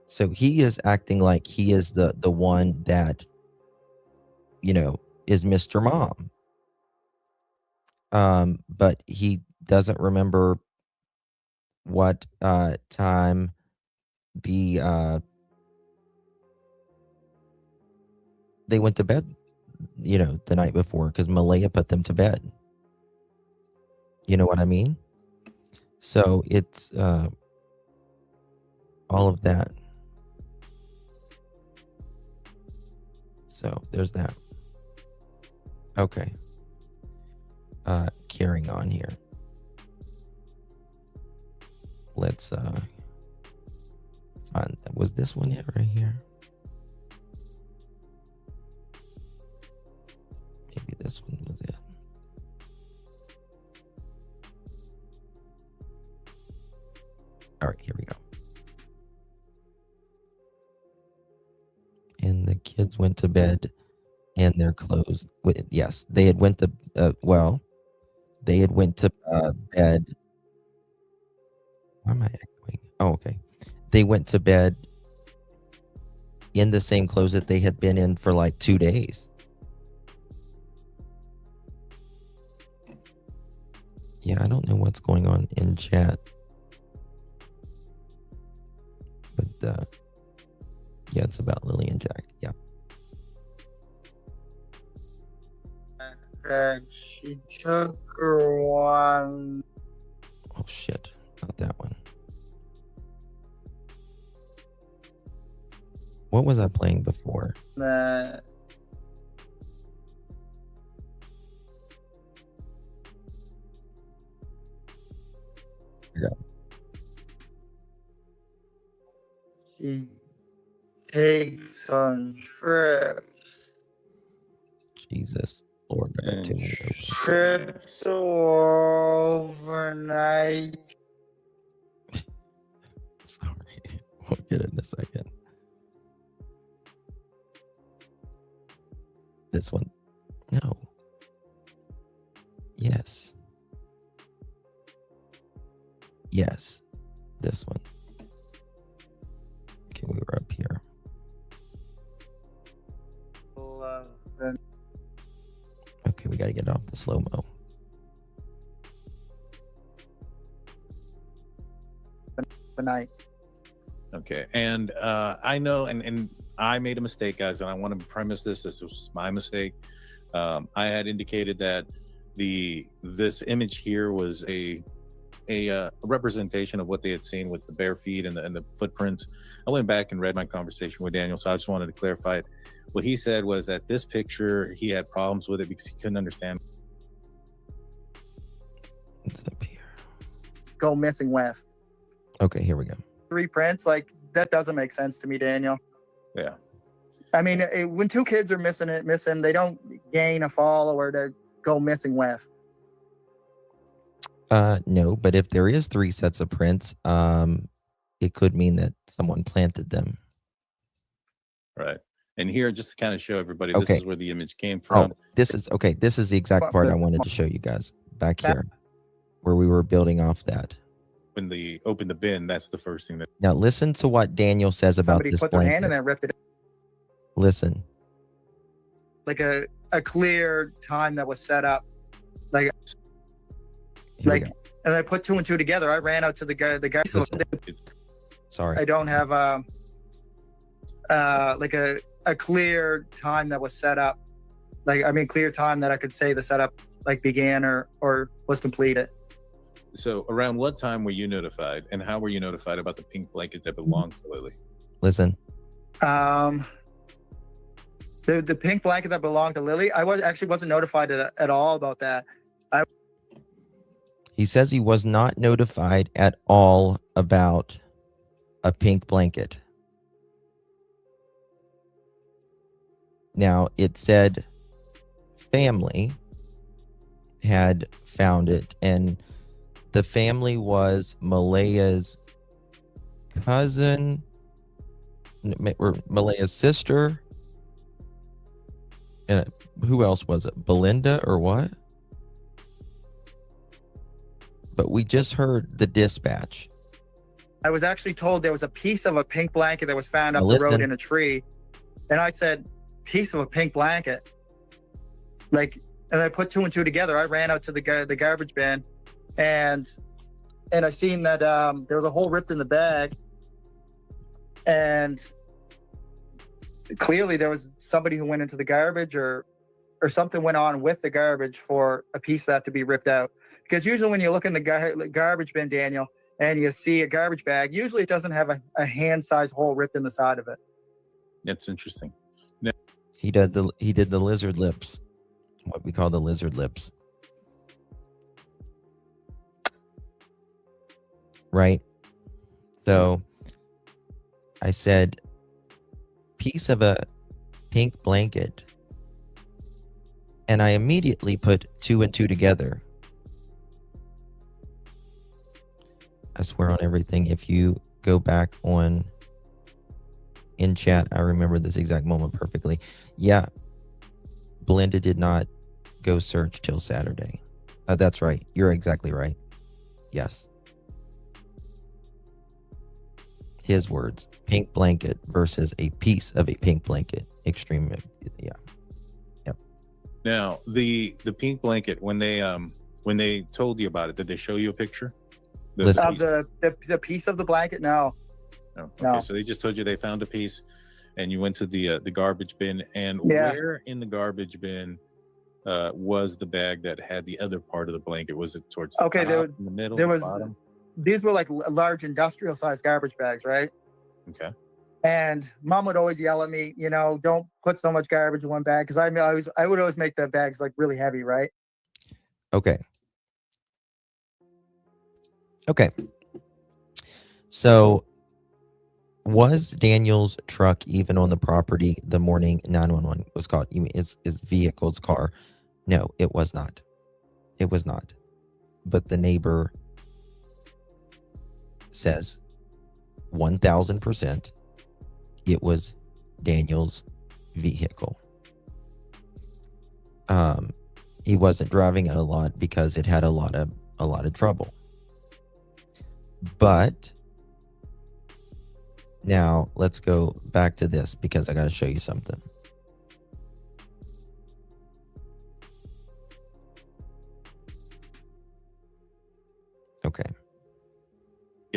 So he is acting like he is the one that, is Mr. Mom. But he doesn't remember what time they went to bed, the night before, because Malaya put them to bed. You know what I mean? So it's all of that. So there's that. Okay. Carrying on here. Let's find, was this one it right here? Maybe this one was it. All right, here we go. And the kids went to bed and their clothes. Yes, they had went to, they had went to bed. Why am I echoing? Oh, okay. They went to bed in the same clothes that they had been in for like 2 days. Yeah, I don't know what's going on in chat. But yeah, it's about Lilly and Jack. Yeah. She took her one. Oh shit, not that one. What was I playing before? Yeah. She takes on trips. Jesus Lord, I got too many open. Trips overnight. Sorry, we'll get it in a second. This one. No. Yes. Yes. This one. Okay, we were up here. 11. Okay, we gotta get off the slow-mo. Tonight. Okay, and I know, and I made a mistake, guys, and I want to premise this was my mistake. I had indicated that this image here was a representation of what they had seen with the bare feet and the footprints. I went back and read my conversation with Daniel, so I just wanted to clarify it. What he said was that this picture, he had problems with it because he couldn't understand. It's up here. Go missing with. Okay, here we go. 3 prints, like, that doesn't make sense to me, Daniel. Yeah. I mean, when 2 kids are missing, they don't gain a follower to go missing with. No, but if there is 3 sets of prints, it could mean that someone planted them. Right. And here, just to kind of show everybody, Okay. this is where the image came from. Oh, this is the exact part I wanted to show you guys back here, where we were building off that. When they opened the bin, that's the first thing that. Now listen to what Daniel says about Somebody this put their hand in blanket. there and ripped it. Listen. Like a clear time that was set up. Like, Here we Like, go. and I put two and two together. I ran out to the guy. Listen. Sorry. I don't have like a clear time that was set up. Like, I mean, clear time that I could say the setup like began or was completed. So around what time were you notified, and how were you notified about the pink blanket that belonged to Lilly? Listen. The pink blanket that belonged to Lilly, I wasn't notified at all about that. He says he was not notified at all about a pink blanket. Now, it said family had found it, and the family was Malaya's cousin, or Malaya's sister. Who else was it? Belinda or what? But we just heard the dispatch. I was actually told there was a piece of a pink blanket that was found up the road in a tree. And I said, piece of a pink blanket? Like, and I put two and two together. I ran out to the garbage bin and I seen that there was a hole ripped in the bag. And clearly there was somebody who went into the garbage or something went on with the garbage for a piece of that to be ripped out. Because usually when you look in the garbage bin, Daniel, and you see a garbage bag, usually it doesn't have a hand-sized hole ripped in the side of it. That's interesting. He did the lizard lips, what we call the lizard lips. Right? So I said, piece of a pink blanket. And I immediately put two and two together. I swear on everything, if you go back on in chat, I remember this exact moment perfectly. Yeah, Belinda did not go search till Saturday. That's right. You're exactly right. Yes. His words, pink blanket versus a piece of a pink blanket. Extreme. Yeah. Yep. Now, the pink blanket, when they told you about it, did they show you a picture? The piece of the blanket? No. Oh, okay. No. So they just told you they found a piece, and you went to the garbage bin. And yeah. Where in the garbage bin was the bag that had the other part of the blanket? Was it towards the top, in the middle, the bottom? These were like large industrial sized garbage bags, right? Okay. And Mom would always yell at me, you know, don't put so much garbage in one bag, because I would always make the bags like really heavy, right? Okay. Okay. So, was Daniel's truck even on the property the morning 911 was called? You mean his vehicle's car? No, it was not. It was not. But the neighbor says 1000% it was Daniel's vehicle. He wasn't driving it a lot because it had a lot of trouble. But now let's go back to this because I got to show you something. Okay.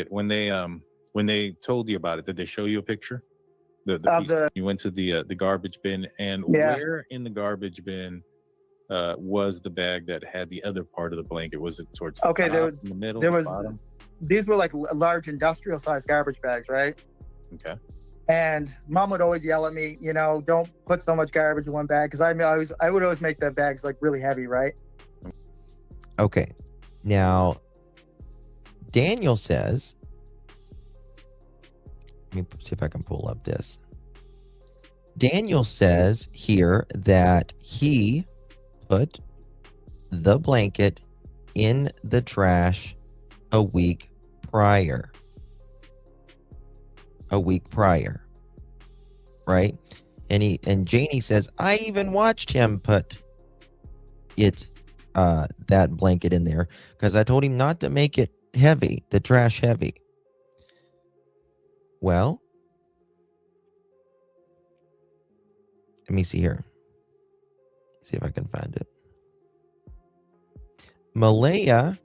When they told you about it, did they show you a picture? You went to the garbage bin, and yeah. Where in the garbage bin was the bag that had the other part of the blanket? Was it towards the top, in the middle, the bottom? These were like large industrial sized garbage bags, right? Okay. And Mom would always yell at me, you know, don't put so much garbage in one bag, because I would always make the bags like really heavy, right? Okay. Now, Daniel says, let me see if I can pull up this. Daniel says here that he put the blanket in the trash a week prior. A week prior. Right? And Janie says, I even watched him put that blanket in there because I told him not to make it heavy, the trash heavy. Well, let me see here. See if I can find it. Malaya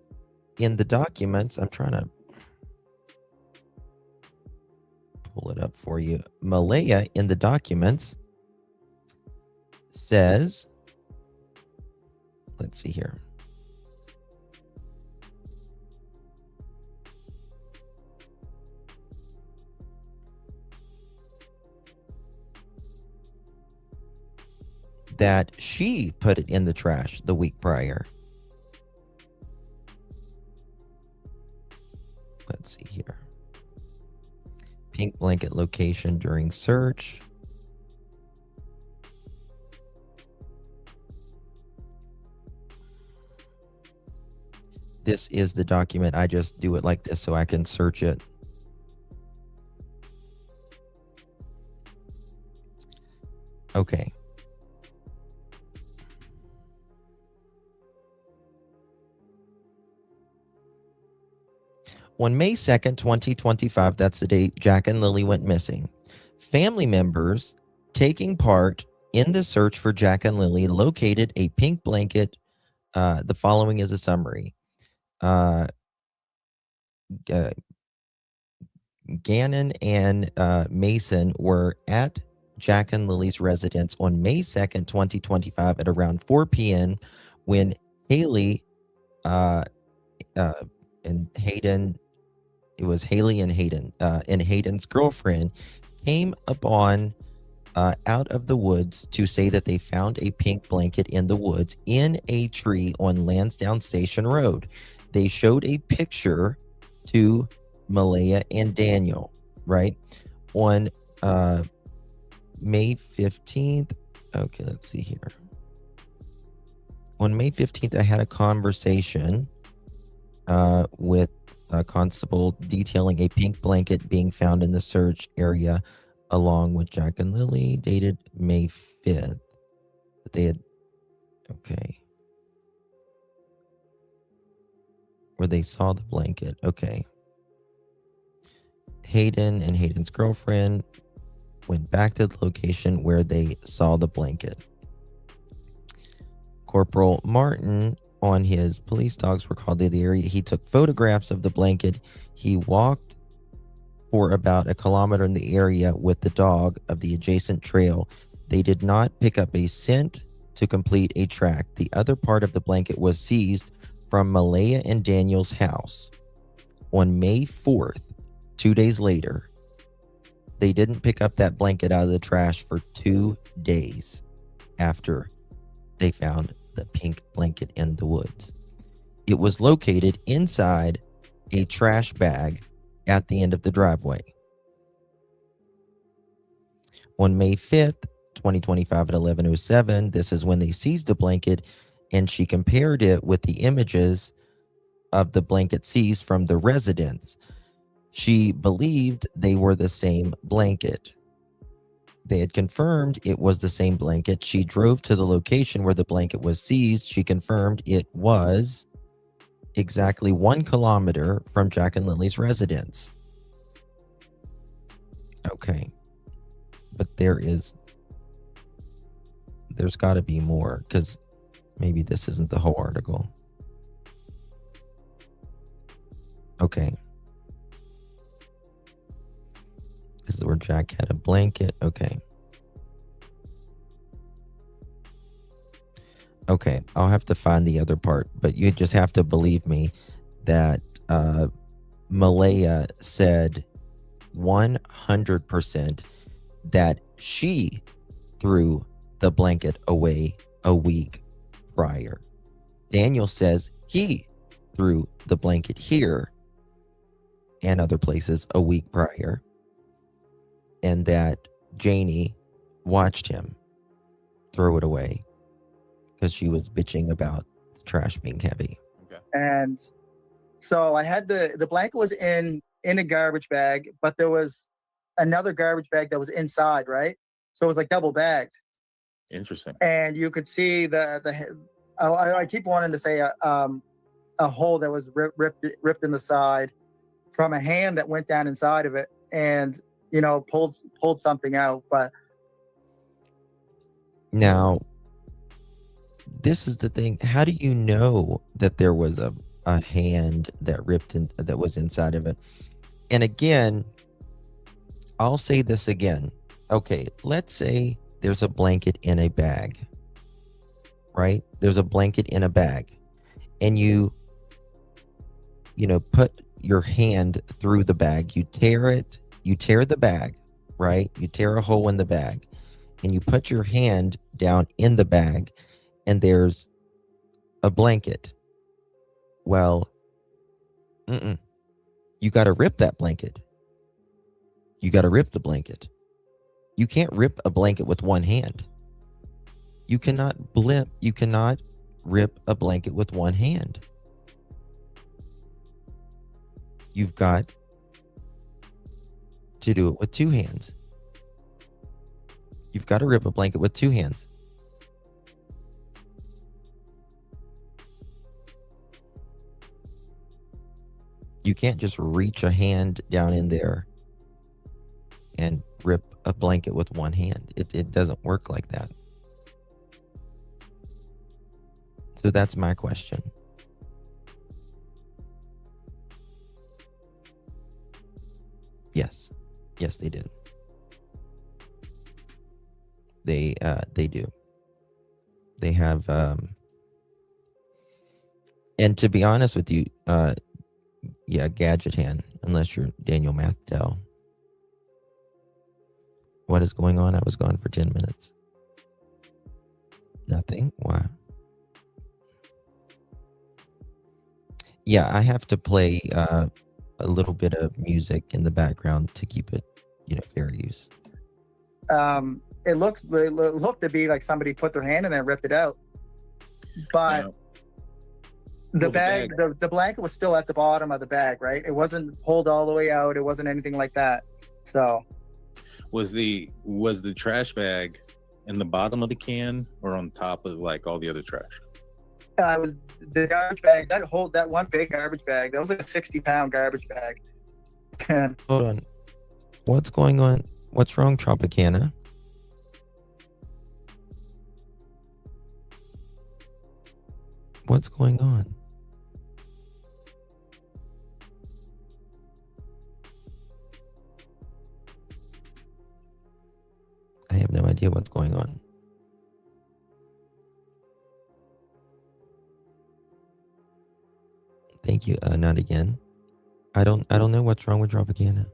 in the documents, I'm trying to pull it up for you. Malaya in the documents says, let's see here. That she put it in the trash the week prior. Let's see here. Pink blanket location during search. This is the document. I just do it like this so I can search it. Okay. On May 2nd, 2025, that's the date Jack and Lilly went missing. Family members taking part in the search for Jack and Lilly located a pink blanket. The following is a summary. Gannon and Mason were at Jack and Lily's residence on May 2nd, 2025 at around 4 p.m. when Haley and Hayden, it was Haley and Hayden, and Hayden's girlfriend came upon out of the woods to say that they found a pink blanket in the woods in a tree on Lansdowne Station Road. They showed a picture to Malaya and Daniel, right? On May 15th. Okay, let's see here. On May 15th, I had a conversation with a constable detailing a pink blanket being found in the search area along with Jack and Lilly, dated May 5th. They had, okay. Where they saw the blanket, okay. Hayden and Hayden's girlfriend went back to the location where they saw the blanket. Corporal Martin, on his police dogs, were called to the area. He took photographs of the blanket. He walked for about a kilometer in the area with the dog of the adjacent trail. They did not pick up a scent to complete a track. The other part of the blanket was seized from Malaya and Daniel's house. On May 4th, 2 days later, they didn't pick up that blanket out of the trash for 2 days after they found the pink blanket in the woods. It was located inside a trash bag at the end of the driveway. On May 5th, 2025 at 11:07, this is when they seized the blanket, and she compared it with the images of the blanket seized from the residence. She believed they were the same blanket. They had confirmed it was the same blanket. She drove to the location where the blanket was seized. She confirmed it was exactly 1 kilometer from Jack and Lily's residence. Okay. But there's got to be more, because maybe this isn't the whole article. Okay. This is where Jack had a blanket. Okay. Okay, I'll have to find the other part, but you just have to believe me that Malaya said 100% that she threw the blanket away a week prior. Daniel says he threw the blanket here and other places a week prior, and that Janie watched him throw it away because she was bitching about the trash being heavy. Okay. And so I had the blanket was in a garbage bag, but there was another garbage bag that was inside, right? So it was like double bagged. Interesting. And you could see I keep wanting to say a hole that was ripped in the side from a hand that went down inside of it and, you know, pulled something out. But now, this is the thing. How do you know that there was a a hand that that was inside of it. And again, I'll say this again. Okay, let's say there's a blanket in a bag, right? There's a blanket in a bag, and you put your hand through the bag. You tear the bag, right? You tear a hole in the bag, and you put your hand down in the bag, and there's a blanket. Well, you got to rip that blanket. You got to rip the blanket. You can't rip a blanket with one hand. You cannot rip a blanket with one hand. You've got to do it with two hands. You've got to rip a blanket with two hands. You can't just reach a hand down in there and rip a blanket with one hand. It doesn't work like that. So that's my question. Yes, they did. They do. They have, and to be honest with you, gadget hand, unless you're Daniel Mathdell. What is going on? I was gone for 10 minutes. Nothing? Why? Yeah, I have to play a little bit of music in the background to keep it, fair use. It looked to be like somebody put their hand in there and ripped it out. But the bag, the blanket was still at the bottom of the bag, right? It wasn't pulled all the way out. It wasn't anything like that. So was the trash bag in the bottom of the can or on top of like all the other trash? It was the garbage bag. That one big garbage bag. That was like a 60-pound garbage bag. Hold on. What's going on? What's wrong, Tropicana? What's going on? I have no idea what's going on. Thank you. Not again. I don't know what's wrong with Tropicana.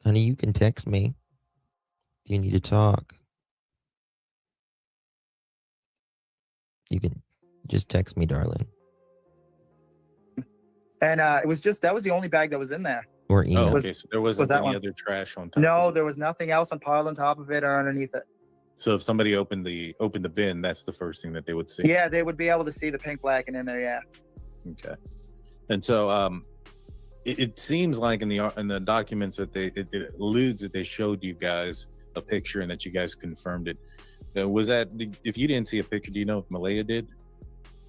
Honey, you can text me. Do you need to talk? You can just text me, darling. And it was that was the only bag that was in there. Or email. Oh, okay. So there wasn't any other trash on top? No, there was nothing else piled on top of it or underneath it. So if somebody opened the bin, that's the first thing that they would see? Yeah, they would be able to see the pink blanket in there, yeah. Okay. And so it seems like in the documents that it alludes that they showed you guys a picture and that you guys confirmed it. Was that, if you didn't see a picture, do you know if Malaya did?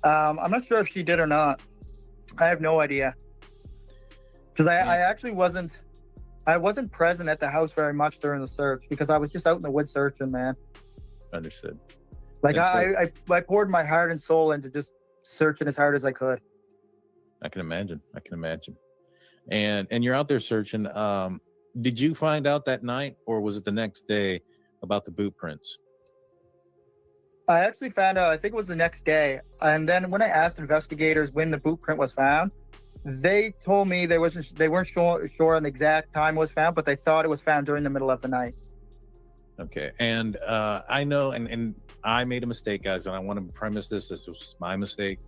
I'm not sure if she did or not. I have no idea. Because I actually wasn't present at the house very much during the search because I was just out in the woods searching, man. Understood. Like I poured my heart and soul into just searching as hard as I could. I can imagine. And you're out there searching. Did you find out that night or was it the next day about the boot prints? I actually found out, I think it was the next day. And then when I asked investigators when the boot print was found, they told me they weren't sure on the exact time it was found, but they thought it was found during the middle of the night. Okay. And I know, and I made a mistake, guys, and I want to premise this was my mistake.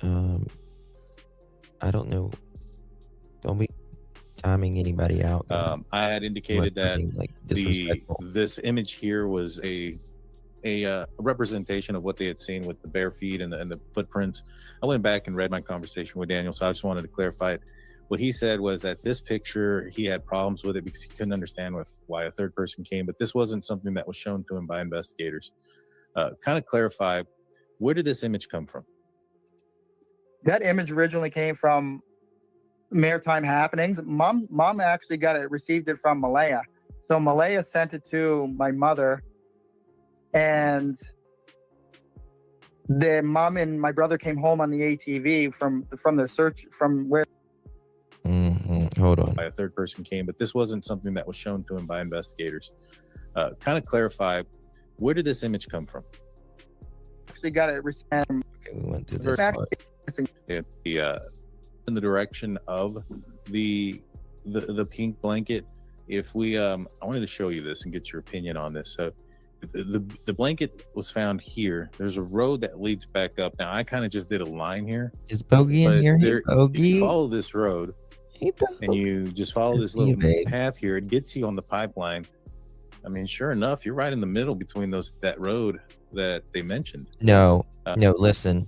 I don't know. Don't be timing anybody out. I had indicated that this image here was a representation of what they had seen with the bare feet and the footprints. I went back and read my conversation with Daniel, so I just wanted to clarify it. What he said was that this picture, he had problems with it because he couldn't understand why a third person came, but this wasn't something that was shown to him by investigators. Kind of clarify, where did this image come from? That image originally came from Maritime Happenings. Mom actually received it from Malaya. So Malaya sent it to my mother, and the mom and my brother came home on the ATV from the search from where. Hold on. By a third person came, but this wasn't something that was shown to him by investigators. Kind of clarify, where did this image come from? Actually got it. Okay, we went through this part. In the direction of the pink blanket. If we, I wanted to show you this and get your opinion on this. So the blanket was found here. There's a road that leads back up. Now I kind of just did a line here. Is Bogey in here? Hey, Bogey. If you follow this road, and you just follow this little path here, it gets you on the pipeline. I mean, sure enough, you're right in the middle between that road that they mentioned. No, listen.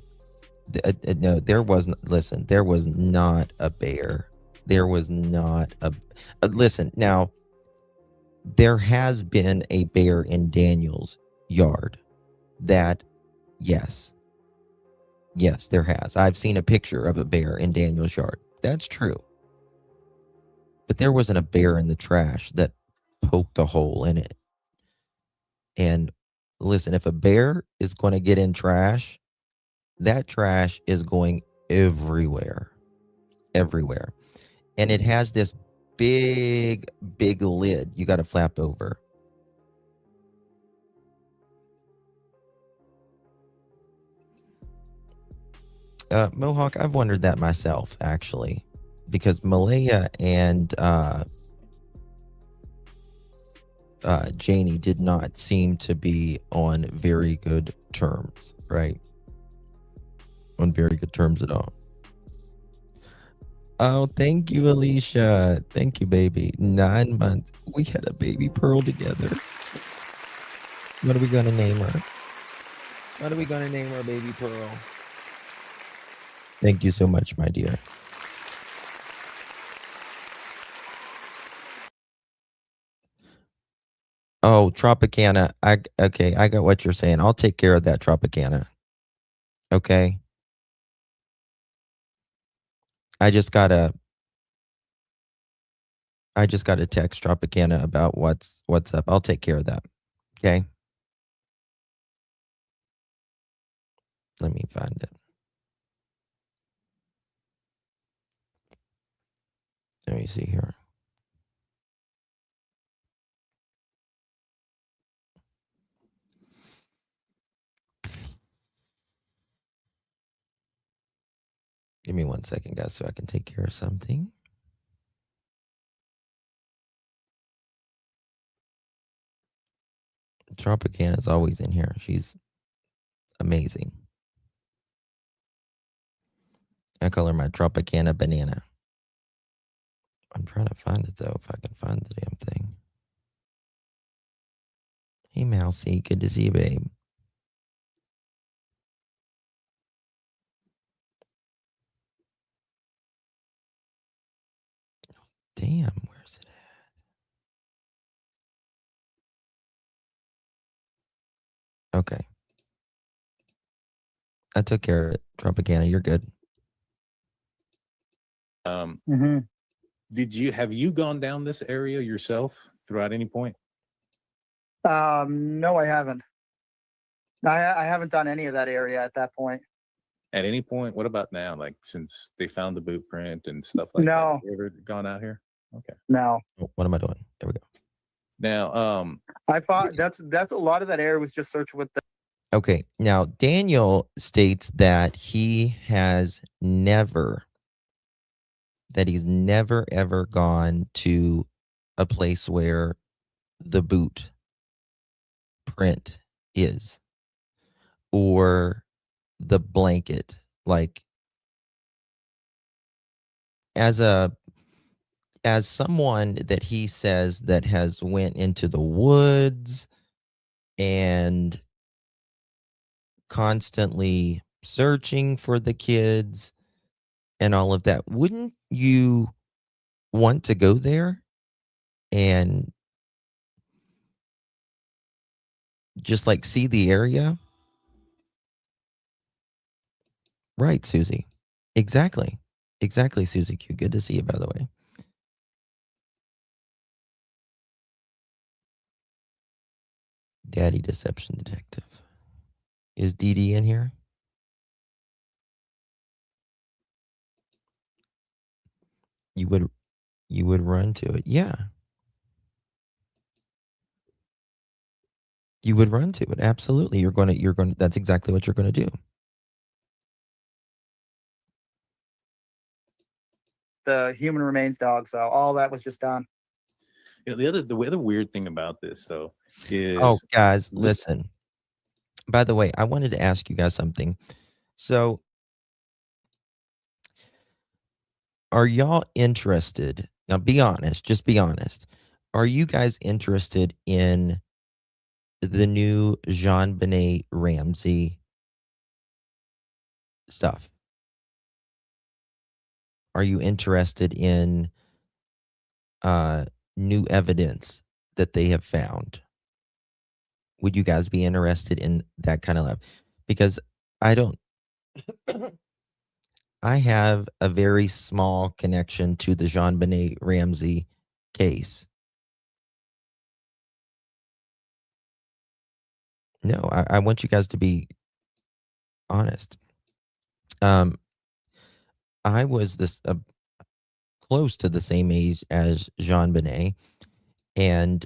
No, there wasn't. Listen, there was not a bear. There was not a. Listen, now, there has been a bear in Daniel's yard. That, yes, there has. I've seen a picture of a bear in Daniel's yard. That's true. But there wasn't a bear in the trash that poked a hole in it. And listen, if a bear is going to get in trash, that trash is going everywhere. Everywhere. And it has this big lid you got to flap over. Mohawk, I've wondered that myself, actually. Because Malaya and Janie did not seem to be on very good terms, right? On very good terms at all. Oh, thank you, Alicia. Thank you, baby. 9 months. We had a baby Pearl together. What are we going to name her? What are we going to name our baby Pearl? Thank you so much, my dear. Oh, Tropicana. Okay, I got what you're saying. I'll take care of that, Tropicana. Okay. I just got a text Tropicana about what's up. I'll take care of that. Okay. Let me find it. Let me see here. Give me 1 second, guys, so I can take care of something. Tropicana is always in here. She's amazing. I call her my Tropicana banana. I'm trying to find it, though, if I can find the damn thing. Hey, Mousy. Good to see you, babe. Damn, where's it at? Okay. I took care of it. Tropicana, you're good. Have you gone down this area yourself throughout any point? No, I haven't. I haven't done any of that area at that point. At any point? What about now? Like since they found the boot print and stuff like that? Have you ever gone out here? Okay. No. Oh, what am I doing? There we go. Now, I thought that's a lot of that area was just searched with the. Okay. Now, Daniel states that he's never ever gone to a place where the boot print is or the blanket. Like, as someone that he says that has went into the woods and constantly searching for the kids and all of that, wouldn't you want to go there and just like see the area? Right, Susie. Exactly, Susie Q. Good to see you, by the way. Daddy deception detective. Is Dee Dee in here? You would run to it. Yeah. You would run to it. Absolutely. You're going to that's exactly what you're going to do. The human remains dog. So all that was just done. You know, the other weird thing about this though is Oh, guys, listen. By the way, I wanted to ask you guys something. So, are y'all interested? Now, be honest. Just be honest. Are you guys interested in the new Jean-Benet Ramsey stuff? Are you interested in new evidence that they have found? Would you guys be interested in that kind of love? Because I don't. I have a very small connection to the Jean-Benet Ramsey case. No, I want you guys to be honest. I was close to the same age as Jean-Benet, and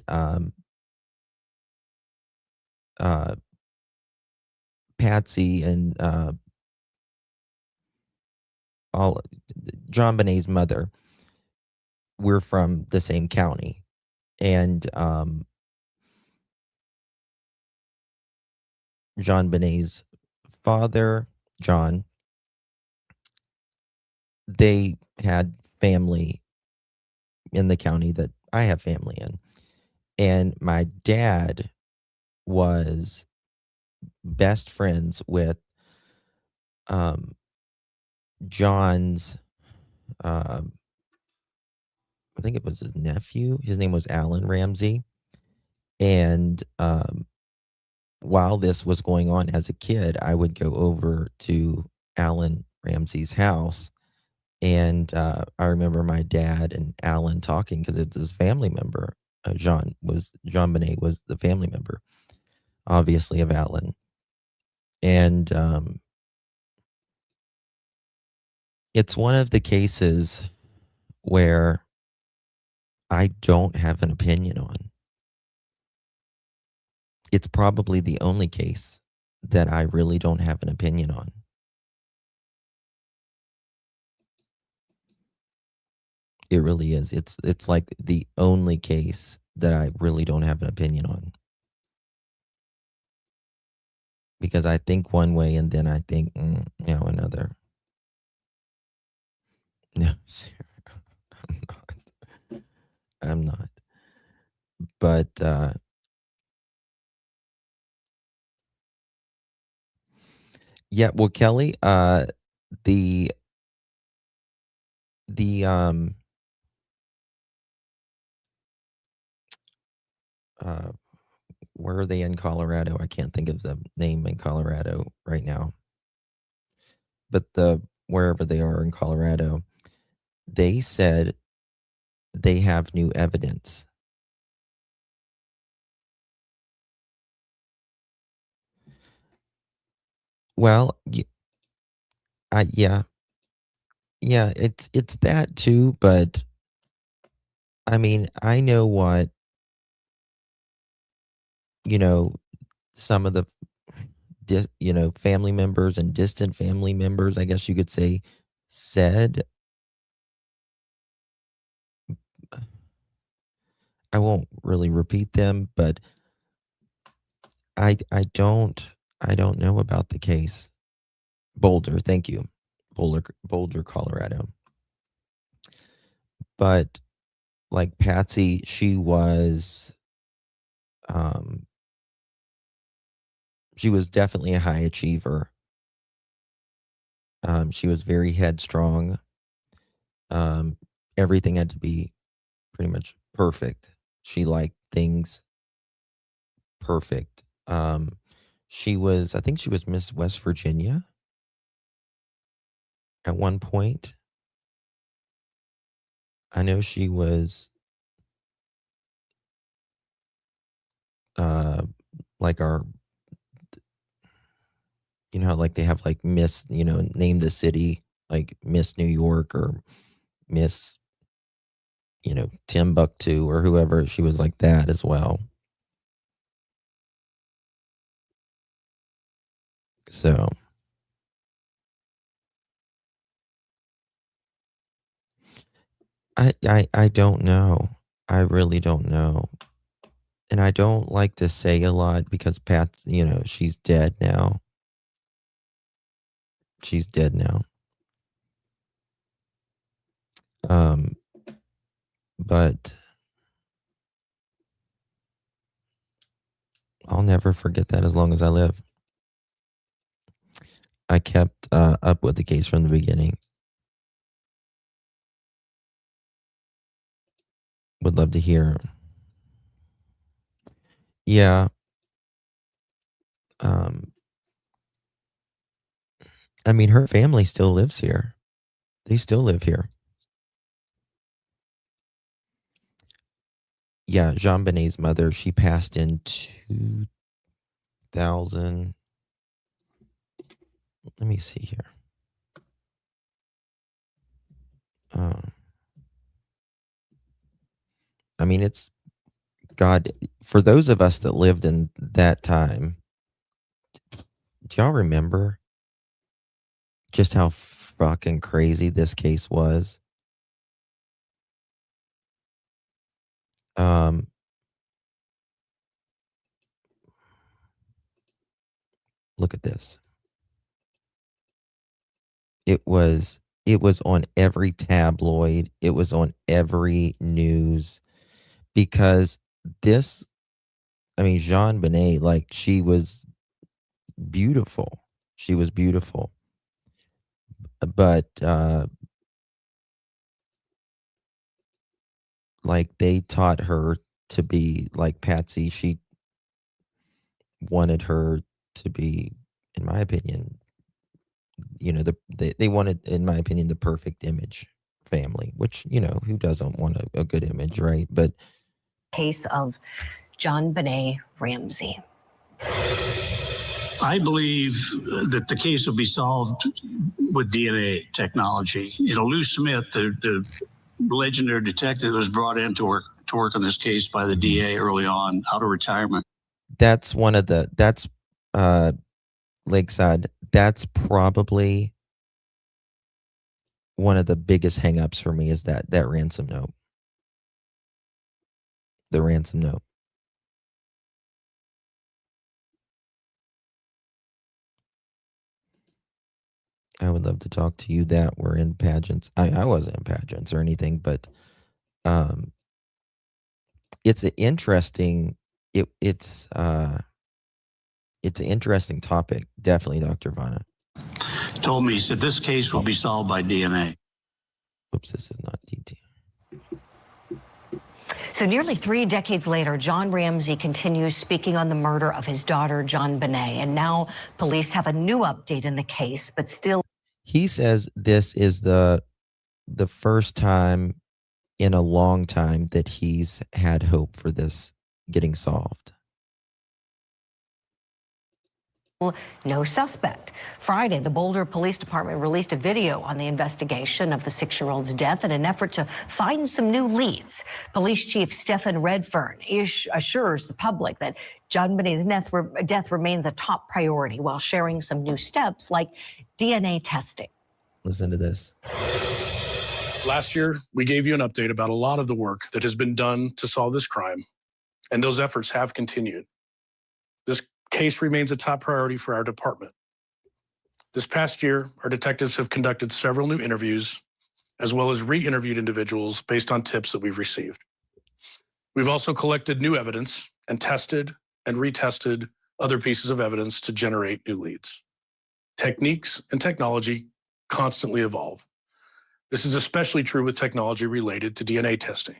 Patsy and all Jean-Benet's mother. We're from the same county, and Jean-Benet's father, John, they had family in the county that I have family in. And my dad was best friends with John's, I think it was his nephew. His name was Alan Ramsey. And while this was going on as a kid, I would go over to Alan Ramsey's house. And I remember my dad and Alan talking because it's his family member. Jean-Benet was the family member, obviously, of Alan. And it's one of the cases where I don't have an opinion on. It's probably the only case that I really don't have an opinion on. It really is. It's like the only case that I really don't have an opinion on. Because I think one way and then I think, another. No, I'm not. I'm not. But yeah, well, Kelly, the where are they in Colorado? I can't think of the name in Colorado right now. But wherever they are in Colorado, they said they have new evidence. Well, yeah, it's that too. But I mean, I know what some of the family members and distant family members, I guess you could say, said. I won't really repeat them, but I don't know about the case. Boulder, thank you. Boulder, Colorado. But like Patsy, she was definitely a high achiever. She was very headstrong. Everything had to be pretty much perfect. She liked things perfect. I think she was Miss West Virginia at one point. I know she was like our, you know, like they have like Miss, you know, name the city, like Miss New York or Miss, you know, Timbuktu or whoever. She was like that as well. So I don't know. I really don't know. And I don't like to say a lot because Pat's, you know, she's dead now. She's dead now. Um, but I'll never forget that as long as I live. I kept up with the case from the beginning. Would love to hear. Yeah. I mean, her family still lives here. They still live here. Yeah, Jean Benet's mother, she passed in 2000. Let me see here. I mean, it's God, for those of us that lived in that time, do y'all remember just how fucking crazy this case was? Look at this. It was on every tabloid. It was on every news because this, I mean, Jean Benet, like she was beautiful. She was beautiful. But like they taught her to be like Patsy. She wanted her to be, in my opinion, you know, they wanted, in my opinion, the perfect image family, which, you know, who doesn't want a good image, right? But case of John Benet Ramsey. I believe that the case will be solved with DNA technology. You know, Lou Smith, the legendary detective, was brought in to work on this case by the DA early on, out of retirement. That's one of the, that's Lakeside, that's probably one of the biggest hangups for me is that ransom note. The ransom note. I would love to talk to you that were in pageants. I wasn't in pageants or anything, but it's an interesting it's an interesting topic. Definitely, Dr. Vanna. Told me, he said, this case will be solved by DNA. Oops, this is not DT. So nearly 3 decades later, John Ramsey continues speaking on the murder of his daughter, John Benet. And now police have a new update in the case, but still. He says this is the first time in a long time that he's had hope for this getting solved. No suspect. Friday, the Boulder Police Department released a video on the investigation of the 6-year-old's death in an effort to find some new leads. Police Chief Stephen Redfern assures the public that John Benet's death remains a top priority while sharing some new steps like DNA testing. Listen to this. Last year, we gave you an update about a lot of the work that has been done to solve this crime, and those efforts have continued. This case remains a top priority for our department. This past year, our detectives have conducted several new interviews, as well as re-interviewed individuals based on tips that we've received. We've also collected new evidence and tested and retested other pieces of evidence to generate new leads. Techniques and technology constantly evolve. This is especially true with technology related to DNA testing.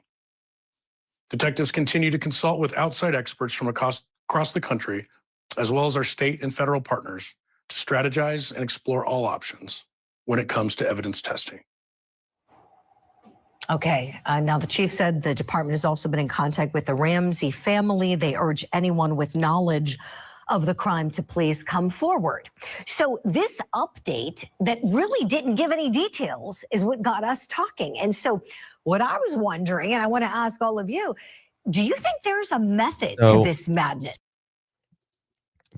Detectives continue to consult with outside experts from across the country, as well as our state and federal partners, to strategize and explore all options when it comes to evidence testing. Okay. Now, the chief said the department has also been in contact with the Ramsey family. They urge anyone with knowledge of the crime to please come forward. So this update that really didn't give any details is what got us talking. And so what I was wondering, and I want to ask all of you, do you think there's a method to So- this madness?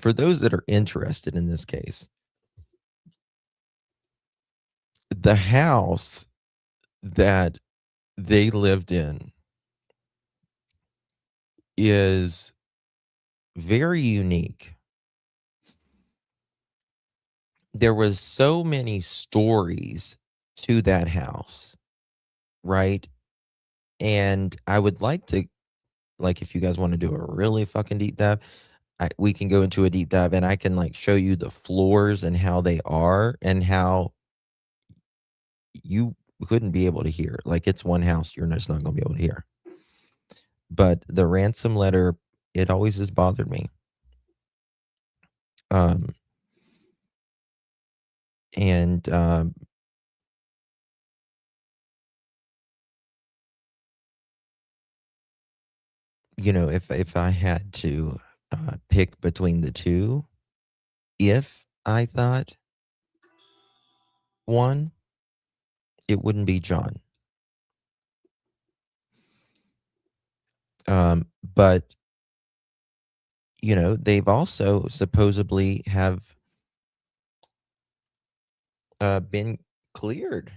For those that are interested in this case, the house that they lived in is very unique. There was so many stories to that house, right? And I would like to, like, if you guys want to do a really fucking deep dive, we can go into a deep dive and I can like show you the floors and how they are and how you couldn't be able to hear. Like, it's one house you're just not going to be able to hear. But the ransom letter, it always has bothered me. You know, if I had to pick between the two, if I thought one, it wouldn't be John. But you know, they've also supposedly have been cleared.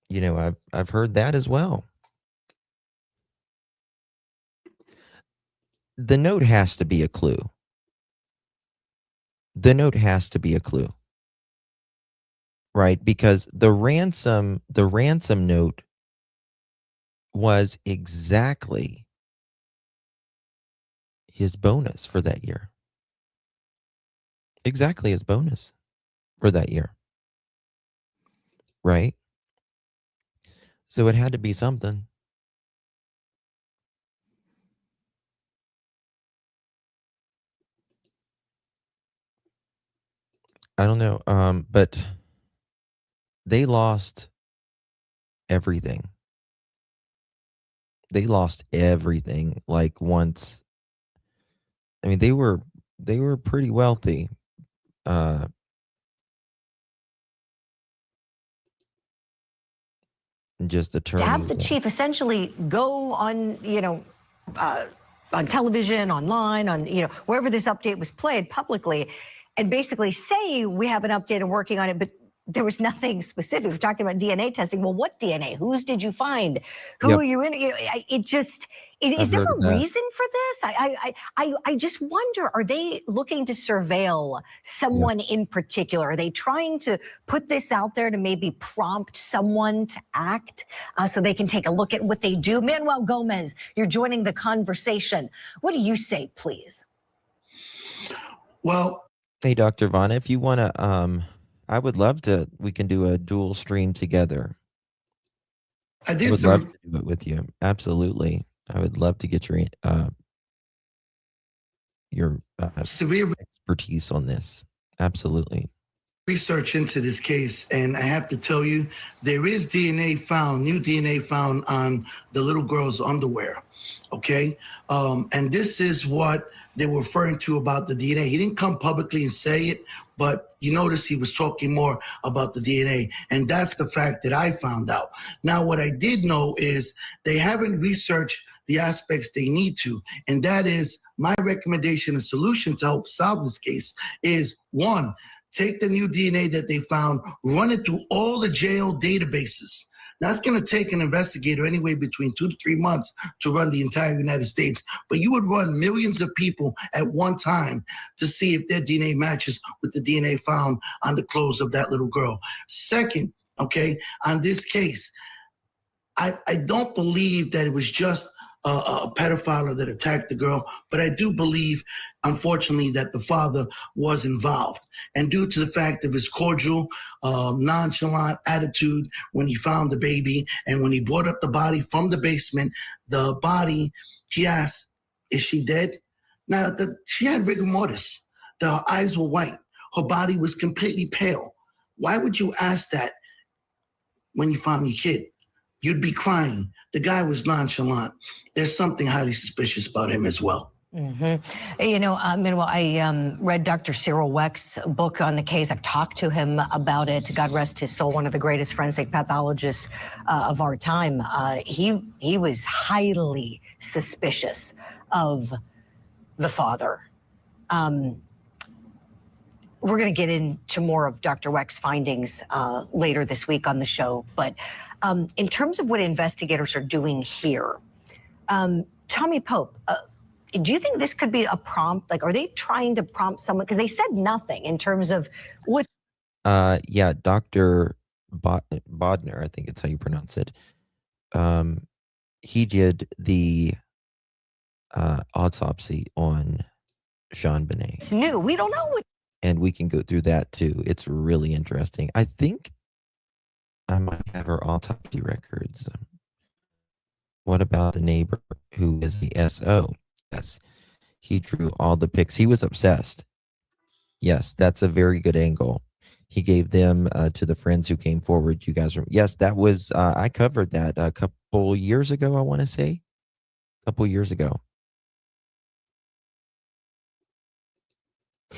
You know, I've heard that as well. The note has to be a clue. The note has to be a clue. Right? Because the ransom note was exactly his bonus for that year. Exactly his bonus for that year. Right? So it had to be something. I don't know. But they lost everything. They lost everything. Like, once, I mean, they were pretty wealthy. Just To have attorneys. the chief essentially go on, on television, online, on, wherever this update was played publicly, and basically say, we have an update and working on it, but there was nothing specific. We're talking about DNA testing. Well, what DNA? Whose did you find? Who are you in? It just, is there a reason for this? I just wonder, are they looking to surveil someone in particular? Are they trying to put this out there to maybe prompt someone to act so they can take a look at what they do? Manuel Gomez, you're joining the conversation. What do you say, please? Well, hey, Dr. Vana, if you want to, I would love to, we can do a dual stream together. I would love to do it with you. Absolutely. I would love to get your severe expertise on this. Absolutely. Research into this case, and I have to tell you, there is DNA found, new DNA found on the little girl's underwear. Okay, and this is what they were referring to about the DNA. He didn't come publicly and say it, but you notice he was talking more about the DNA, and that's the fact that I found out. Now, what I did know is they haven't researched the aspects they need to, and that is my recommendation and solution to help solve this case is, one, take the new DNA that they found, run it through all the jail databases. Now, it's going to take an investigator anywhere between 2 to 3 months to run the entire United States, but you would run millions of people at one time to see if their DNA matches with the DNA found on the clothes of that little girl. Second, okay, on this case, I don't believe that it was just a pedophile that attacked the girl, but I do believe, unfortunately, that the father was involved. And due to the fact of his cordial, nonchalant attitude when he found the baby and when he brought up the body from the basement, the body, he asked, is she dead? Now, she had rigor mortis. Her eyes were white. Her body was completely pale. Why would you ask that when you found your kid? You'd be crying. The guy was nonchalant. There's something highly suspicious about him as well. You know, meanwhile, I read Dr. Cyril Weck's book on the case. I've talked to him about it. God rest his soul, one of the greatest forensic pathologists of our time. He was highly suspicious of the father. We're going to get into more of Dr. Weck's findings later this week on the show. But in terms of what investigators are doing here, Tommy Pope, do you think this could be a prompt? Like, are they trying to prompt someone? Because they said nothing in terms of what. Yeah, Dr. Bodner, I think it's how you pronounce it. He did the autopsy on JonBenet. It's new. We don't know what. And we can go through that too. It's really interesting. I think I might have her autopsy records. What about the neighbor who is the SO? Yes, he drew all the pics. He was obsessed. Yes, that's a very good angle. He gave them to the friends who came forward. You guys, yes, that was, I covered that a couple years ago, I want to say. A couple years ago.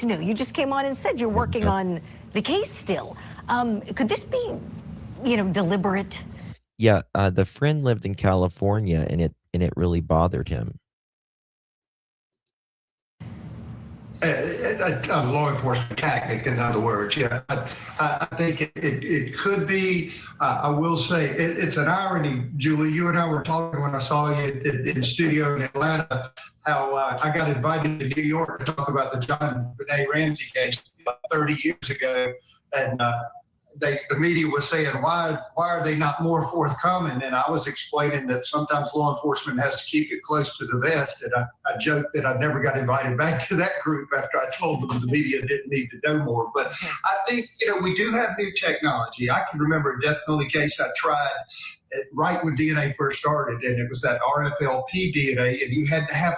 No, you just came on and said you're working on the case still. Could this be, you know, deliberate? Yeah, the friend lived in California, and it really bothered him. A law enforcement tactic, in other words. Yeah, I think it could be. I will say it's an irony, Julie. You and I were talking when I saw you in the studio in Atlanta, how I got invited to New York to talk about the JonBenet Ramsey case about 30 years ago, and the media was saying, why are they not more forthcoming? And I was explaining that sometimes law enforcement has to keep it close to the vest. And I joked that I never got invited back to that group after I told them the media didn't need to know more. But I think, you know, we do have new technology. I can remember a death penalty case I tried right when DNA first started, and it was that RFLP DNA, and you had to have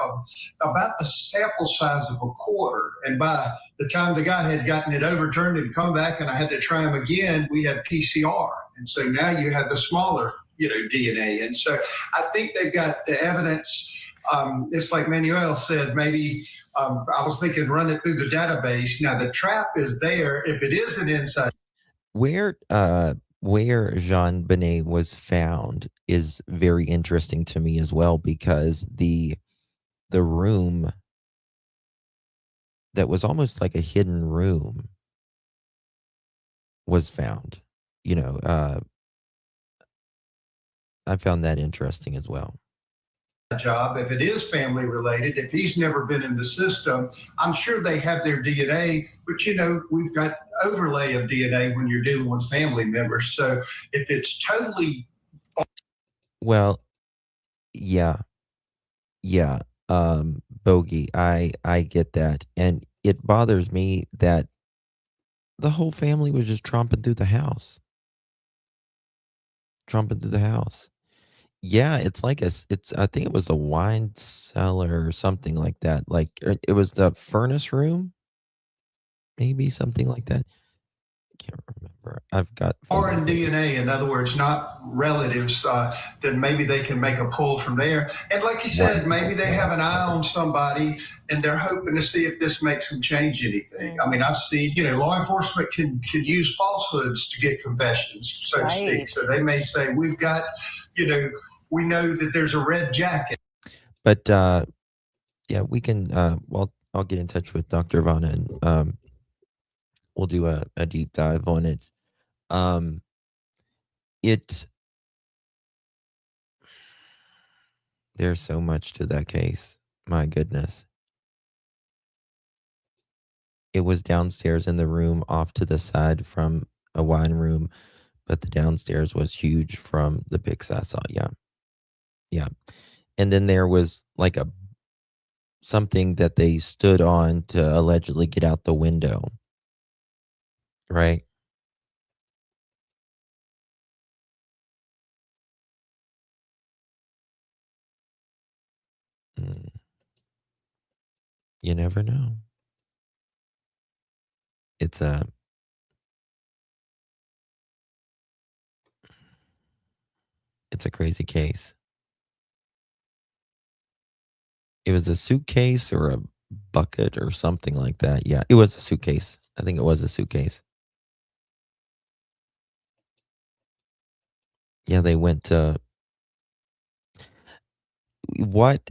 about the sample size of a quarter. And by the time the guy had gotten it overturned and come back, and I had to try him again, we had PCR. And so now you have the smaller, you know, DNA. And so I think they've got the evidence. It's like Manuel said, maybe I was thinking run it through the database. Now the trap is there. If it is an inside. Where JonBenet was found is very interesting to me as well, because the room that was almost like a hidden room was found. You know, I found that interesting as well. Job, if it is family related, if he's never been in the system, I'm sure they have their DNA, but you know, we've got overlay of DNA when you're dealing with family members. So if it's totally. Well, yeah, Bogey, I get that. And it bothers me that the whole family was just tromping through the house. Yeah, it's like I think it was a wine cellar or something like that. Like it was the furnace room, maybe something like that. I can't remember. I've got Foreign DNA, in other words, not relatives, then maybe they can make a pull from there. And like you said, maybe they have an eye on somebody and they're hoping to see if this makes them change anything. I mean, I've seen, you know, law enforcement can use falsehoods to get confessions, so to speak. So they may say, we've got, you know, we know that there's a red jacket. But yeah, we can, well, I'll get in touch with Dr. Vanna and we'll do a deep dive on it. There's so much to that case. My goodness. It was downstairs in the room off to the side from a wine room, but the downstairs was huge from the pics I saw. Yeah. And then there was like something that they stood on to allegedly get out the window. Right? You never know. It's It's a crazy case. It was a suitcase or a bucket or something like that. Yeah, it was a suitcase. I think it was a suitcase. Yeah, they went to what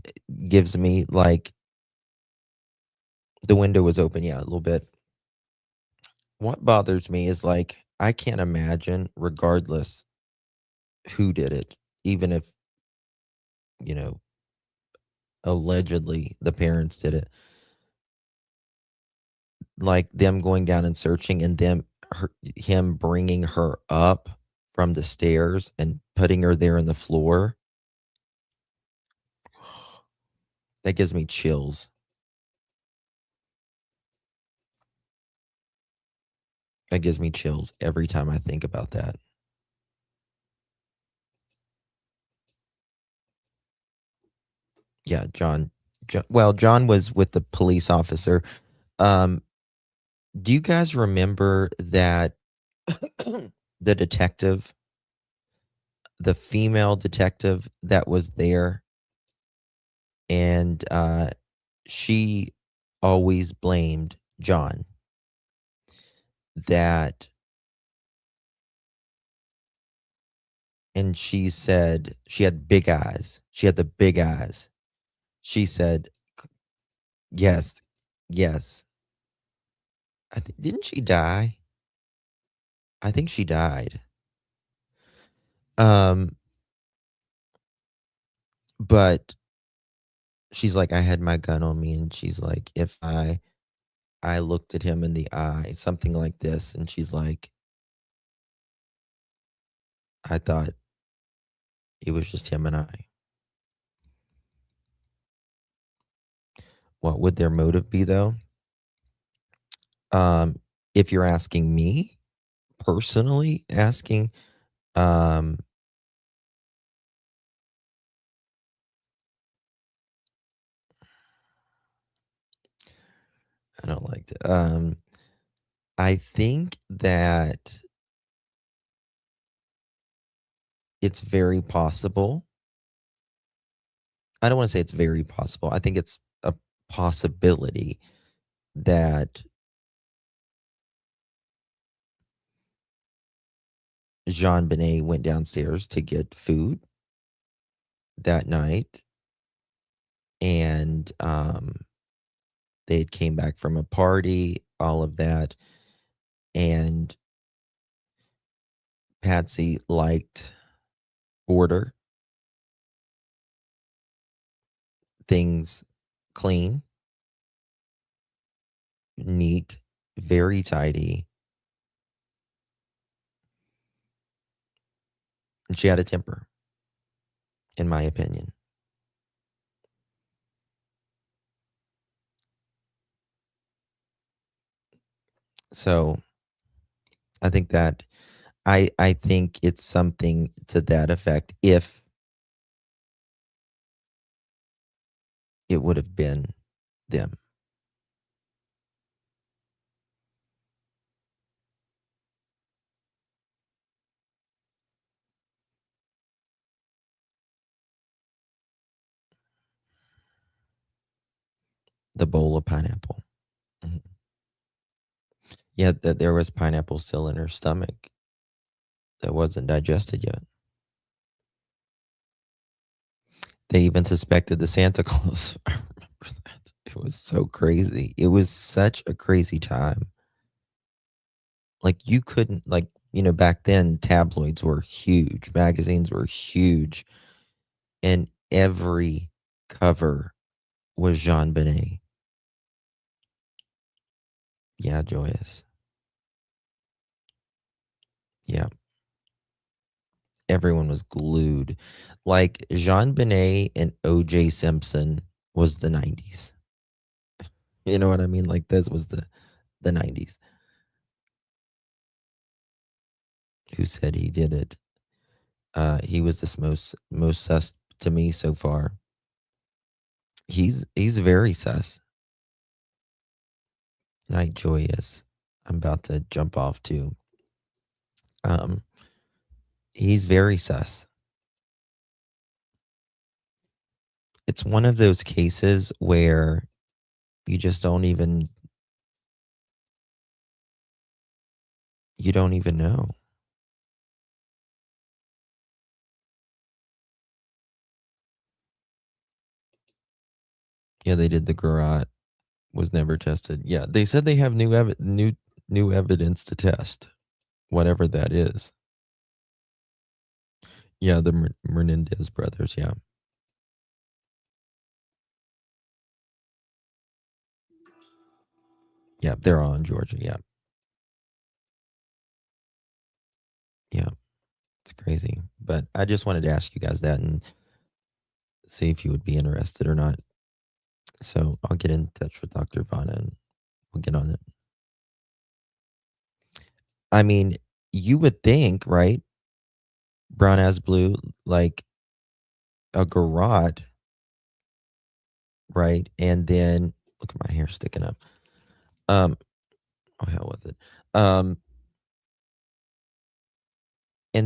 gives me like the window was open, yeah, a little bit. What bothers me is like I can't imagine, regardless who did it, even if, you know, allegedly the parents did it, like them going down and searching and him bringing her up from the stairs and putting her there on the floor. That gives me chills. That gives me chills every time I think about that. Yeah, John. Well, John was with the police officer. Um, do you guys remember that the detective, the female detective that was there, and she always blamed John, that, and she said she had big eyes. She had the big eyes. She said, yes, yes. Didn't she die? I think she died. But she's like, I had my gun on me, and she's like, if I looked at him in the eye, something like this, and she's like, I thought it was just him and I. What would their motive be, though? If you're asking me, personally asking, I don't like that. I think that it's very possible. I don't want to say it's very possible. I think it's a possibility that Jean-Benet went downstairs to get food that night, and they had came back from a party, all of that, and Patsy liked order, things clean, neat, very tidy, and she had a temper, in my opinion. So I think that I think it's something to that effect, if it would have been them. The bowl of pineapple. Mhm. Yeah, that there was pineapple still in her stomach that wasn't digested yet. They even suspected the Santa Claus. I remember that. It was so crazy. It was such a crazy time. Like, you couldn't, like, back then tabloids were huge, magazines were huge, and every cover was Jean-Benet. Yeah, Joyous. Yeah. Everyone was glued. Like, Jean-Benet and O.J. Simpson was the 90s. You know what I mean? Like, this was the 90s. Who said he did it? He was the most sus to me so far. He's very sus. Night Joyous. I'm about to jump off too. He's very sus. It's one of those cases where you just don't even know. Yeah, they did the garrote. Was never tested. Yeah, they said they have new evidence to test, whatever that is. Yeah, the Menendez brothers. Yeah. Yeah, they're all in Georgia. Yeah. Yeah, it's crazy. But I just wanted to ask you guys that and see if you would be interested or not. So I'll get in touch with Dr. Vanna and we'll get on it. I mean, you would think, right? Brown as blue, like a garrote, right? And then look at my hair sticking up. Oh hell with it. And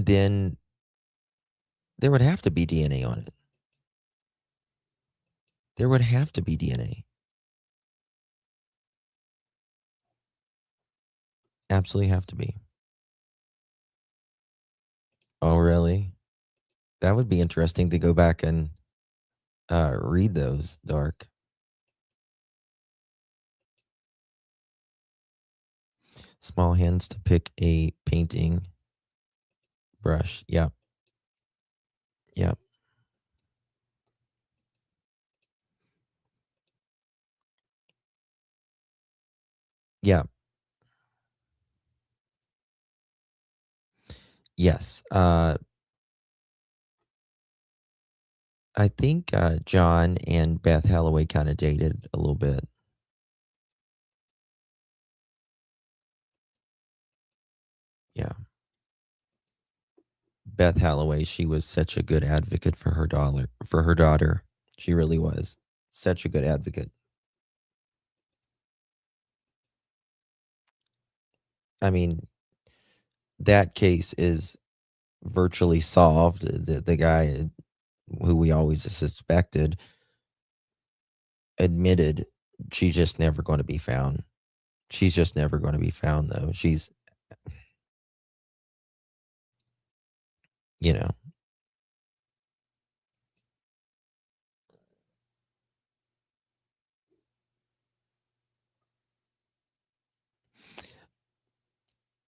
then there would have to be DNA on it. There would have to be DNA. Absolutely have to be. Oh, really? That would be interesting to go back and read those, Dark. Small hands to pick a painting brush. Yeah. Yeah. Yeah. Yes. I think John and Beth Holloway kind of dated a little bit. Yeah. Beth Holloway, she was such a good advocate for her daughter. She really was. Such a good advocate. I mean, that case is virtually solved. The guy who we always suspected admitted she's just never going to be found. She's just never going to be found, though. She's, you know,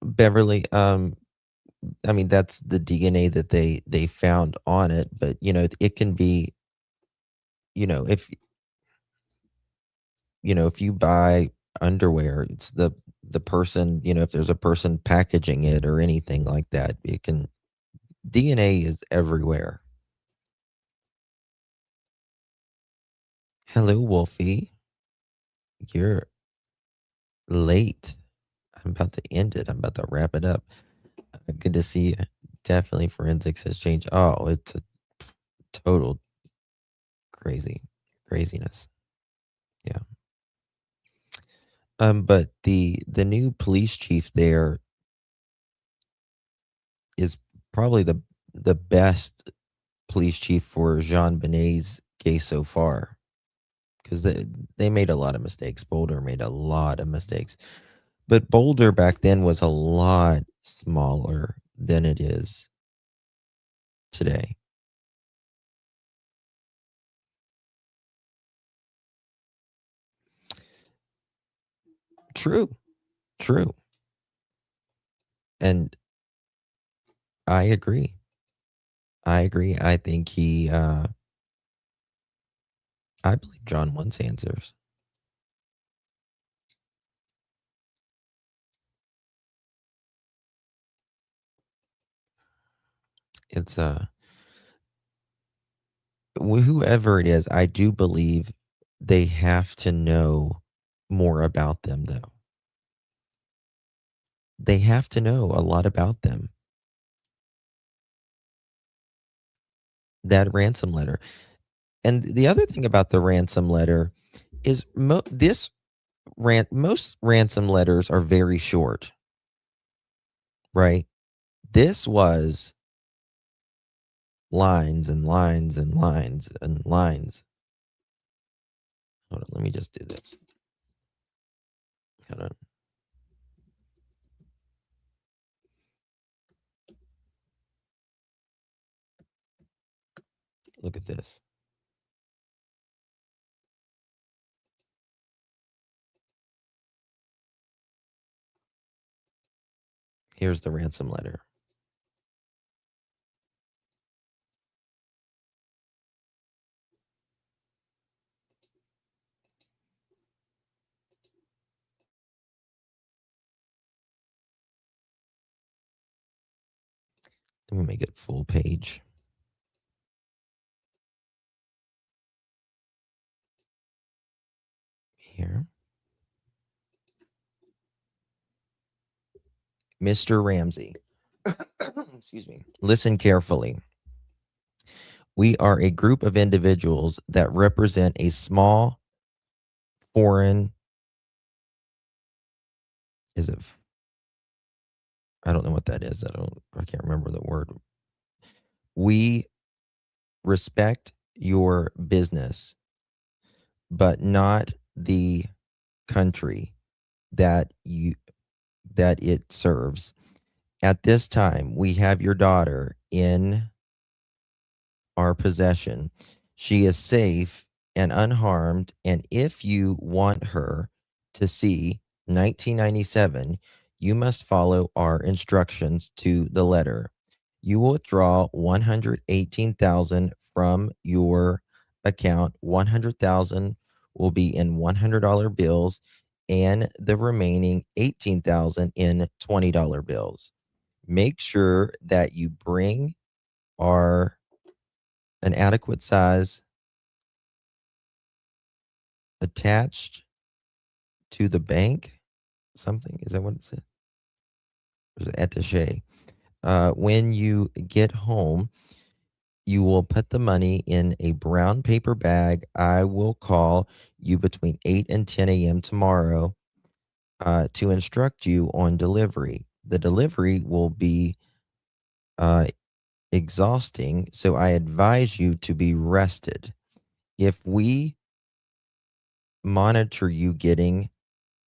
Beverly. I mean, that's the DNA that they found on it, but it can be, if if you buy underwear, it's the person, if there's a person packaging it or anything like that, DNA is everywhere. Hello, Wolfie. You're late. I'm about to end it. I'm about to wrap it up. Good to see you. Definitely forensics has changed. Oh, it's a total craziness. Yeah. But the new police chief there is probably the best police chief for Jean Benet's case so far, because they made a lot of mistakes. Boulder made a lot of mistakes, but Boulder back then was a lot smaller than it is today. True. And I agree. I think I believe John wants answers. It's whoever it is, I do believe they have to know more about them, though. They have to know a lot about them. That ransom letter. And the other thing about the ransom letter is most ransom letters are very short, right? This was lines and lines and lines and lines. Hold on, let me just do this. Hold on. Look at this. Here's the ransom letter. Let me make it full page. Here. Mr. Ramsey. Excuse me. Listen carefully. We are a group of individuals that represent a small foreign. I don't know what that is. I can't remember the word. We respect your business, but not the country that it serves. At this time, we have your daughter in our possession. She is safe and unharmed, and if you want her to see 1997, you must follow our instructions to the letter. You will withdraw 118,000 from your account. 100,000 will be in $100 bills, and the remaining 18,000 in $20 bills. Make sure that you bring an adequate size attached to the bank. Something, is that what it said? Or is it attaché? When you get home, you will put the money in a brown paper bag. I will call you between 8 and 10 a.m. tomorrow to instruct you on delivery. The delivery will be exhausting, so I advise you to be rested. If we monitor you getting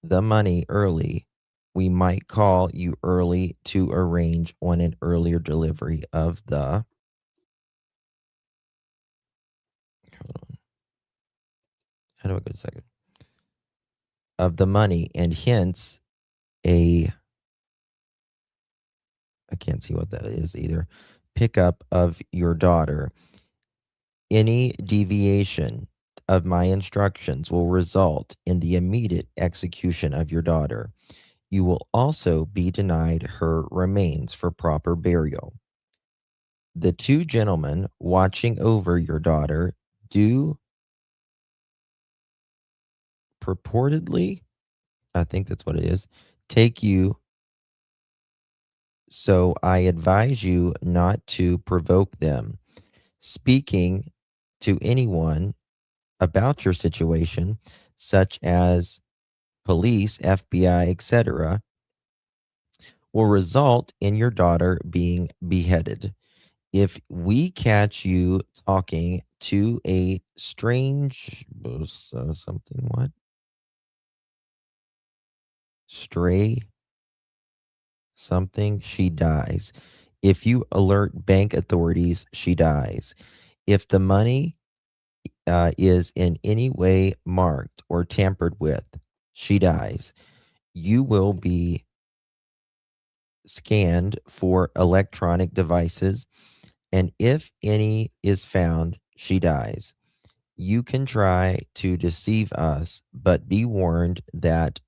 the money early, we might call you early to arrange on an earlier delivery of the. Hold on. How do I go to second? Of the money, and hence I can't see what that is either. Pickup of your daughter. Any deviation of my instructions will result in the immediate execution of your daughter. You will also be denied her remains for proper burial. The two gentlemen watching over your daughter do purportedly, I think that's what it is, take you. So I advise you not to provoke them. Speaking to anyone about your situation, such as police, FBI, etc., will result in your daughter being beheaded. If we catch you talking to a strange something, what? Stray something, she dies. If you alert bank authorities, she dies. If the money is in any way marked or tampered with, she dies. You will be scanned for electronic devices, and if any is found, she dies. You can try to deceive us, but be warned that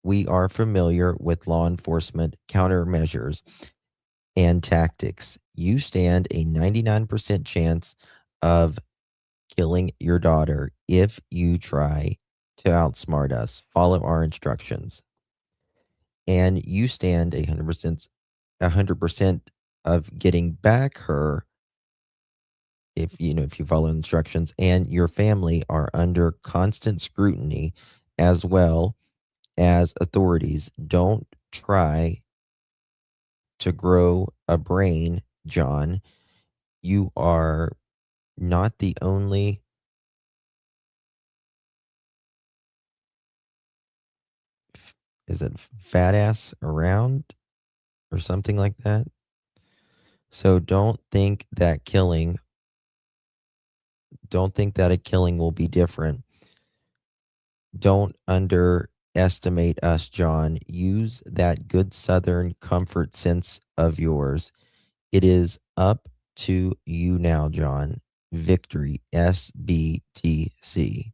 we are familiar with law enforcement countermeasures and tactics. You stand a 99% chance of killing your daughter if you try to outsmart us. Follow our instructions. And you stand 100% of getting back her if you follow instructions, and your family are under constant scrutiny as well as authorities. Don't try to grow a brain, John. You are not the only is it fat ass around or something like that? So don't think that a killing will be different. Don't underestimate us, John. Use that good Southern comfort sense of yours. It is up to you now, John. Victory, SBTC.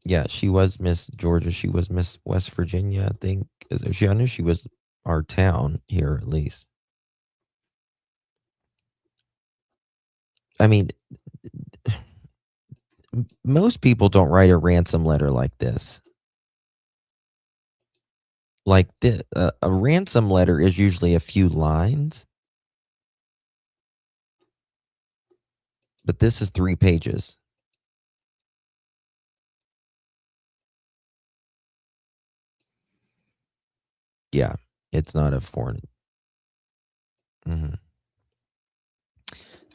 Yeah, she was Miss Georgia. She was Miss West Virginia, I think. I knew she was our town here, at least. I mean, most people don't write a ransom letter like this. Like a ransom letter is usually a few lines, but this is 3 pages. Yeah, it's not a foreign.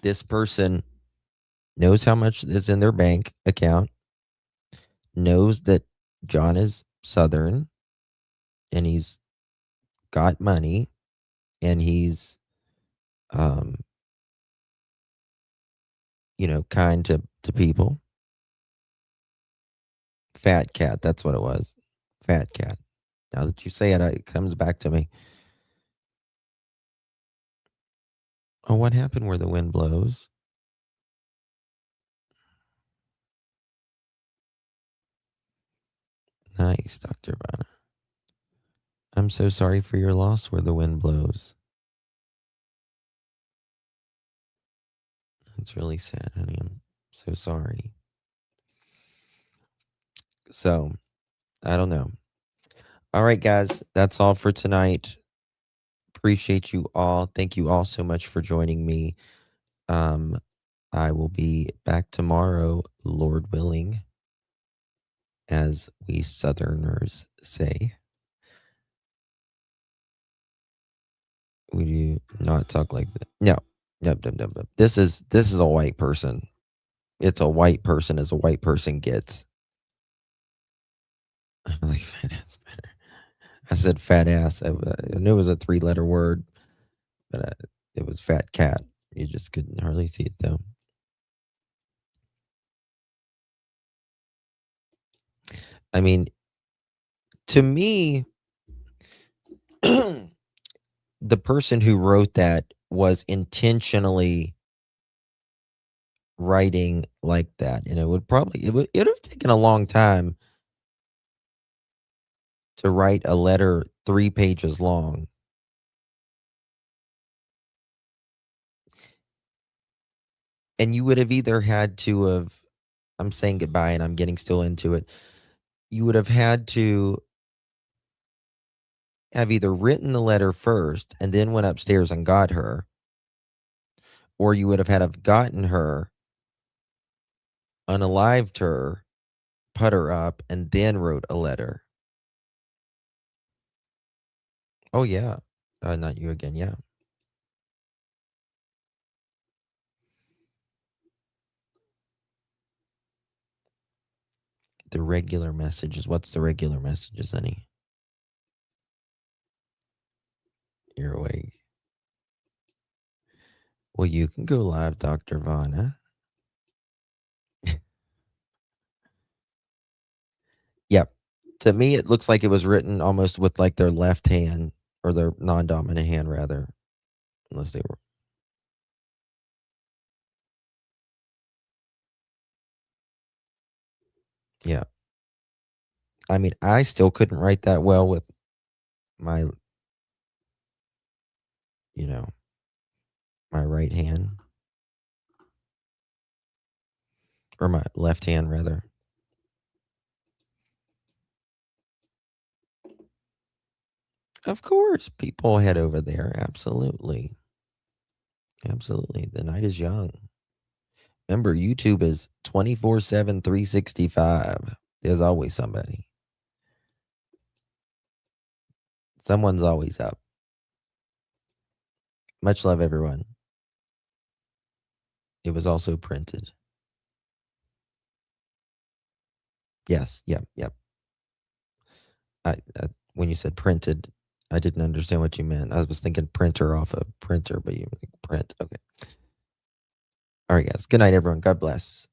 This person knows how much is in their bank account, knows that John is Southern, and he's got money, and he's, kind to people. Fat cat, that's what it was. Fat cat. Now that you say it, it comes back to me. Oh, what happened where the wind blows? Nice, Dr. Vanna. I'm so sorry for your loss where the wind blows. It's really sad, honey. I'm so sorry. So, I don't know. All right, guys, that's all for tonight. Appreciate you all. Thank you all so much for joining me. I will be back tomorrow, Lord willing, as we Southerners say. We do not talk like that. No. This is a white person. It's a white person as a white person gets. I like fat ass better. I said fat ass. I knew it was a 3-letter word, but it was fat cat. You just couldn't hardly see it though. I mean, to me, the person who wrote that was intentionally writing like that, and it would have taken a long time to write a letter 3 pages long. And you would have either had to have, I'm saying goodbye and I'm getting still into it. You would have had to have either written the letter first and then went upstairs and got her, or you would have had to have gotten her, unalived her, put her up, and then wrote a letter. Oh, yeah. Not you again, yeah. The regular messages. What's the regular messages, honey? You're awake. Well, you can go live, Dr. Vanna. Yep. To me, it looks like it was written almost with like their left hand or their non-dominant hand, rather, unless they were. Yeah. I mean, I still couldn't write that well with my, my right hand. Or my left hand, rather. Of course, people head over there. Absolutely. Absolutely. The night is young. Remember, YouTube is 24/7, 365. There's always somebody. Someone's always up. Much love, everyone. It was also printed. Yes, yep. When you said printed, I didn't understand what you meant. I was thinking printer off a printer, but you print. Okay. All right, guys. Good night, everyone. God bless.